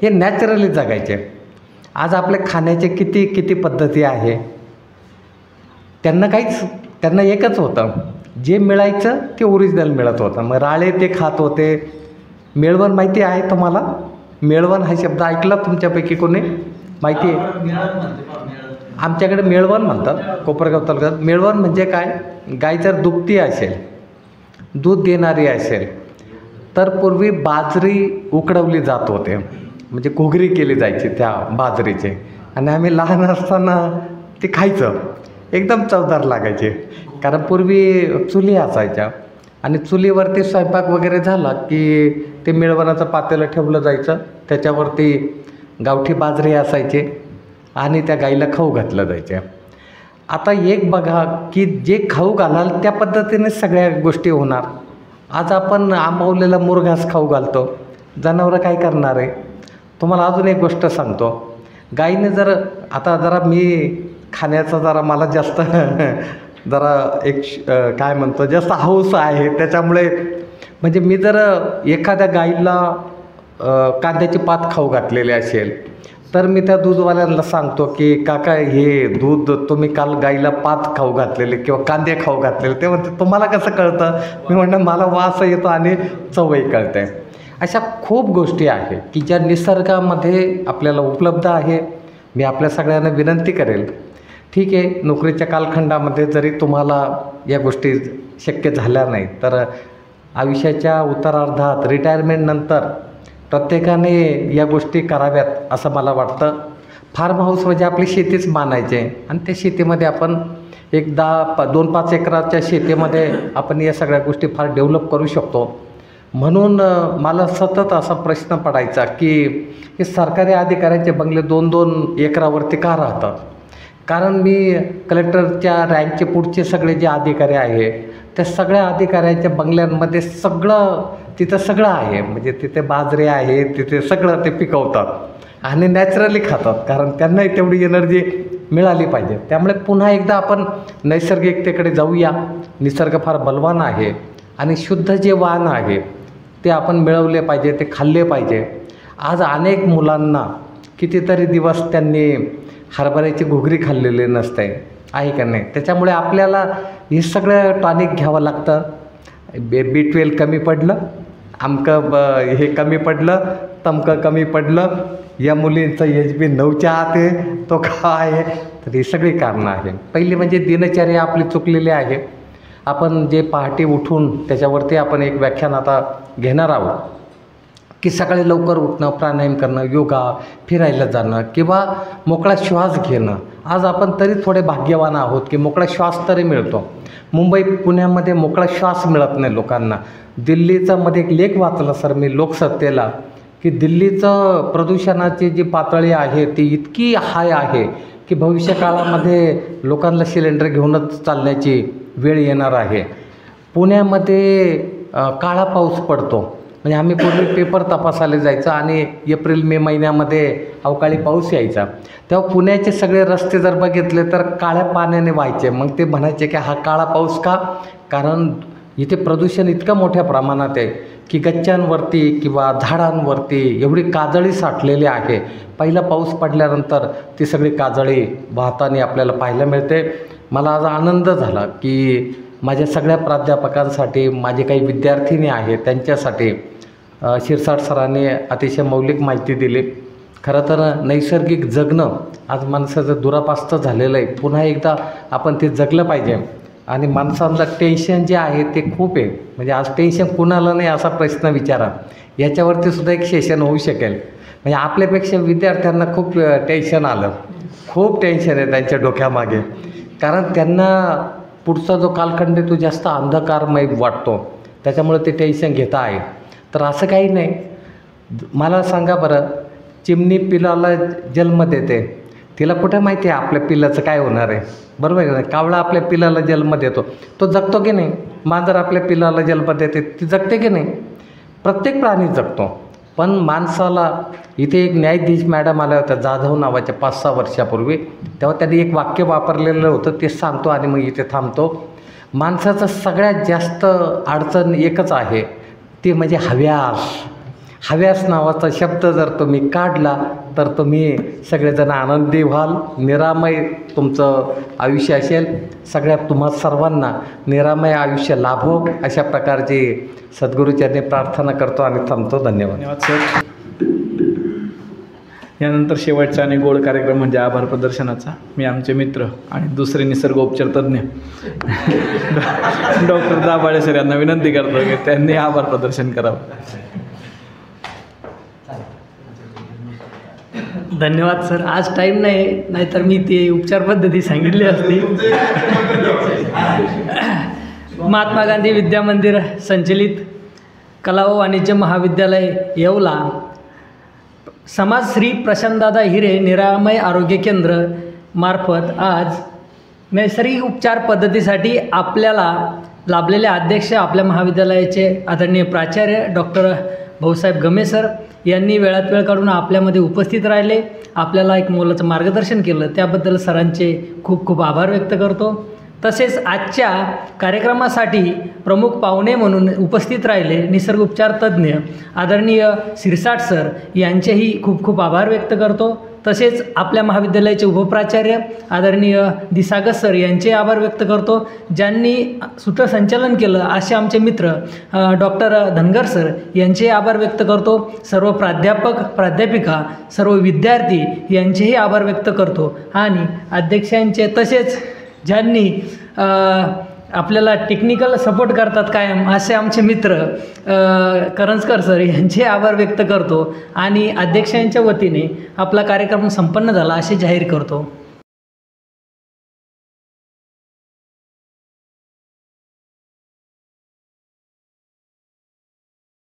हे नॅचरली जगायचे. आज आपल्या खाण्याचे किती किती पद्धती आहे. त्यांना एकच होतं, जे मिळायचं ते ओरिजिनल मिळत होतं. मग राळे ते खात होते. मेळवण माहिती आहे तुम्हाला? मेळवण हा शब्द ऐकला तुमच्यापैकी कोणी? माहिती आहे? आमच्याकडे मेळवण म्हणतात कोपरगाव तालुक्यात. मेळवण म्हणजे काय? गाय जर दुभती असेल, दूध देणारी असेल तर पूर्वी बाजरी उकडवली जात होते, म्हणजे घुगरी केली जायची त्या बाजरीचे, आणि आम्ही लहान असताना ते खायचं. एकदम चवदार लागायचे, कारण पूर्वी चुली असायच्या आणि चुलीवरती स्वयंपाक वगैरे झाला की ते मेळवणाचं पातेलं ठेवलं जायचं, त्याच्यावरती गावठी बाजरी असायचे आणि त्या गाईला खाऊ घातलं जायचे. आता एक बघा की जे खाऊ घालाल त्या पद्धतीने सगळ्या गोष्टी होणार. आज आपण आंबवलेला मुरघास खाऊ घालतो, जनावरं काय करणार आहे? तुम्हाला अजून एक गोष्ट सांगतो. गाईने जर आता जरा मी खाण्याचा जरा मला जास्त जरा एक काय म्हणतो जास्त हौस आहे, त्याच्यामुळे म्हणजे मी जर एखाद्या गाईला कांद्याची पात खाऊ घातलेली असेल तर मी त्या दूधवाल्यांना सांगतो की काका हे दूध तुम्ही काल गाईला पात खाऊ घातलेले किंवा कांदे खाऊ घातलेले. ते म्हणते तुम्हाला कसं कळतं? मी म्हणलं मला वास येतो आणि चवही कळते. अशा खूप गोष्टी आहेत की ज्या निसर्गामध्ये आपल्याला उपलब्ध आहे. मी आपल्या सगळ्यांना विनंती करेल, ठीक आहे, नोकरीच्या कालखंडामध्ये जरी तुम्हाला या गोष्टी शक्य झाल्या नाही तर आयुष्याच्या उत्तरार्धात रिटायरमेंटनंतर प्रत्येकाने या गोष्टी कराव्यात असं मला वाटतं. फार्म हाऊस म्हणजे आपली शेतीच मानायचे आणि त्या शेतीमध्ये आपण एक 2-5 एकराच्या शेतीमध्ये आपण या सगळ्या गोष्टी फार डेव्हलप करू शकतो. म्हणून मला सतत असा प्रश्न पडायचा की हे सरकारी अधिकाऱ्यांचे बंगले 2-2 एकरावरती का राहतात? कारण मी कलेक्टरच्या रँकचे पुढचे सगळे जे अधिकारी आहे त्या सगळ्या अधिकाऱ्यांच्या बंगल्यांमध्ये तिथं सगळं आहे, म्हणजे तिथे बाजरी आहे, तिथे सगळं ते पिकवतात आणि नॅचरली खातात, कारण त्यांनाही तेवढी एनर्जी मिळाली पाहिजे. त्यामुळे पुन्हा एकदा आपण नैसर्गिकतेकडे जाऊया. निसर्ग फार बलवान आहे आणि शुद्ध जे वाण आहे ते आपण मिळवले पाहिजे, ते खाल्ले पाहिजे. आज अनेक मुलांना कितीतरी दिवस त्यांनी हरभऱ्याची घुगरी खाल्लेली नसते, आहे का नाही? त्याच्यामुळे आपल्याला हे सगळं टॉनिक घ्यावं लागतं. B12 कमी पडलं, हे कमी पडलं, तमकं कमी पडलं, या मुलींचं HB 9च्या आत आहे, तो काय आहे? तर ही सगळी कारणं आहे. पहिली म्हणजे दिनचर्या आपली चुकलेली आहे. आपण जे पहाटे उठून त्याच्यावरती आपण एक व्याख्यान आता घेणार आहोत की सकाळी लवकर उठणं, प्राणायाम करणं, योगा, फिरायला जाणं किंवा मोकळा श्वास घेणं. आज आपण तरी थोडे भाग्यवान आहोत की मोकळा श्वास तरी मिळतो. मुंबई पुण्यामध्ये मोकळा श्वास मिळत नाही लोकांना. दिल्लीचा मध्ये एक लेख वाचला सर मी लोकसत्तेला की दिल्लीचं प्रदूषणाची जी पातळी आहे ती इतकी हाय आहे की भविष्यकाळामध्ये लोकांना सिलेंडर घेऊनच चालण्याची वेळ येणार आहे. पुण्यामध्ये काळा पाऊस पडतो, म्हणजे आम्ही पूर्वी पेपर तपासायला जायचं आणि एप्रिल-मे महिन्यामध्ये अवकाळी पाऊस यायचा, तेव्हा पुण्याचे सगळे रस्ते जर बघितले तर काळ्या पाण्याने व्हायचे. मग ते म्हणायचे की हा काळा पाऊस का? कारण इथे प्रदूषण इतकं मोठ्या प्रमाणात आहे की गच्च्यांवरती किंवा झाडांवरती एवढी काजळी साठलेली आहे. पहिला पाऊस पडल्यानंतर ती सगळी काजळी वाहताना आपल्याला पाहायला मिळते. मला आज आनंद झाला की माझ्या सगळ्या प्राध्यापकांसाठी, माझे काही विद्यार्थिनी आहेत त्यांच्यासाठी शिरसाट सरांनी अतिशय मौलिक माहिती दिली. खरं तर नैसर्गिक जगणं आज माणसाचं दुरापास्त झालेलं आहे. पुन्हा एकदा आपण ते जगलं पाहिजे. आणि माणसांना टेन्शन जे आहे ते खूप आहे, म्हणजे आज टेन्शन कुणाला नाही असा प्रश्न विचारा, याच्यावरती सुद्धा एक सेशन होऊ शकेल. म्हणजे आपल्यापेक्षा विद्यार्थ्यांना खूप टेन्शन आलं, खूप टेन्शन आहे त्यांच्या डोक्यामागे, कारण त्यांना पुढचा जो कालखंड आहे तो जास्त अंधकारमय वाटतो, त्याच्यामुळे ते टेन्शन घेता आहे. तर असं काही नाही. मला सांगा बरं, चिमणी पिलाला जन्म देते, तिला कुठं माहिती आहे आपल्या पिल्लाचं काय होणार आहे, बरोबर आहे का नाही? कावळा आपल्या पिल्लाला जन्म देतो, तो जगतो की नाही? मांजर आपल्या पिल्लाला जन्म देते, ती जगते की नाही? प्रत्येक प्राणी जगतो. पण माणसाला इथे एक न्यायाधीश मॅडम आल्या होत्या जाधव नावाच्या 5-6 वर्षापूर्वी, तेव्हा त्यांनी एक वाक्य वापरलेलं होतं, ते सांगतो आणि मग इथे थांबतो. माणसाचं सगळ्यात जास्त अडचण एकच आहे, ते म्हणजे हव्यास. हव्यास नावाचा शब्द जर तुम्ही काढला तर तुम्ही सगळेजण आनंदी व्हाल, निरामय तुमचं आयुष्य असेल. सगळ्यात तुम्हा सर्वांना निरामय आयुष्य लाभो अशा प्रकारची सद्गुरूचरणी प्रार्थना करतो आणि थांबतो. धन्यवाद. धन्यवाद सर. यानंतर शेवटचा आणि गोड कार्यक्रम म्हणजे आभार प्रदर्शनाचा. मी आमचे मित्र आणि दुसरे निसर्गोपचार तज्ज्ञ डॉक्टर दाभाडे सर यांना विनंती करतो की त्यांनी आभार प्रदर्शन करावं. धन्यवाद सर. आज टाईम नाहीतर मी ते उपचार पद्धती सांगितली असती. महात्मा गांधी विद्या मंदिर संचलित कला व वाणिज्य महाविद्यालय येवला समाजश्री प्रशांतदादा हिरे निरामय आरोग्य केंद्र मार्फत आज नैसर्गिक उपचार पद्धतीसाठी आपल्याला लाभलेले अध्यक्ष आपल्या महाविद्यालयाचे आदरणीय प्राचार्य डॉक्टर भाऊसाहेब गमे सर यांनी वेळात वेळ काढून आपल्यामध्ये उपस्थित राहिले, आपल्याला एक मोलाचं मार्गदर्शन केलं, त्याबद्दल सरांचे खूप खूप आभार व्यक्त करतो. तसेच आजच्या कार्यक्रमासाठी प्रमुख पाहुणे म्हणून उपस्थित राहिले निसर्ग उपचार तज्ज्ञ आदरणीय शिरसाट सर यांचेही खूप खूप आभार व्यक्त करतो. तसेच आपल्या महाविद्यालयाचे उपप्राचार्य आदरणीय दिसागत सर यांचे आभार व्यक्त करतो. ज्यांनी सूत्रसंचालन केलं असे आमचे मित्र डॉक्टर धनगर सर यांचे आभार व्यक्त करतो. सर्व प्राध्यापक प्राध्यापिका सर्व विद्यार्थी यांचेही आभार व्यक्त करतो. आणि अध्यक्षांचे तसेच ज्यांनी आपल्याला टेक्निकल सपोर्ट करतात कायम असे आमचे मित्र करंजकर सर यांचे आभार व्यक्त करतो. आणि अध्यक्षांच्या वतीने आपला कार्यक्रम संपन्न झाला असे जाहीर करतो.